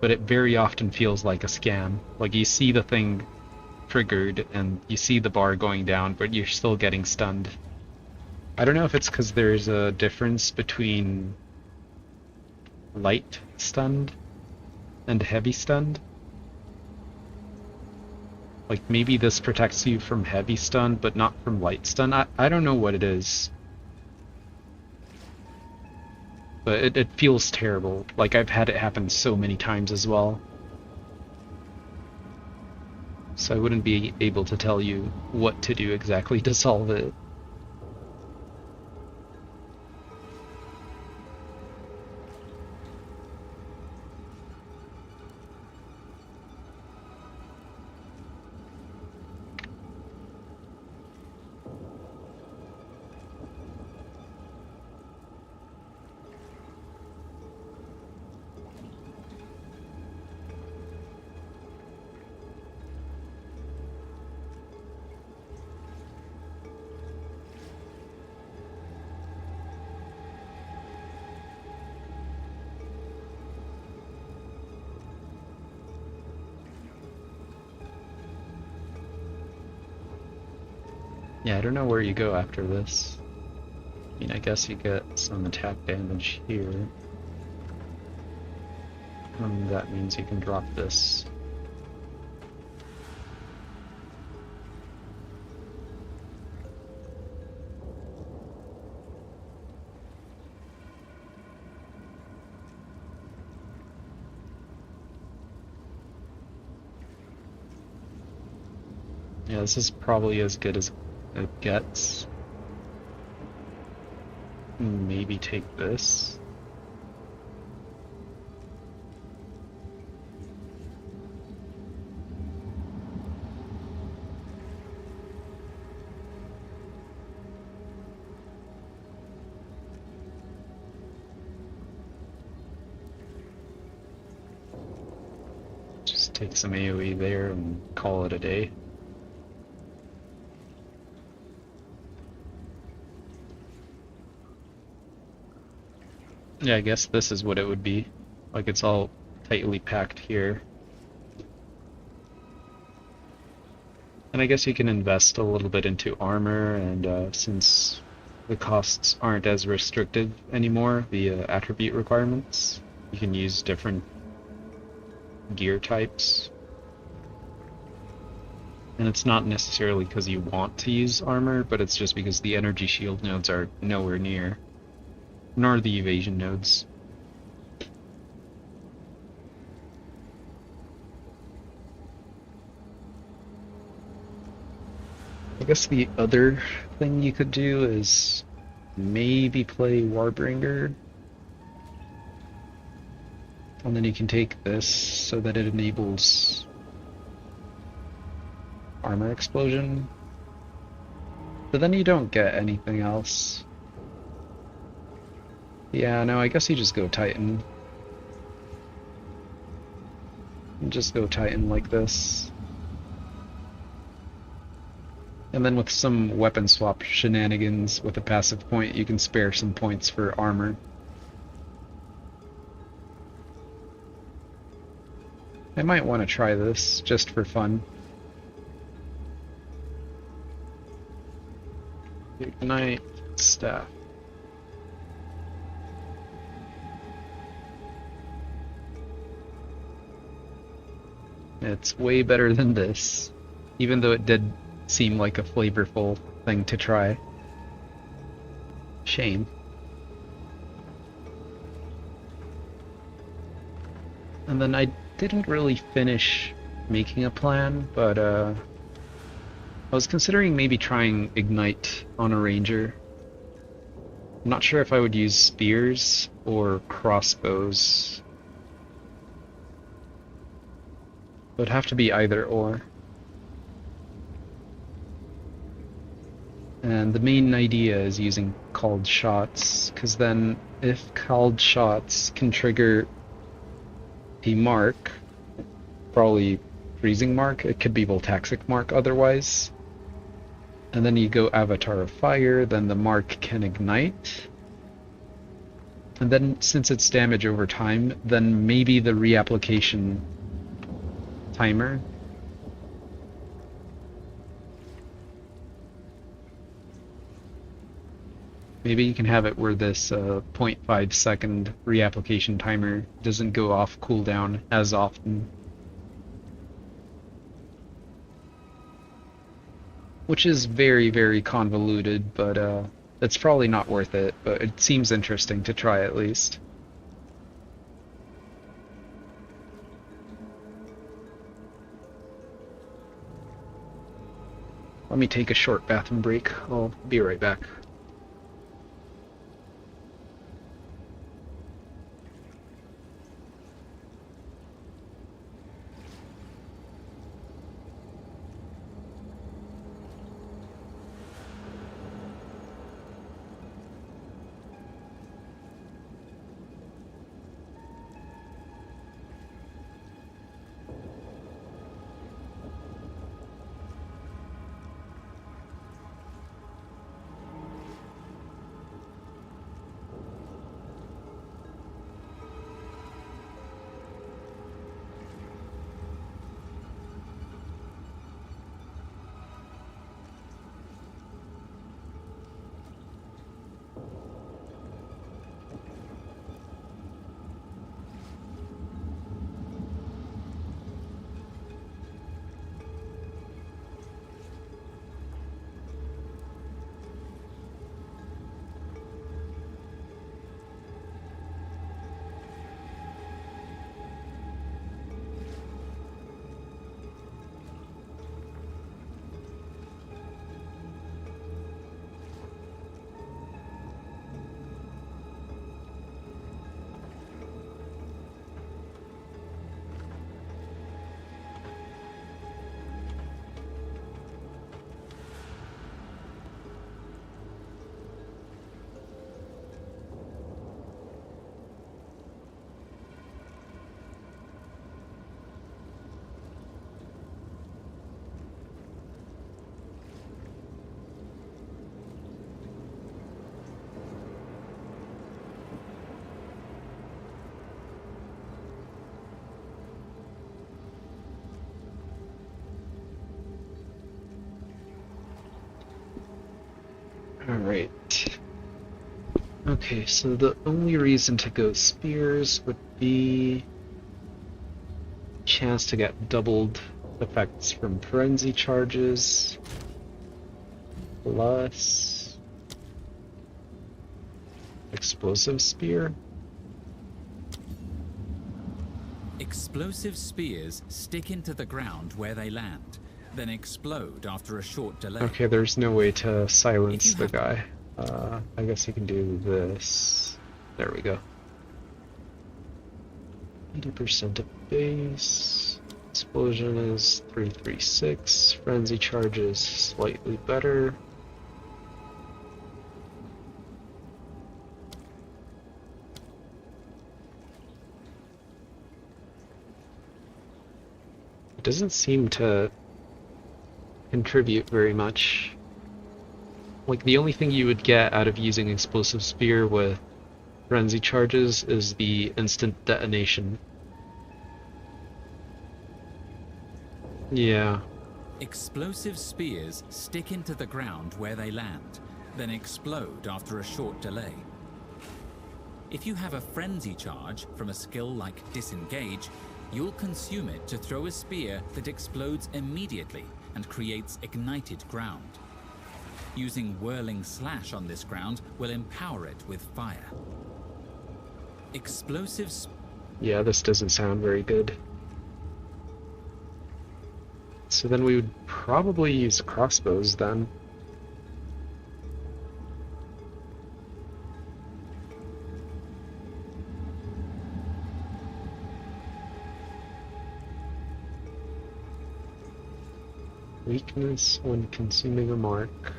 but it very often feels like a scam. Like you see the thing triggered and you see the bar going down, but you're still getting stunned. I don't know if it's because there's a difference between light stunned and heavy stunned. Like maybe this protects you from heavy stun, but not from light stun. I don't know what it is. But it feels terrible. Like I've had it happen so many times as well. So I wouldn't be able to tell you what to do exactly to solve it. Yeah, I don't know where you go after this. I mean, I guess you get some attack damage here. That means you can drop this. Yeah, this is probably as good as it gets. Maybe take this. Just take some AoE there and call it a day. Yeah, I guess this is what it would be. Like, it's all tightly packed here. And I guess you can invest a little bit into armor, and since the costs aren't as restrictive anymore via attribute requirements, you can use different gear types. And it's not necessarily because you want to use armor, but it's just because the energy shield nodes are nowhere near. Nor the evasion nodes. I guess the other thing you could do is maybe play Warbringer. And then you can take this so that it enables armor explosion. But then you don't get anything else. Yeah, no, I guess you just go Titan. Just go Titan like this. And then with some weapon swap shenanigans with a passive point, you can spare some points for armor. I might want to try this, just for fun. Ignite staff. It's way better than this, even though it did seem like a flavorful thing to try. Shame. And then I didn't really finish making a plan, but I was considering maybe trying Ignite on a Ranger. I'm not sure if I would use spears or crossbows. It would have to be either or. And the main idea is using called shots, because then if called shots can trigger a mark, probably freezing mark, it could be voltaxic mark otherwise, and then you go Avatar of Fire, then the mark can ignite, and then since it's damage over time, then maybe the reapplication timer. Maybe you can have it where this 0.5 second reapplication timer doesn't go off cooldown as often. Which is very, very convoluted, but it's probably not worth it, but it seems interesting to try at least. Let me take a short bathroom break. I'll be right back. Alright. Okay, so the only reason to go spears would be chance to get doubled effects from frenzy charges, plus explosive spear. Explosive spears stick into the ground where they land, then explode after a short delay. Okay, there's no way to silence the guy. I guess you can do this. There we go. 80% of base. Explosion is 336. Frenzy charge is slightly better. It doesn't seem to contribute very much. Like, the only thing you would get out of using explosive spear with frenzy charges is the instant detonation. Yeah. Explosive spears stick into the ground where they land, then explode after a short delay. If you have a frenzy charge from a skill like disengage, you'll consume it to throw a spear that explodes immediately and creates ignited ground. Using whirling slash on this ground will empower it with fire. Explosives. Yeah, this doesn't sound very good. So then we would probably use crossbows then. Weakness when consuming a mark.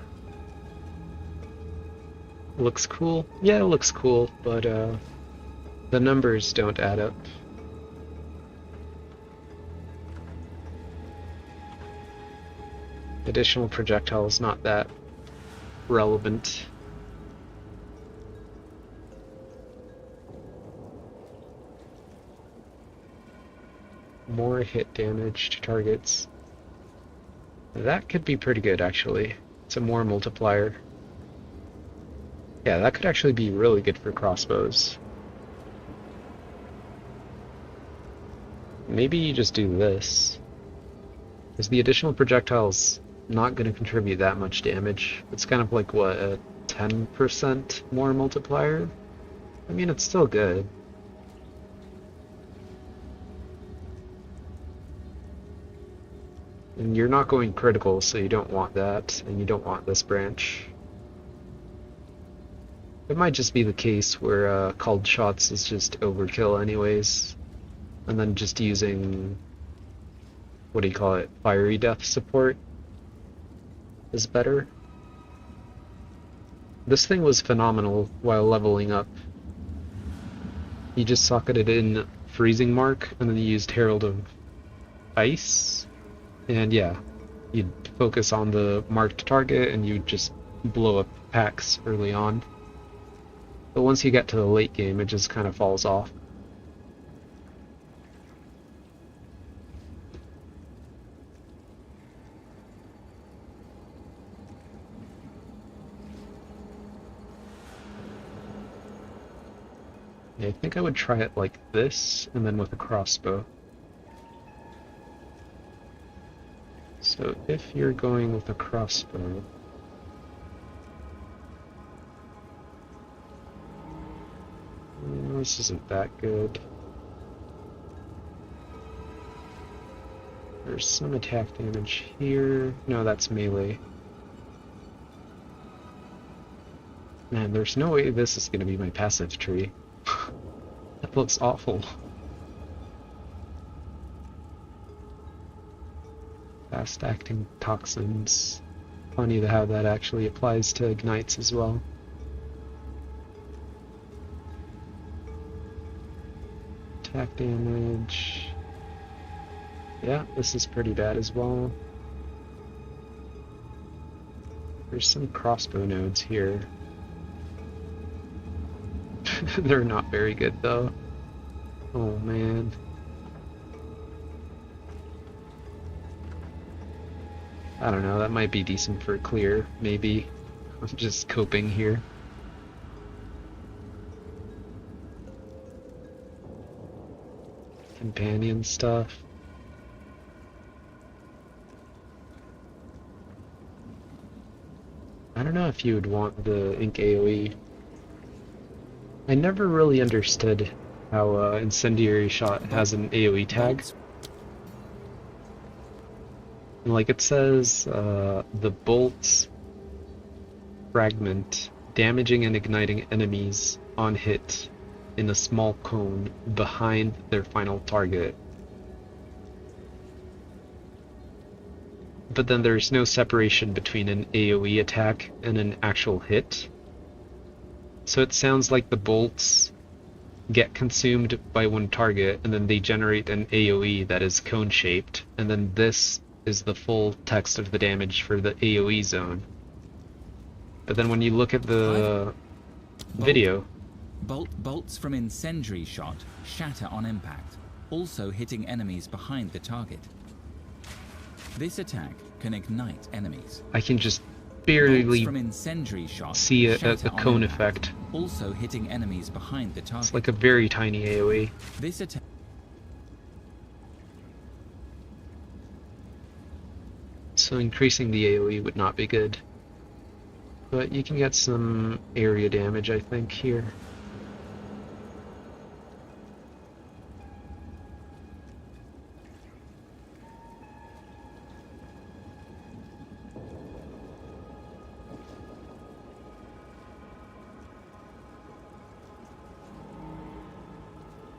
Looks cool. Yeah, it looks cool, but the numbers don't add up. Additional projectile is not that relevant. More hit damage to targets. That could be pretty good, actually. It's a more multiplier. Yeah, that could actually be really good for crossbows. Maybe you just do this. Because the additional projectile's not going to contribute that much damage. It's kind of like, what, a 10% more multiplier? I mean, it's still good. And you're not going critical, so you don't want that, and you don't want this branch. It might just be the case where called shots is just overkill anyways, and then just using, what do you call it, fiery death support is better. This thing was phenomenal while leveling up. You just socketed in Freezing Mark, and then you used Herald of Ice, and yeah, you'd focus on the marked target and you'd just blow up packs early on. But once you get to the late game, it just kind of falls off. Yeah, I think I would try it like this, and then with a crossbow. So if you're going with a crossbow, this isn't that good. There's some attack damage here. No, that's melee. Man, there's no way this is going to be my passive tree. That looks awful. Fast acting toxins. Funny how that actually applies to ignites as well. Attack damage. Yeah, this is pretty bad as well. There's some crossbow nodes here. They're not very good though. Oh man. I don't know, that might be decent for clear, maybe. I'm just coping here. Companion stuff. I don't know if you would want the ink AoE. I never really understood how Incendiary Shot has an AoE tag. Like it says, the bolts fragment, damaging and igniting enemies on hit in a small cone behind their final target. But then there's no separation between an AoE attack and an actual hit. So it sounds like the bolts get consumed by one target and then they generate an AoE that is cone-shaped, and then this is the full text of the damage for the AoE zone. But then when you look at the video... Bolts from Incendiary Shot shatter on impact, also hitting enemies behind the target. This attack can ignite enemies. I can just barely from Incendiary Shot see a cone effect. Also hitting enemies behind the target. It's like a very tiny AoE. This attack... So increasing the AoE would not be good. But you can get some area damage, I think, here.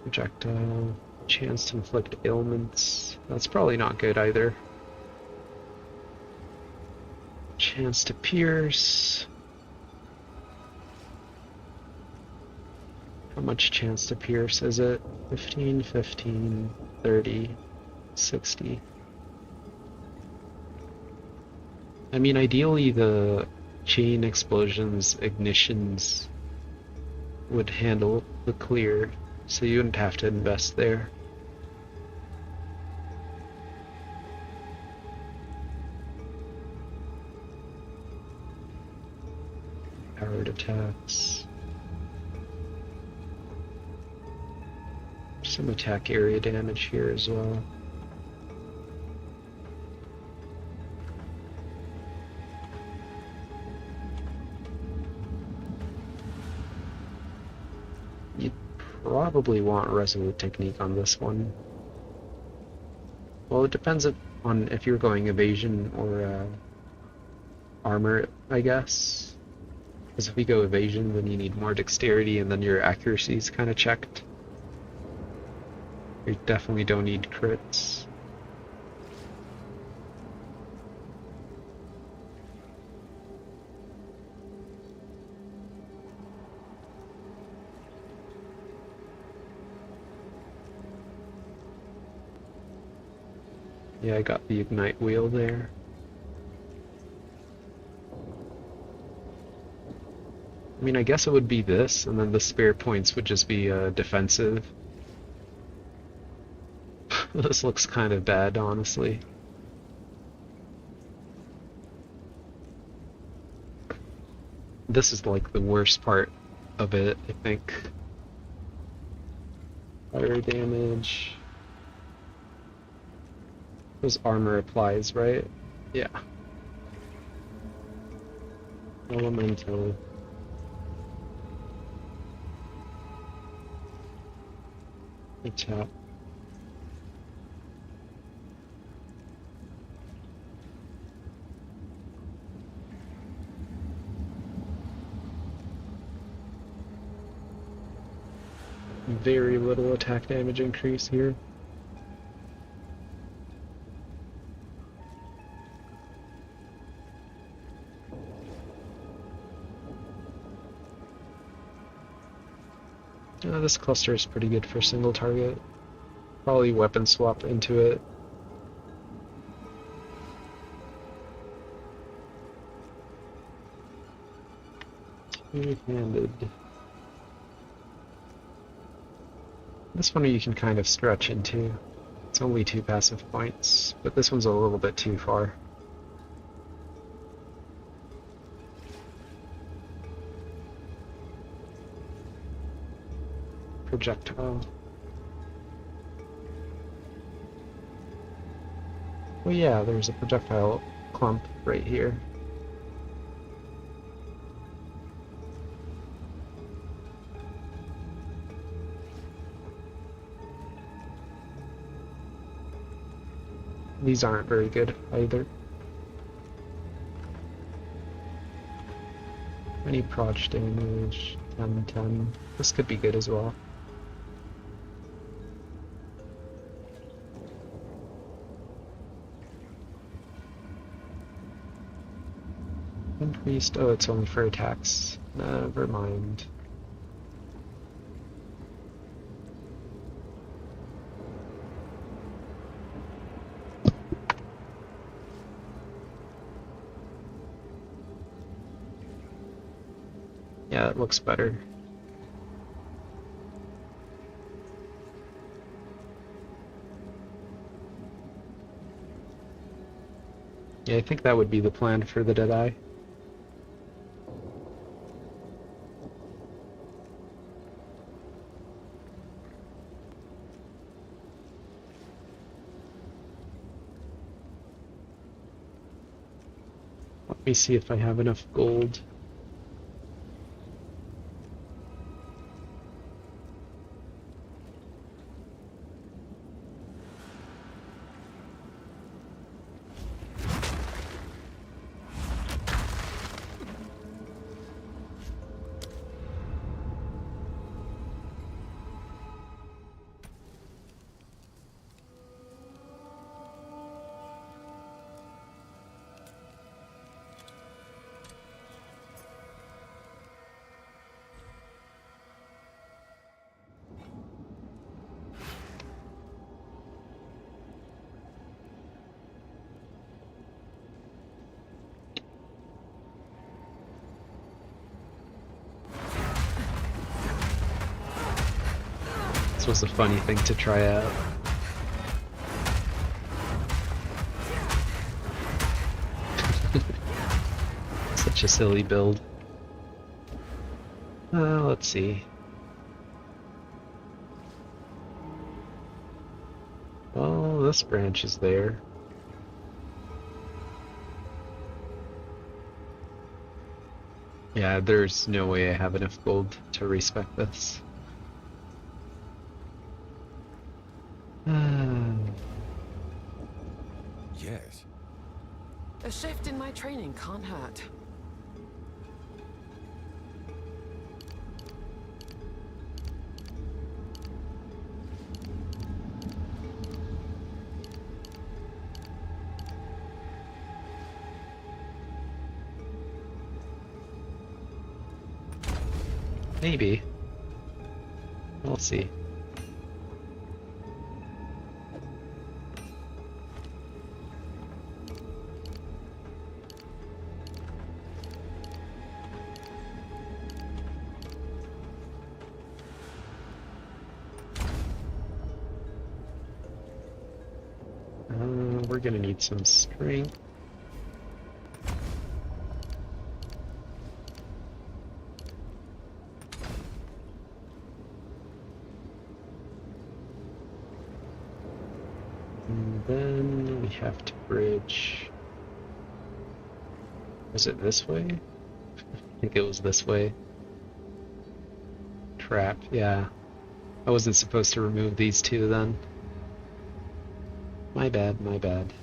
Projectile, chance to inflict ailments. That's probably not good either. Chance to pierce. How much chance to pierce is it? 15, 15, 30, 60. I mean, ideally the chain explosions, ignitions would handle the clear, so you wouldn't have to invest there. Powered attacks. Some attack area damage here as well. You'd probably want Resolute Technique on this one. Well, it depends on if you're going evasion or armor, I guess. Because if we go evasion, then you need more dexterity, and then your accuracy is kind of checked. You definitely don't need crits. Yeah, I got the ignite wheel there. I mean, I guess it would be this, and then the spare points would just be defensive. This looks kind of bad, honestly. This is like the worst part of it, I think. Fire damage. Those armor applies, right? Yeah. Elemental. Attack. Very little attack damage increase here. This cluster is pretty good for single target. Probably weapon swap into it. Two-handed. This one you can kind of stretch into. It's only 2 passive points, but this one's a little bit too far. projectile. Oh yeah, there's a projectile clump right here. These aren't very good either. Any proj damage, 10-10. This could be good as well. Increased. Oh, it's only for attacks. Never mind. Yeah, it looks better. Yeah, I think that would be the plan for the Deadeye. Let me see if I have enough gold. This was a funny thing to try out. Such a silly build. Let's see. Well, this branch is there. Yeah, there's no way I have enough gold to respec this. Yes. A shift in my training can't hurt. Maybe. We'll see. We're gonna need some strength. And then we have to bridge. Was it this way? I think it was this way. Trap, yeah. I wasn't supposed to remove these two then. My bad, my bad.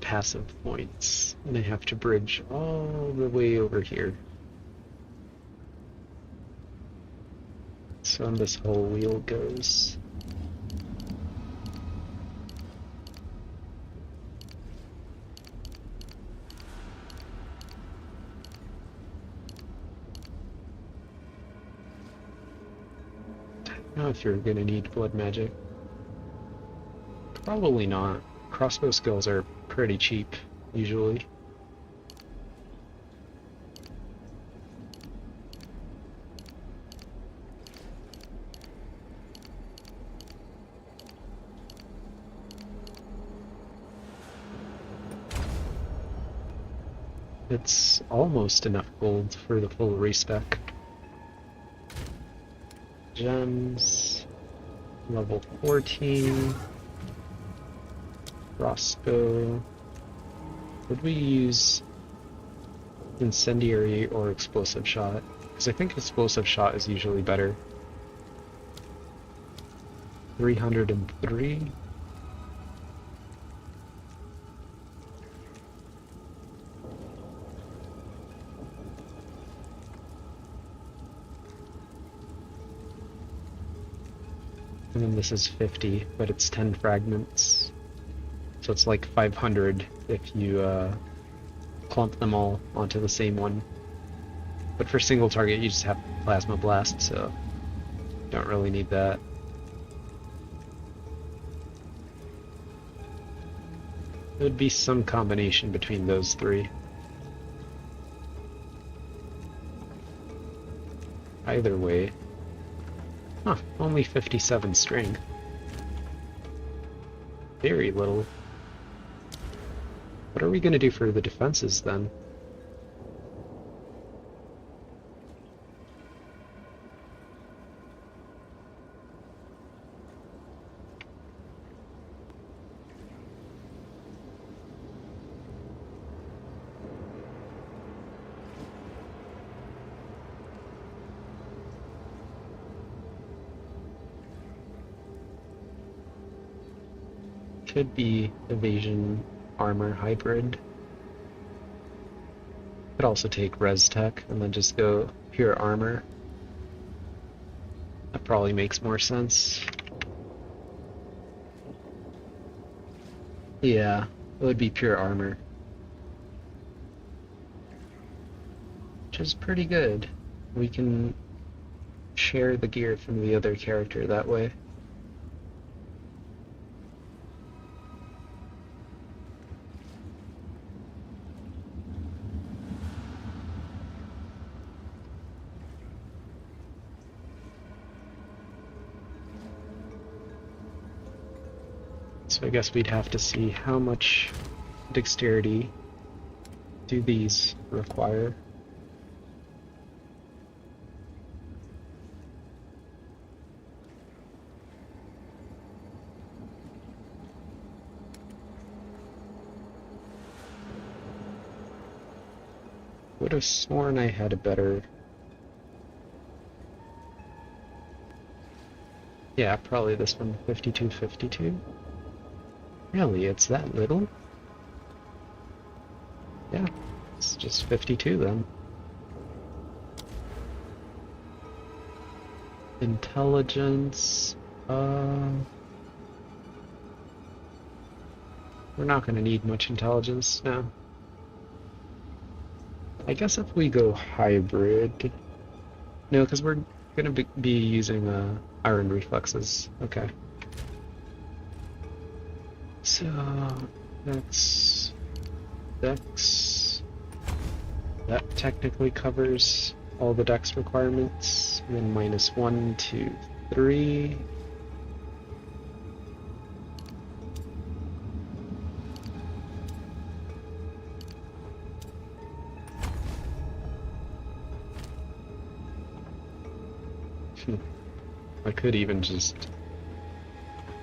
Passive points, and I have to bridge all the way over here. So on this whole wheel goes. I don't know if you're gonna need blood magic. Probably not. Crossbow skills are pretty cheap, usually. It's almost enough gold for the full respec. Gems, level 14. Roscoe. Would we use incendiary or explosive shot? Because I think explosive shot is usually better. 303. And then this is 50, but it's 10 fragments. So it's like 500 if you clump them all onto the same one. But for single target you just have plasma blast, so don't really need that. It would be some combination between those three. Either way. Huh, only 57 strength. Very little. What are we gonna do for the defenses then? Could be evasion armor hybrid. Could also take res tech and then just go pure armor. That probably makes more sense. Yeah, it would be pure armor. Which is pretty good. We can share the gear from the other character that way. So I guess we'd have to see how much dexterity do these require. Would have sworn I had a better... Yeah, probably this one, 52-52. Really, it's that little? Yeah, it's just 52 then. Intelligence, we're not gonna need much intelligence now. I guess if we go hybrid... No, because we're gonna be using iron reflexes. Okay. So that's dex. That technically covers all the dex requirements. And then -1, 2, 3. I could even just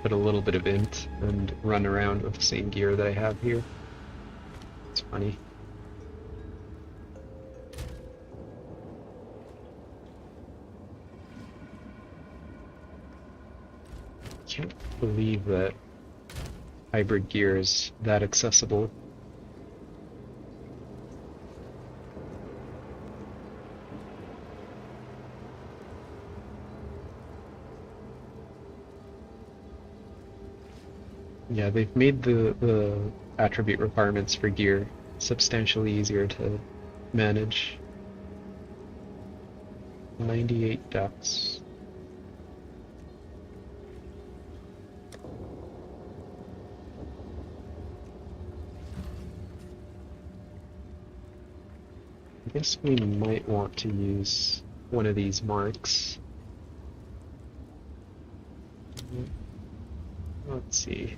put a little bit of int and run around with the same gear that I have here. It's funny. Can't believe that hybrid gear is that accessible. Yeah, they've made the attribute requirements for gear substantially easier to manage. 98 dex. I guess we might want to use one of these marks. Let's see.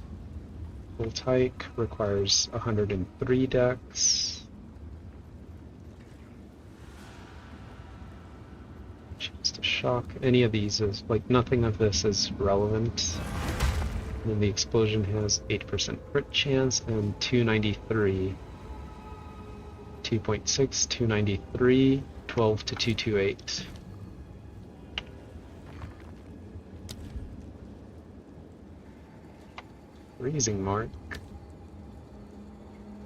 Full Tyke requires 103 dex. shock. Any of these is, like, nothing of this is relevant. And then the explosion has 8% crit chance and 293. 2.6, 293, 12 to 228. Raising mark.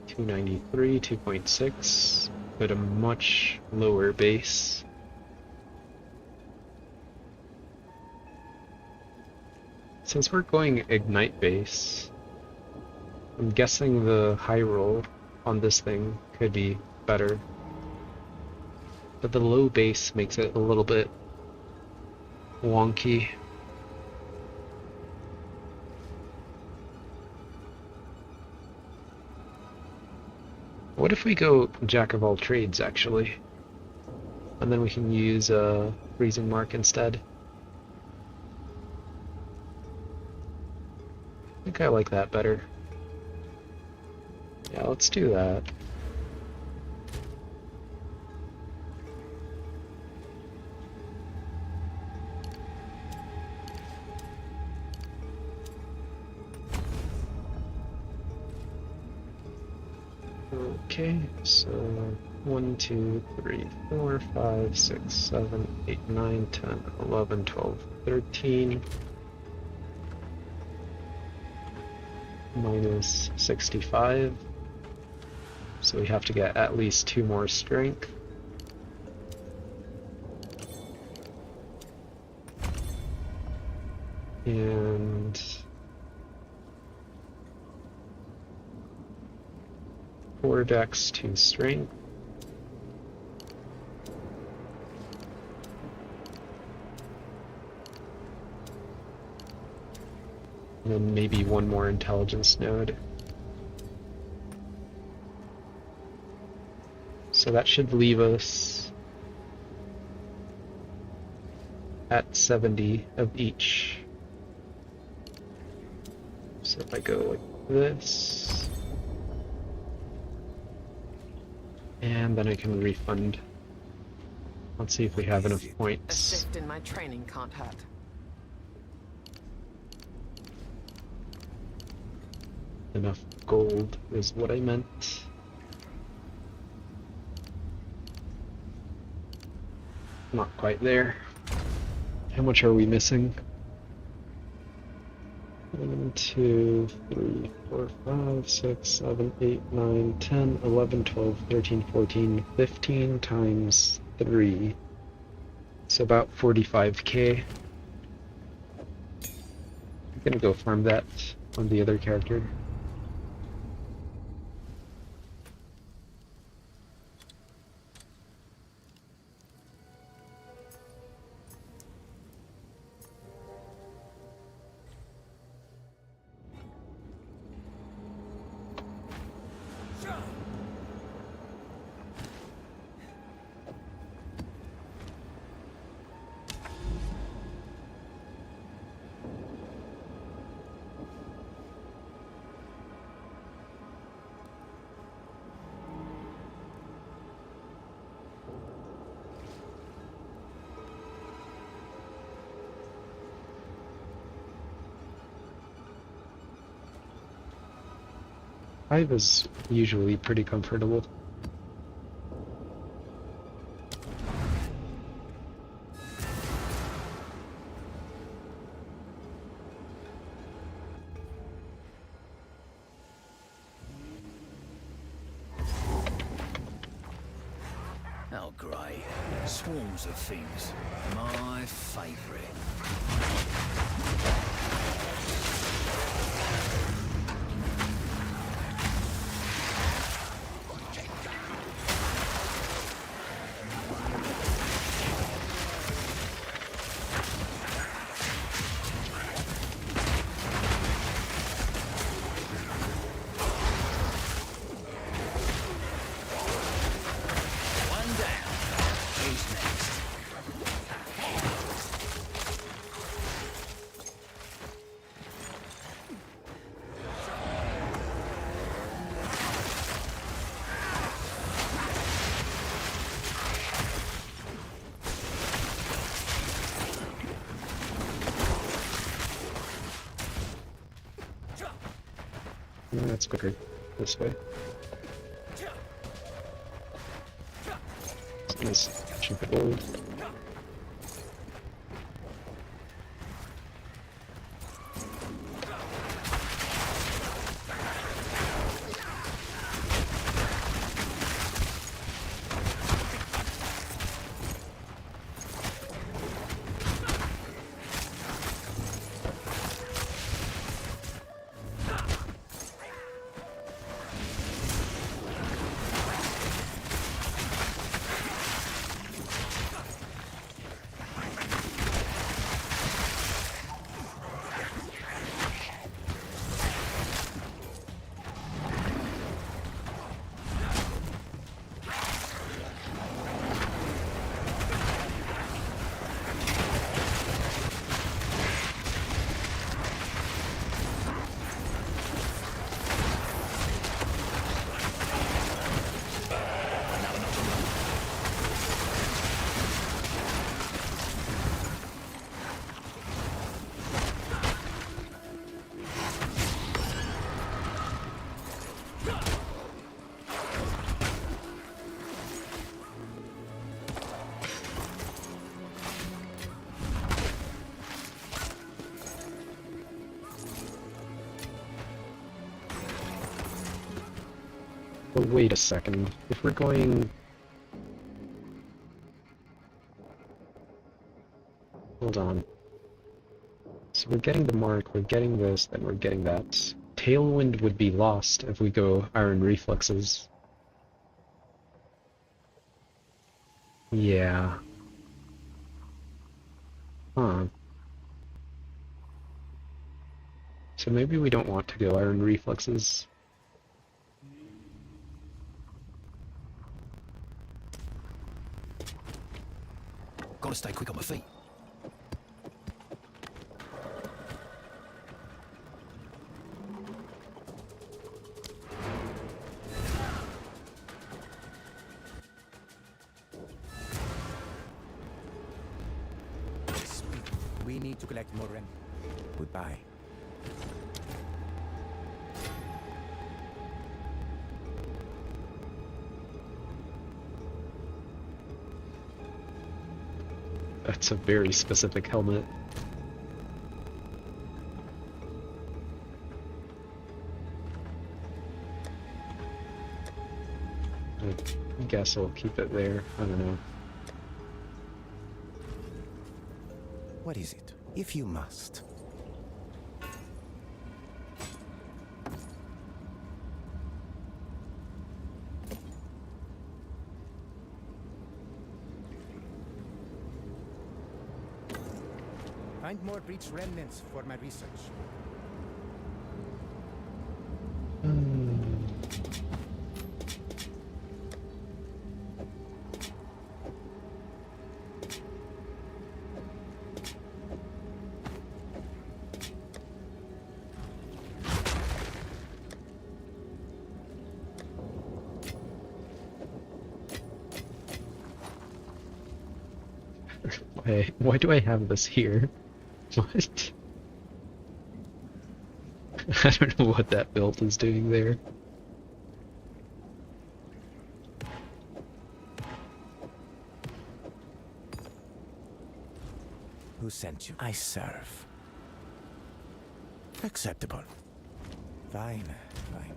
293, 2.6, but a much lower base. Since we're going Ignite base, I'm guessing the high roll on this thing could be better. But the low base makes it a little bit wonky. What if we go Jack of all trades, actually? And then we can use a freezing mark instead. I think I like that better. Yeah, let's do that. Okay, so 1, 2, 3, 4, 5, 6, 7, 8, 9, 10, 11, 12, 13. Minus 65. So we have to get at least 2 more strength. And 4 dex, 2 strength. And then maybe 1 more intelligence node. So that should leave us at 70 of each. So if I go like this, and then I can refund. Let's see if we have enough A points. shift in my training can't hurt. Enough gold is what I meant. Not quite there. How much are we missing? 1, 2, 3, 4, 5, 6, 7, 8, 9, 10, 11, 12, 13, 14, 15 times 3. So about 45k. I'm gonna go farm that on the other character. Five is usually pretty comfortable. Oh, great. Swarms of things. My favourite. That's quicker this way. Let's chip it old. But wait a second. If we're going... Hold on. So we're getting the mark, we're getting this, then we're getting that. Tailwind would be lost if we go Iron Reflexes. Yeah. Huh. So maybe we don't want to go Iron Reflexes. Gotta stay quick on my feet. We need to collect more rent. Goodbye. That's a very specific helmet. I guess I'll keep it there. I don't know. What is it? If you must. Find more breach remnants for my research. Why do I have this here? What? I don't know what that belt is doing there. Who sent you? I serve. Acceptable. Fine, fine.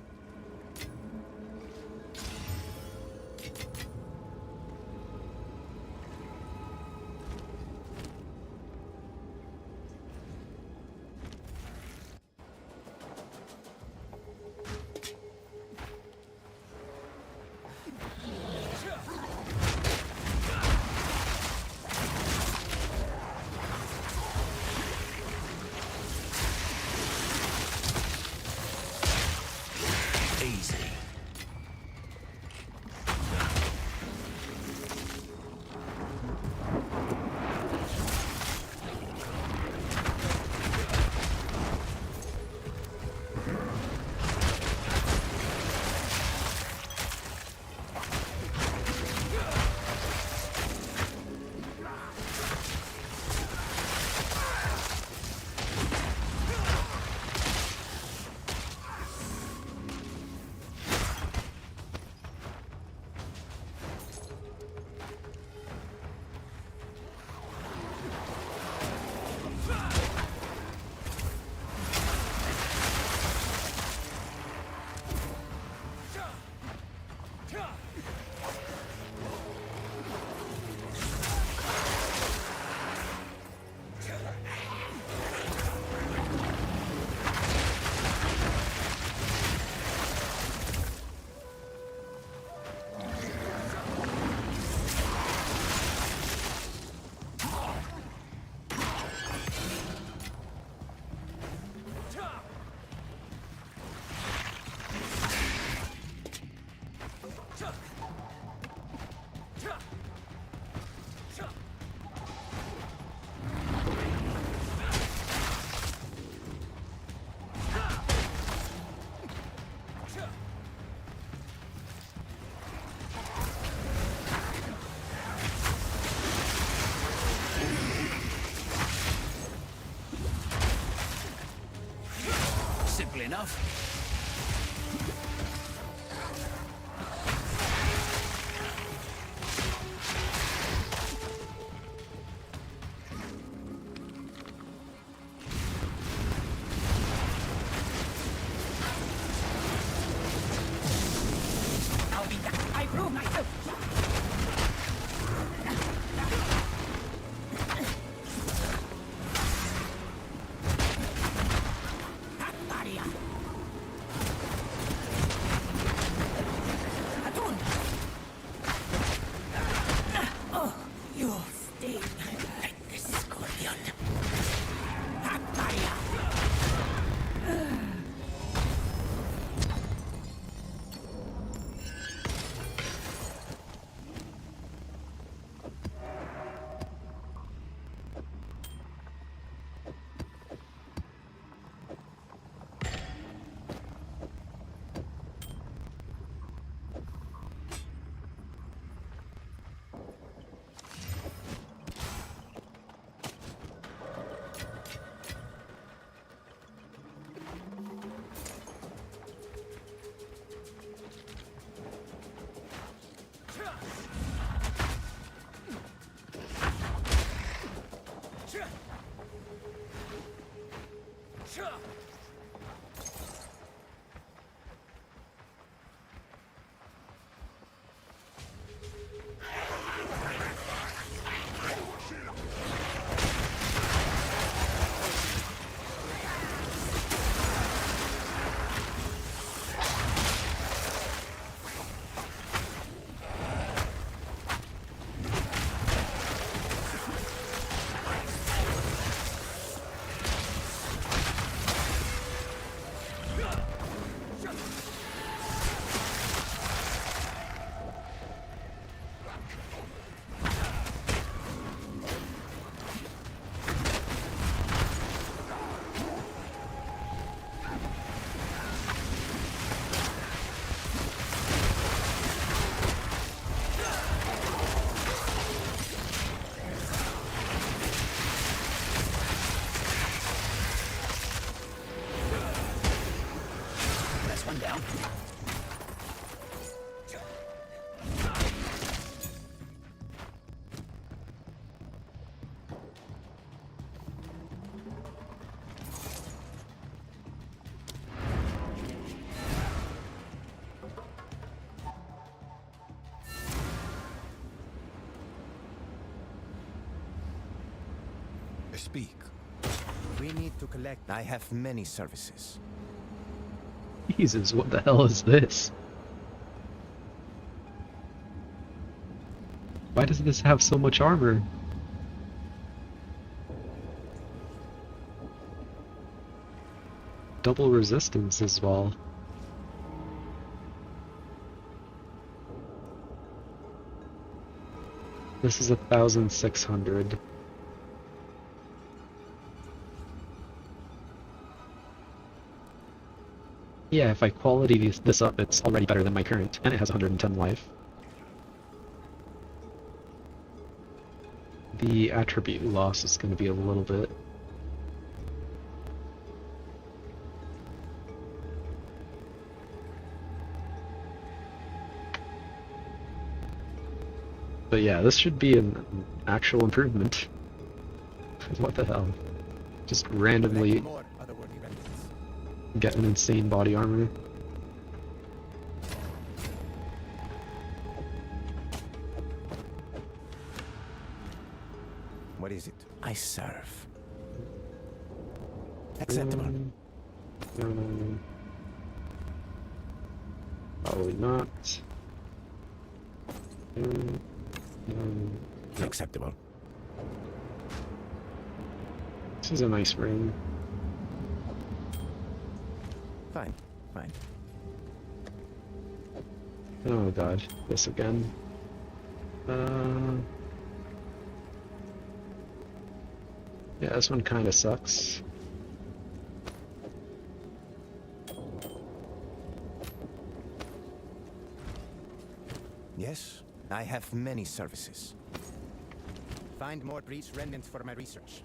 enough. I prove myself. One down. Speak. We need to collect. I have many services. Jesus, what the hell is this? Why does this have so much armor? Double resistance as well. This is 1,600. Yeah, if I quality this up, it's already better than my current, and it has 110 life. The attribute loss is going to be a little bit. But yeah, this should be an actual improvement. What the hell? Just randomly get an insane body armor. What is it? I serve. Acceptable. Probably not. Acceptable. This is a nice ring. Fine, fine. Oh god, this again. Yeah, this one kinda sucks. Yes, I have many services. Find more priest remnants for my research.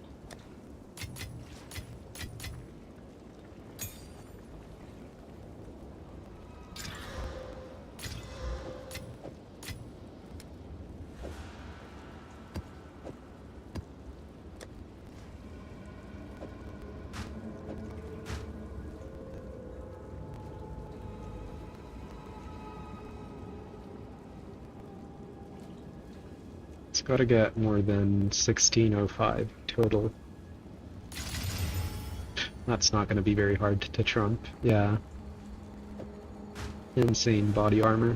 It's gotta get more than 1605 total. That's not gonna be very hard to trump. Yeah. Insane body armor.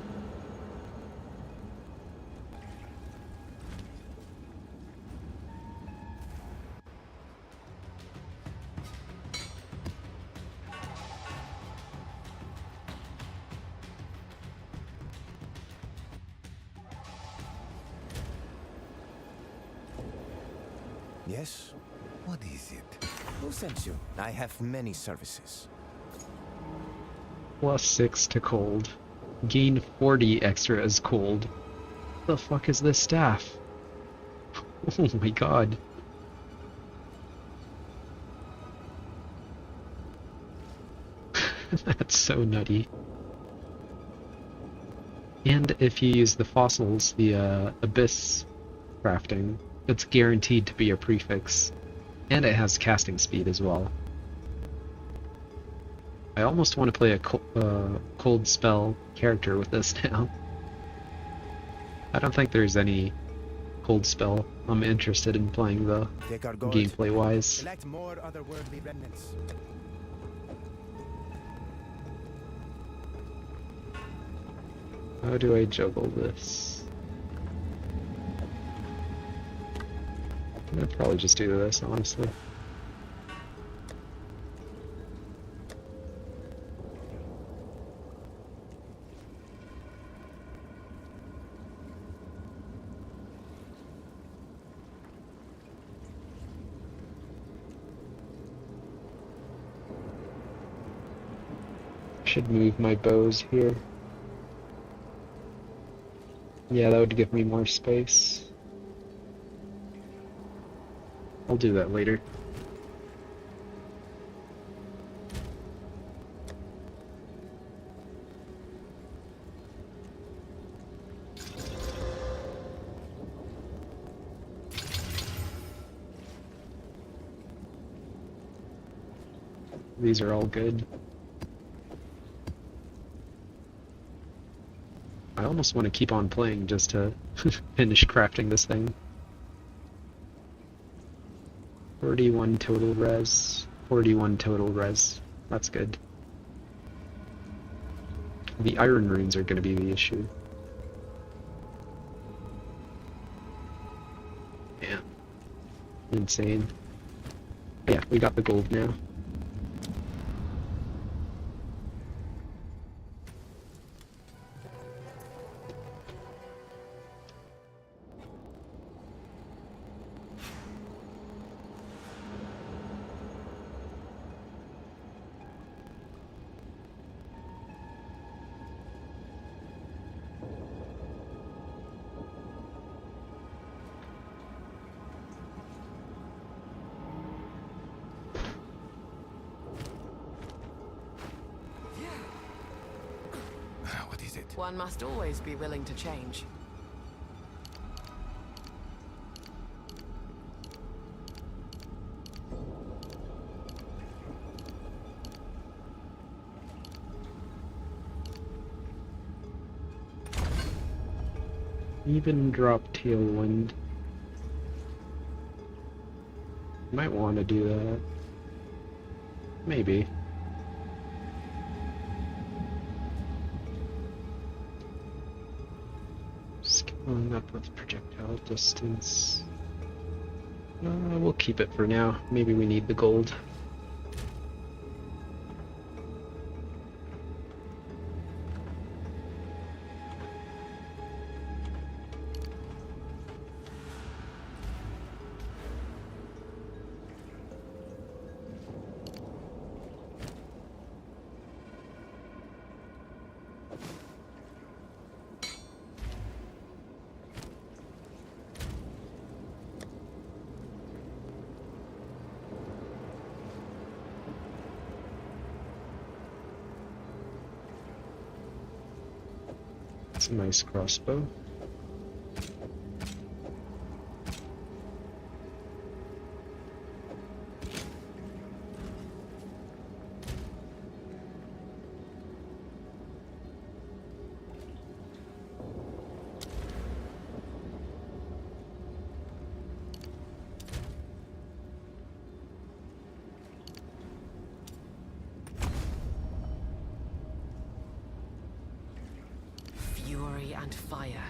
Yes? What is it? Who sent you? I have many services. +6 to cold. Gain 40 extra as cold. The fuck is this staff? Oh my god. That's so nutty. And if you use the fossils, the Abyss crafting, it's guaranteed to be a prefix. And it has casting speed as well. I almost want to play a cold spell character with this now. I don't think there's any cold spell I'm interested in playing though, gameplay wise. Select more otherworldly remnants. How do I juggle this? I'd probably just do this, honestly. Should move my bows here. Yeah, that would give me more space. I'll do that later. These are all good. I almost want to keep on playing just to finish crafting this thing. 41 total res. 41 total res. That's good. The iron runes are going to be the issue. Yeah. Insane. Yeah, we got the gold now. What is it? One must always be willing to change. Even drop tailwind. Might want to do that. Maybe. Scaling up with projectile distance. We'll keep it for now. Maybe we need the gold. It's a nice crossbow. glory and fire.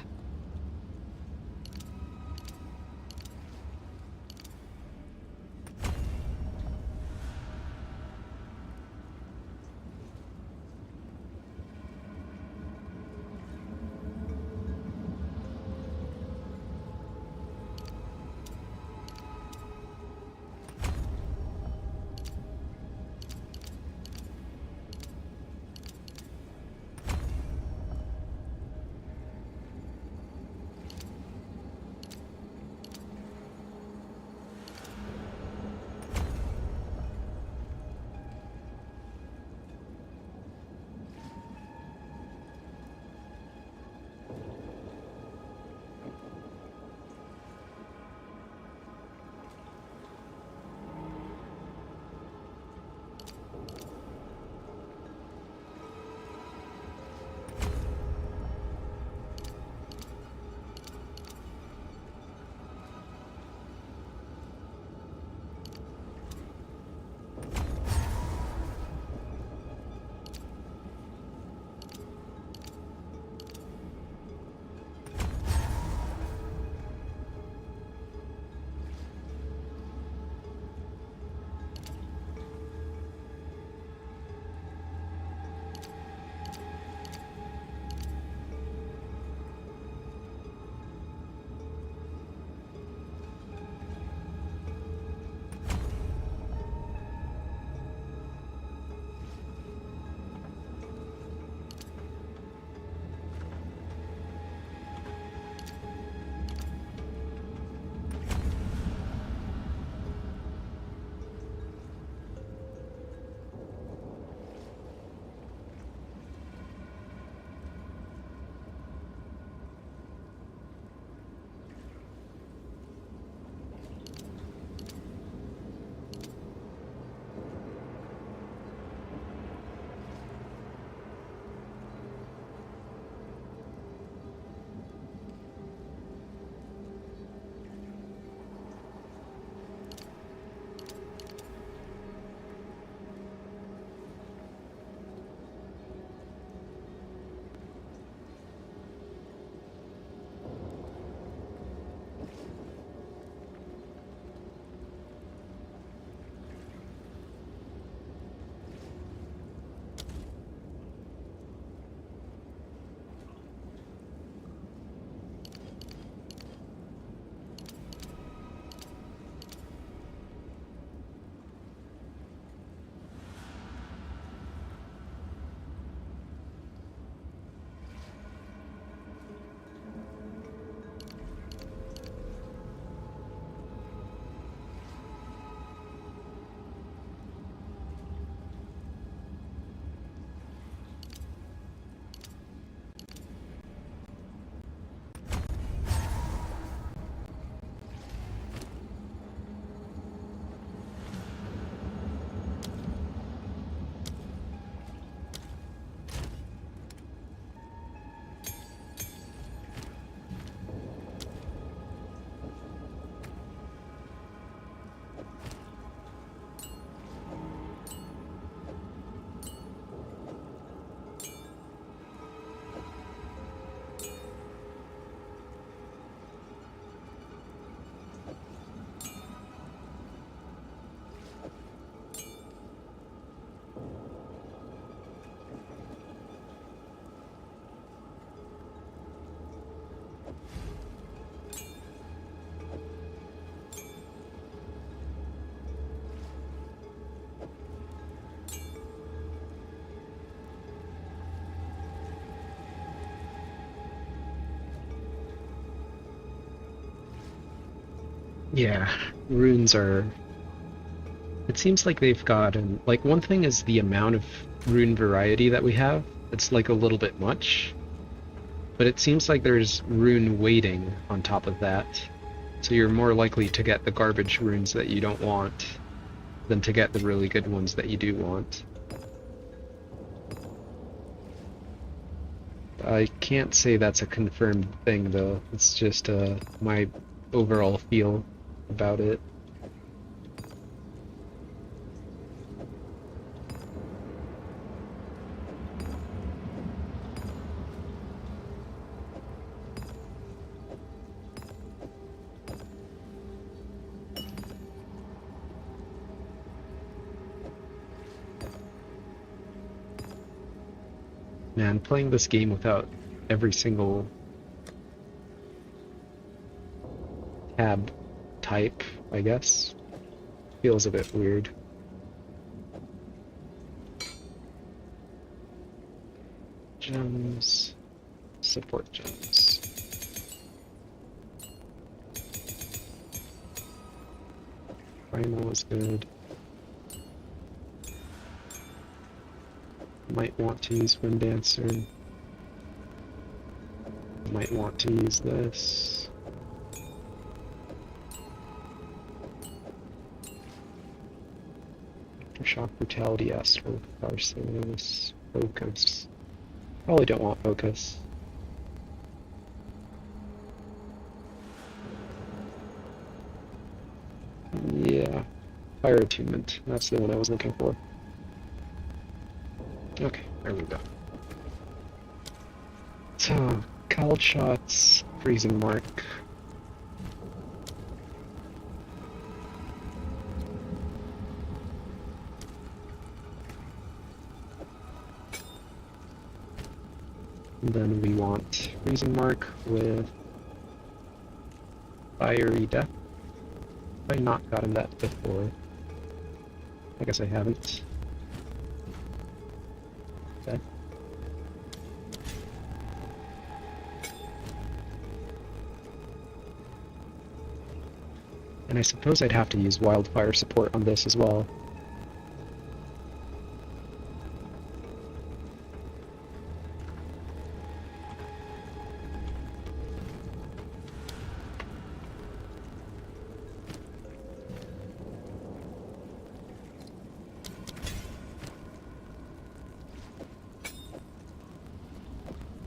Yeah, runes are... It seems like they've gotten... Like, one thing is the amount of rune variety that we have. It's like a little bit much. But it seems like there's rune weighting on top of that. So you're more likely to get the garbage runes that you don't want than to get the really good ones that you do want. I can't say that's a confirmed thing, though. It's just my overall feel about it. And playing this game without every single tab type, I guess, feels a bit weird. Gems, support gems. Primal is good. Might want to use Wind Dancer. Might want to use this. Shock Brutality, Astral Catharsis, Focus. Probably don't want Focus. Yeah, Fire Attunement. That's the one I was looking for. Okay, there we go. So, Cold Shots, Freezing Mark. And then we want Freezing Mark with Fiery Death. Have I not gotten that before? I guess I haven't. Okay. And I suppose I'd have to use Wildfire support on this as well.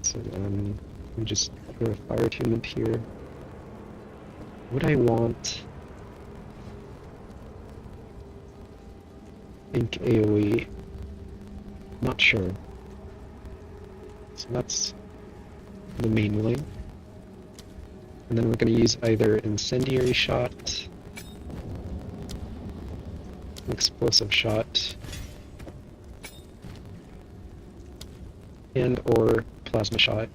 So then we just put a Fire Attunement here. Would I want Ink AoE? Not sure. So that's the main link. And then we're going to use either Incendiary Shot, Explosive Shot, and or Plasma Shot.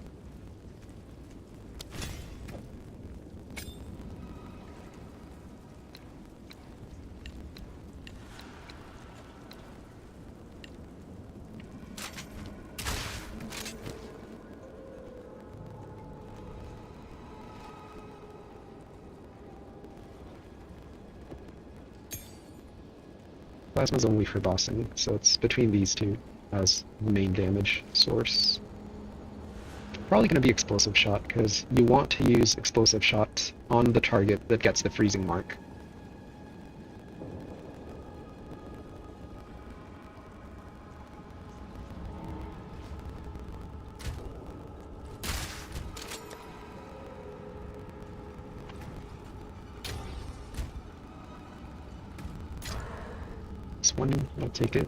Plasma's only for bossing, so it's between these two as the main damage source. Probably going to be Explosive Shot, because you want to use Explosive Shot on the target that gets the freezing mark. This one, I'll take it.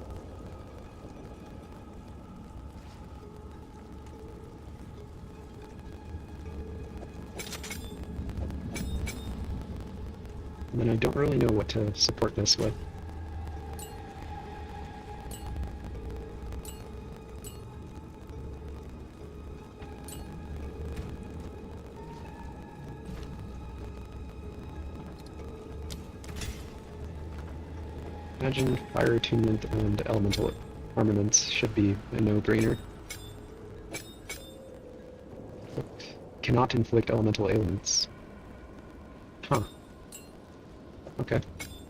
And then I don't really know what to support this with. Imagine Fire Attunement and Elemental Armaments should be a no-brainer. Cannot inflict elemental ailments. Huh. Okay.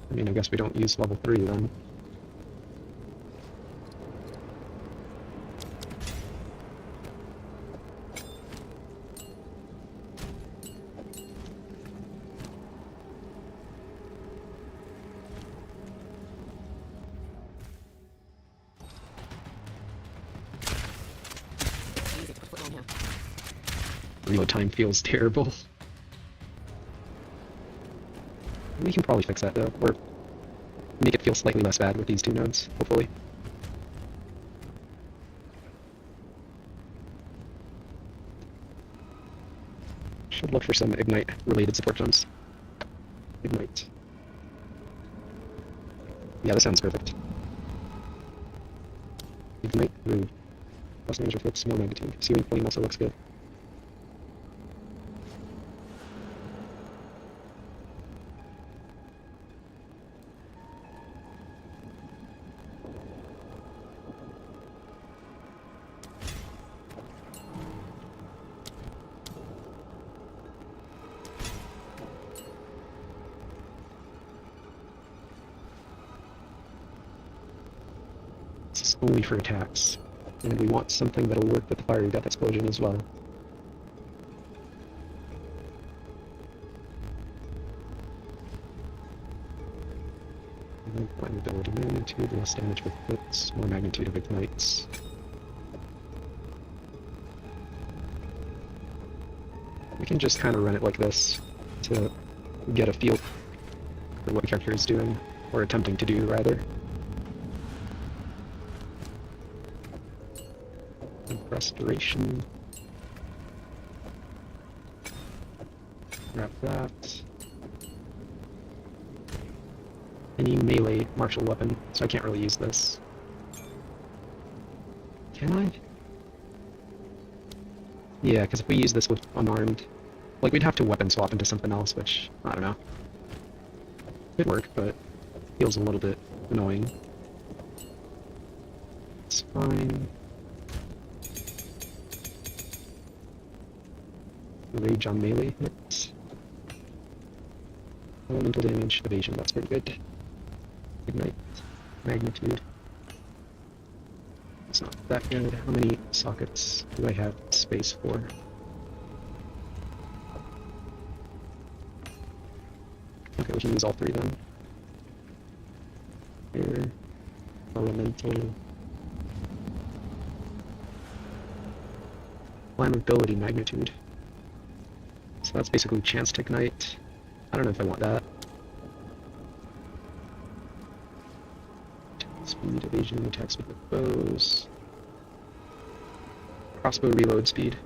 I mean, I guess we don't use level 3 then. Reload time feels terrible. We can probably fix that though, or make it feel slightly less bad with these two nodes, hopefully. Should look for some Ignite related support gems. Ignite. Yeah, this sounds perfect. Ignite, move. Plus range reflects more magnitude. Searing flame also looks good. This is only for attacks, and we want something that'll work with the fiery death explosion as well. Flammability magnitude, less damage with hits, more magnitude of ignites. We can just kind of run it like this to get a feel for what the character is doing, or attempting to do, rather. Restoration. Grab that. Any melee martial weapon, so I can't really use this. Can I? Yeah, because if we use this with unarmed, like, we'd have to weapon swap into something else, which, I don't know. Could work, but feels a little bit annoying. It's fine. Rage on melee hits. Elemental damage, evasion, that's pretty good. Ignite, magnitude. It's not that good. How many sockets do I have space for? Okay, we can use all three then. Air, elemental. Flammability magnitude. So that's basically chance to ignite. I don't know if I want that. Speed, evasion, attack speed with bows. Crossbow reload speed.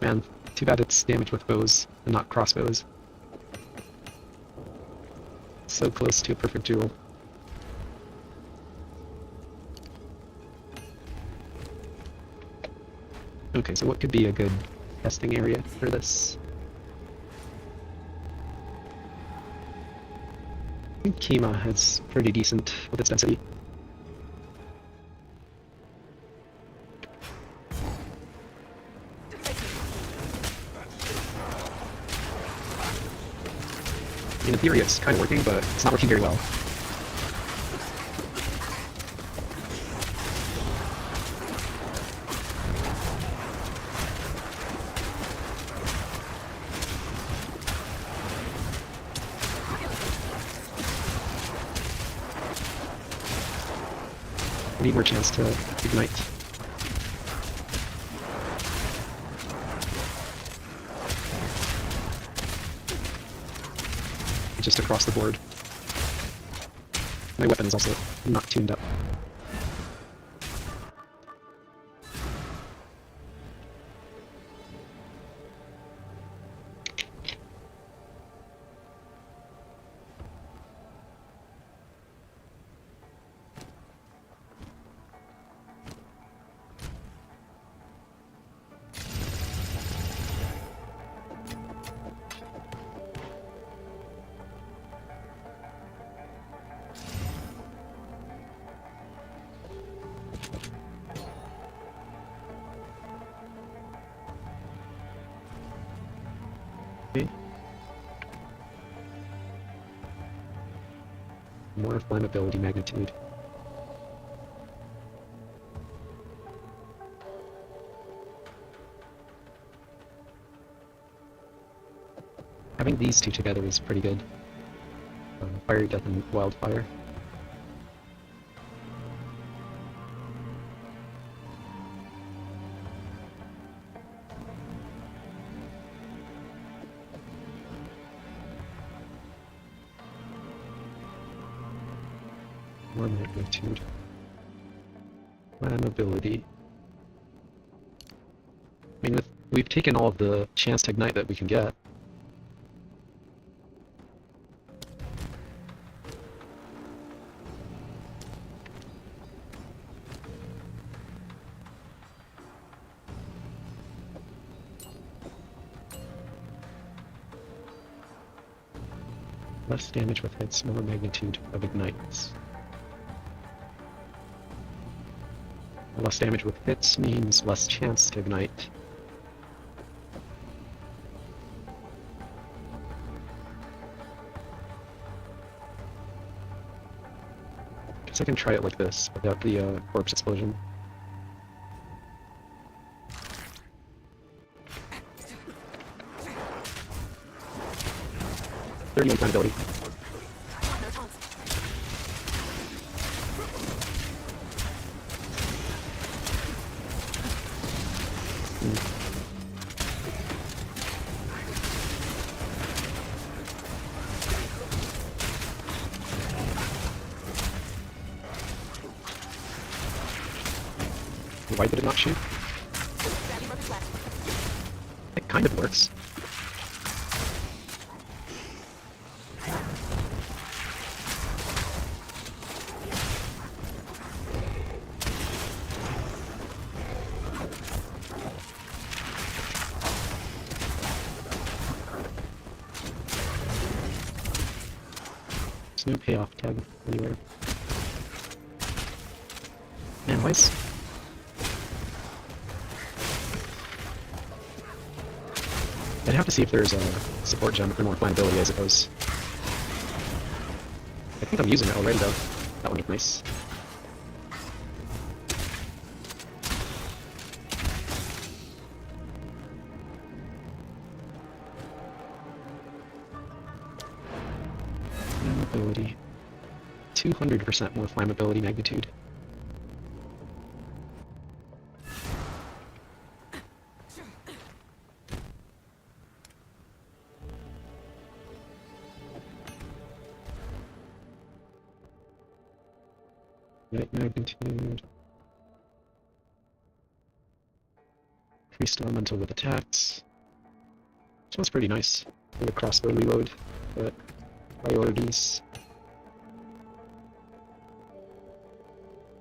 Man, too bad it's damage with bows and not crossbows. So close to a perfect duel. Okay, so what could be a good testing area for this? I think Kima is pretty decent with its density. In theory it's kind of working, but it's not working very well. Need more chance to ignite. Just across the board. My weapon is also not tuned up. More flammability magnitude. Having these two together is pretty good. Fiery Death and Wildfire. More magnitude. Flammability. I mean, we've taken all of the chance to ignite that we can get. Less damage with hits, more magnitude of ignites. Less damage with hits means less chance to ignite. Guess I can try it like this, without the corpse explosion. .31 ability. Why did it not shoot? It kind of works. There's no payoff tag anywhere. Man, why is... I'd have to see if there's a support gem for more flammability, I suppose. I think I'm using it already, though. That one looked nice. Flammability. 200% more flammability magnitude. Magnitude. Increased elemental with attacks. This one's pretty nice for the crossbow reload, but priorities.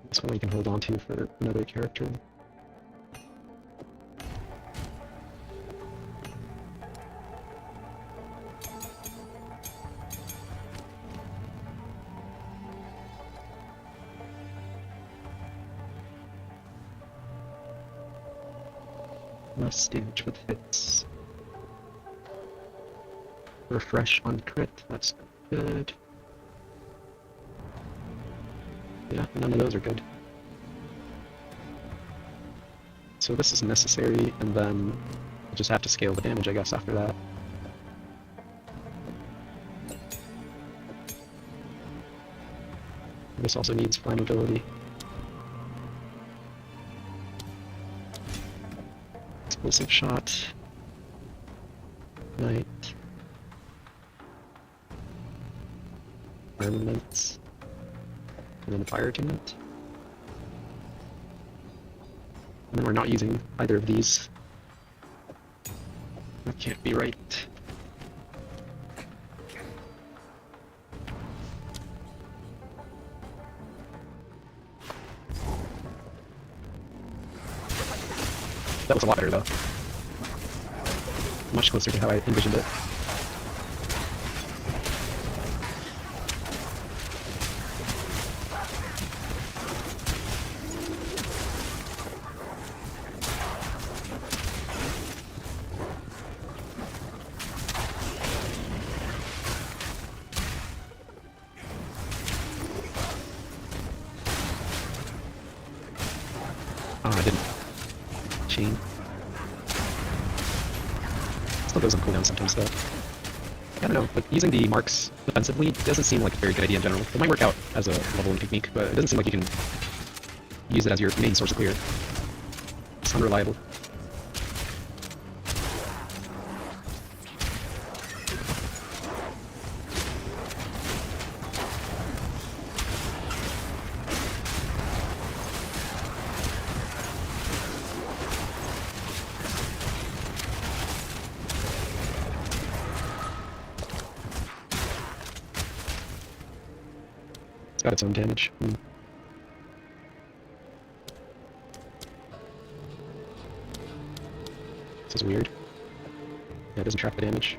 This one we can hold on to for another character. Less damage with hits. Refresh on crit, that's good. Yeah, none of those are good. So this is necessary, and then we'll just have to scale the damage, I guess, after that. This also needs flammability. Explosive shot. Knight. Armaments. And then a fire attunement. And then we're not using either of these. That can't be right. That was a lot better, though. Much closer to how I envisioned it. Oh, I didn't. Chain. Still goes on cooldown sometimes, though. I don't know, but using the marks defensively doesn't seem like a very good idea in general. It might work out as a leveling technique, but it doesn't seem like you can use it as your main source of clear. It's unreliable. It's got its own damage. This is weird. Yeah, it doesn't track the damage.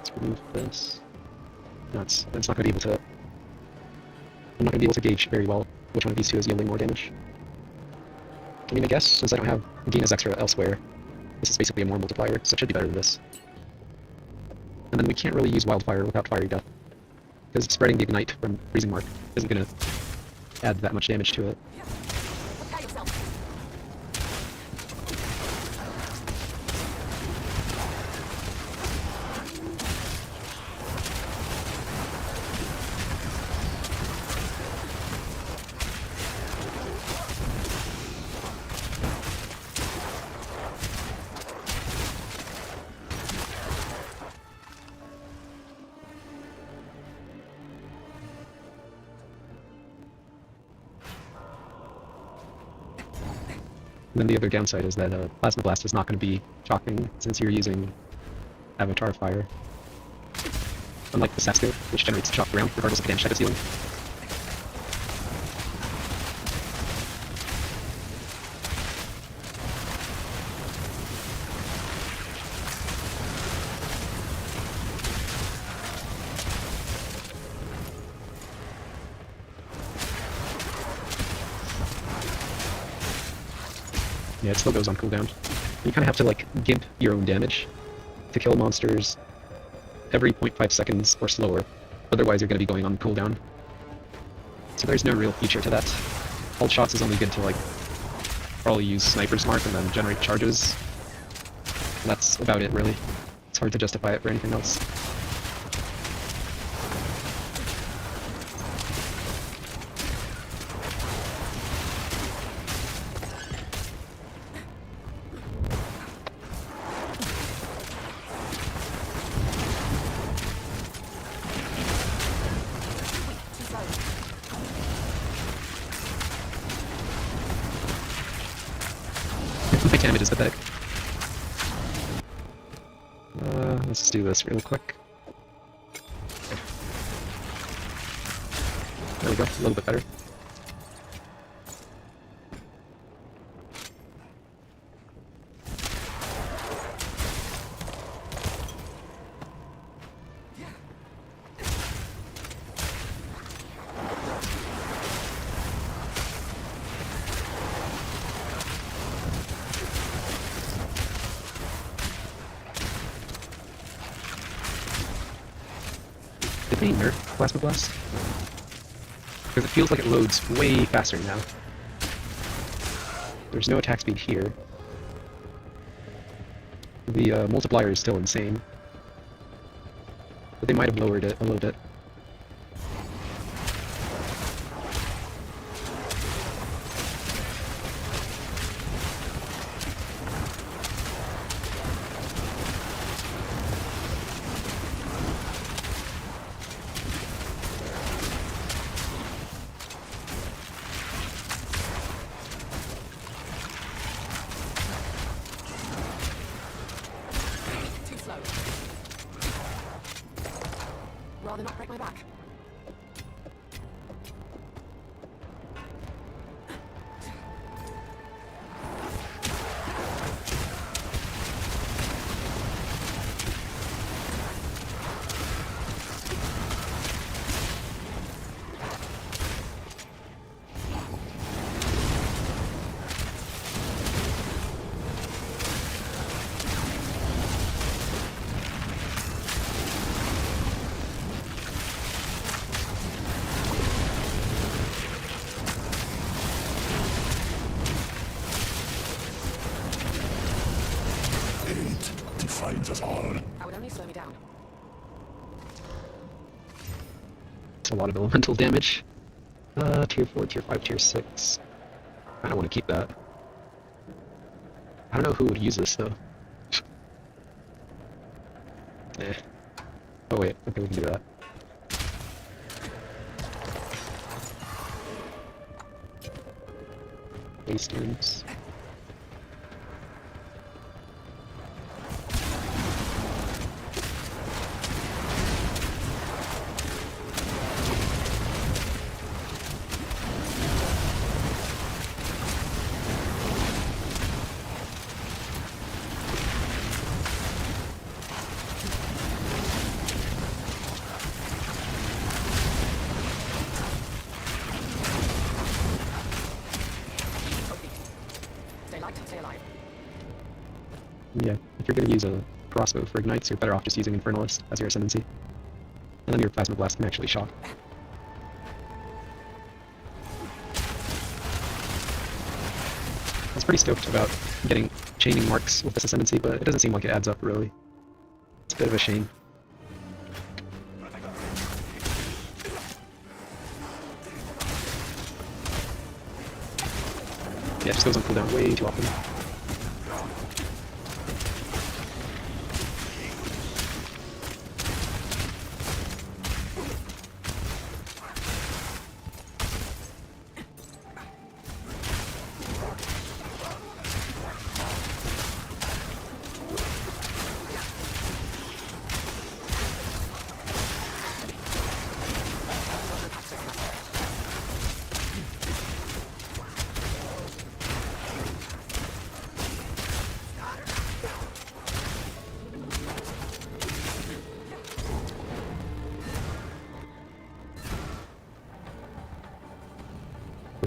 It's Remove this. No, it's not going to be able to... I'm not going to be able to gauge very well which one of these two is yielding more damage. I mean, I guess, since I don't have gain as extra elsewhere, this is basically a more multiplier, so it should be better than this. And then we can't really use Wildfire without Fiery Death, because spreading the Ignite from Freezing Mark isn't going to add that much damage to it. And then the other downside is that Plasma Blast is not going to be shocking since you're using Avatar Fire. Unlike the Sasko, which generates shock around regardless of the damage type it's dealing. Yeah, it still goes on cooldown. You kind of have to, like, gimp your own damage to kill monsters every 0.5 seconds or slower. Otherwise, you're going to be going on cooldown. So there's no real feature to that. Hold shots is only good to, like, probably use Sniper's Mark and then generate charges. And that's about it, really. It's hard to justify it for anything else. My damage is pathetic. Let's do this real quick. There we go, a little bit better. Did they nerf Plasma Blast? Because it feels like it loads way faster now. There's no attack speed here. The multiplier is still insane. But they might have lowered it a little bit. Rather not break my back. Defines us all. That would only slow me down. It's a lot of elemental damage. Tier 4, Tier 5, Tier 6. I don't want to keep that. I don't know who would use this, though. Eh. Oh wait, okay, we can do that. Base turns. Yeah, if you're going to use a crossbow for ignites, you're better off just using Infernalist as your ascendancy. And then your Plasma Blast can actually shock. I was pretty stoked about getting chaining marks with this ascendancy, but it doesn't seem like it adds up really. It's a bit of a shame. Yeah, it just goes on cooldown way too often.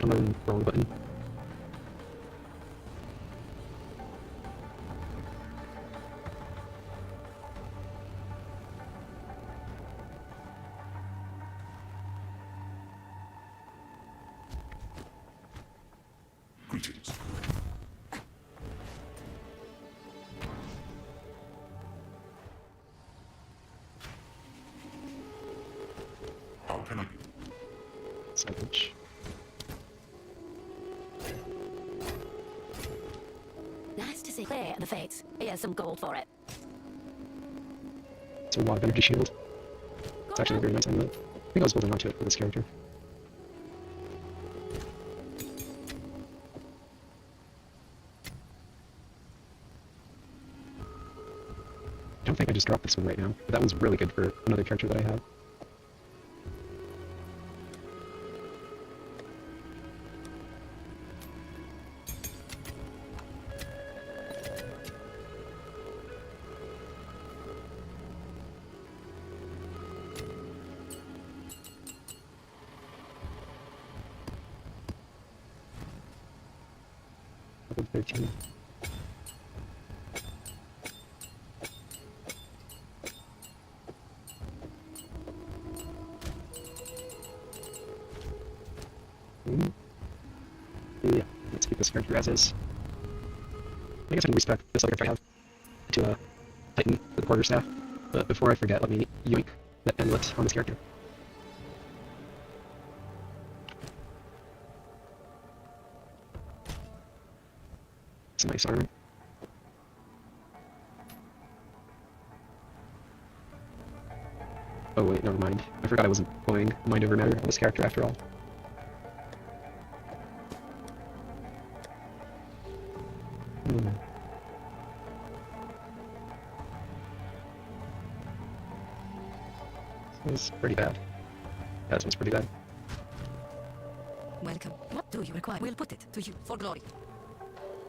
On the wrong button. Greetings. How can I? Savage. Nice to see clear the fates. Here's some gold for it. It's a lot of energy shield. It's actually a very nice amulet. I think I was holding onto it for this character. I don't think I just dropped this one right now, but that was really good for another character that I have. Level 13. Yeah, let's keep this character as is. I guess I can respec this other character I have to Titan for the quarterstaff, but before I forget, let me yoink that amulet on this character. It's nice armor. Oh wait, never mind. I forgot I wasn't going mind over matter on this character after all. This is pretty bad. Yeah, this one's pretty bad. Welcome. What do you require? We'll put it to you for glory.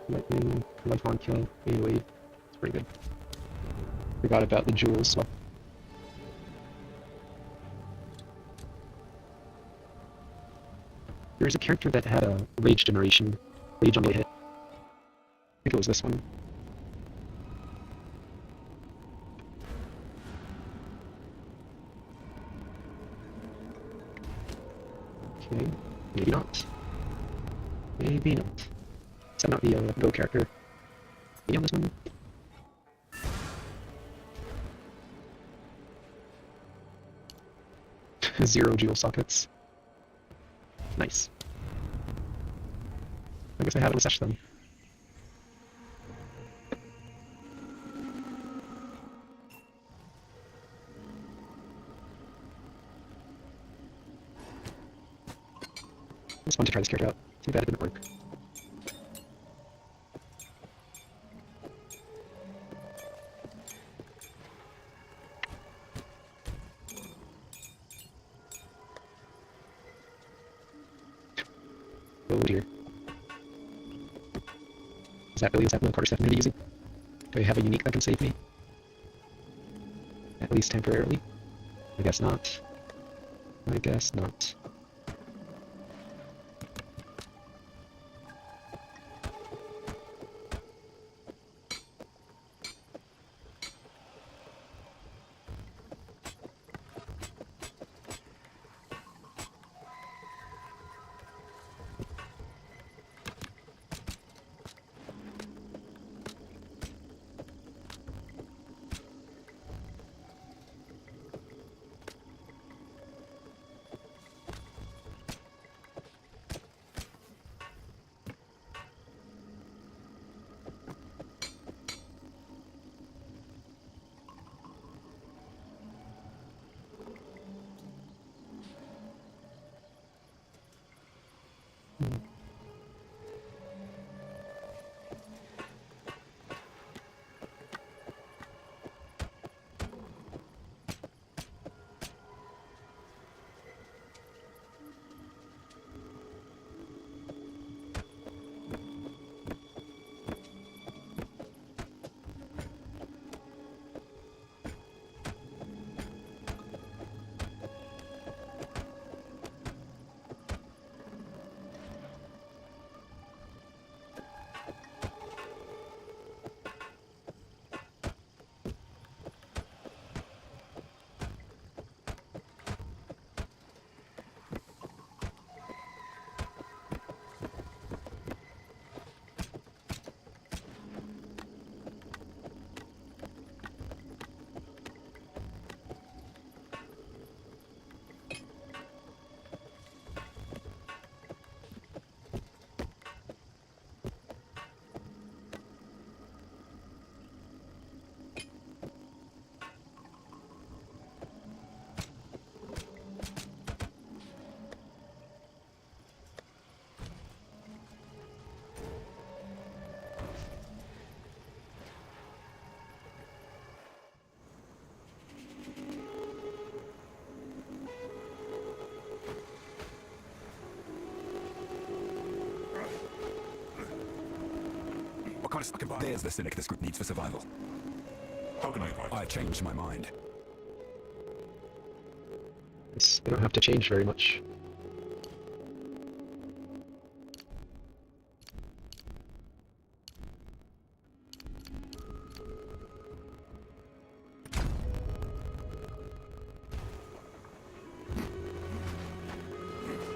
Lightning, lifelong kill, AoE. It's pretty good. Forgot about the jewels swap. There's a character that had a rage generation, rage on the hit. I think it was this one. Okay, maybe not. Maybe not. Is that not the Go character? Maybe on this one? Zero jewel sockets. Nice. I guess I have it in sesh then. It was fun to try this character out. Too bad it didn't work. Oh dear. Is that really the quarterstaff I'm going to be using? Do I have a unique that can save me? At least temporarily? I guess not. I guess not. kind of stuck environment. There's the cynic this group needs for survival. How can I changed my mind. You don't have to change very much.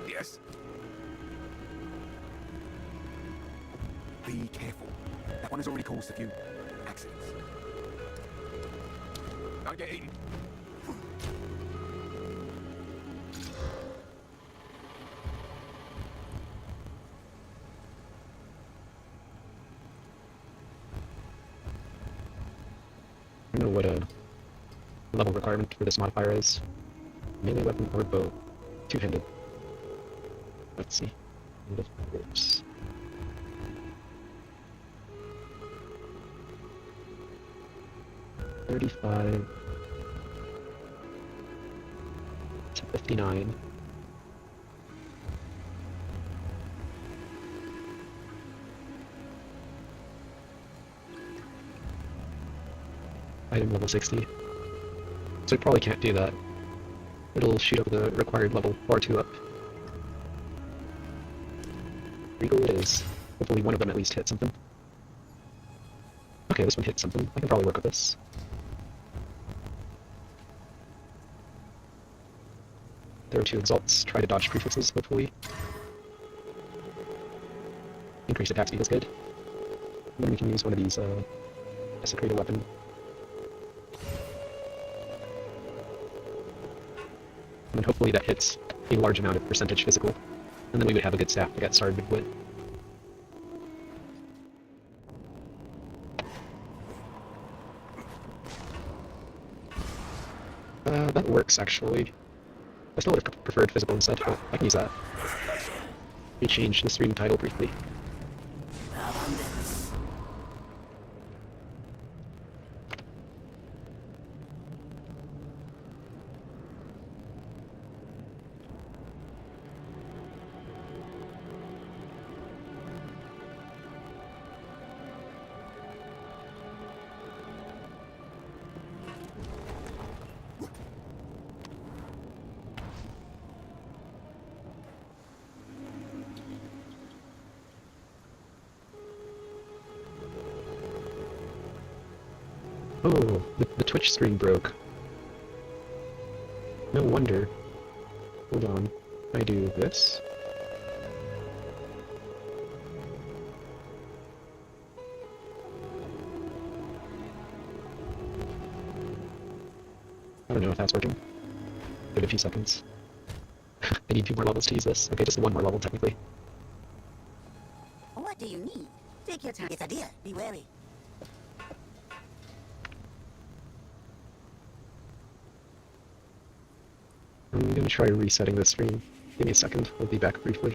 Yes. Be careful. That one has already caused a few accidents. Don't get eaten. I don't know what a level requirement for this modifier is. Melee weapon or bow. Two-handed. Let's see. End of course. $35 to $59. Item level 60. So it probably can't do that. It'll shoot up the required level or two up. Regal it is. Hopefully one of them at least hit something. Okay, this one hit something. I can probably work with this. There are two exalts. Try to dodge prefixes, hopefully. Increased attack speed is good. And then we can use one of these, desecrate a weapon. And then hopefully that hits a large amount of percentage physical. And then we would have a good staff to get started with. That works actually. I still would have preferred physical instead, but I can use that. Let me change the stream title briefly. Oh, the Twitch screen broke. No wonder. Hold on. Can I do this? I don't know if that's working. Give it a few seconds. I need 2 more levels to use this. Okay, just 1 more level technically. What do you need? Take your time. It's a deer. Be wary. I'm gonna try resetting the stream. Give me a second, I'll be back briefly.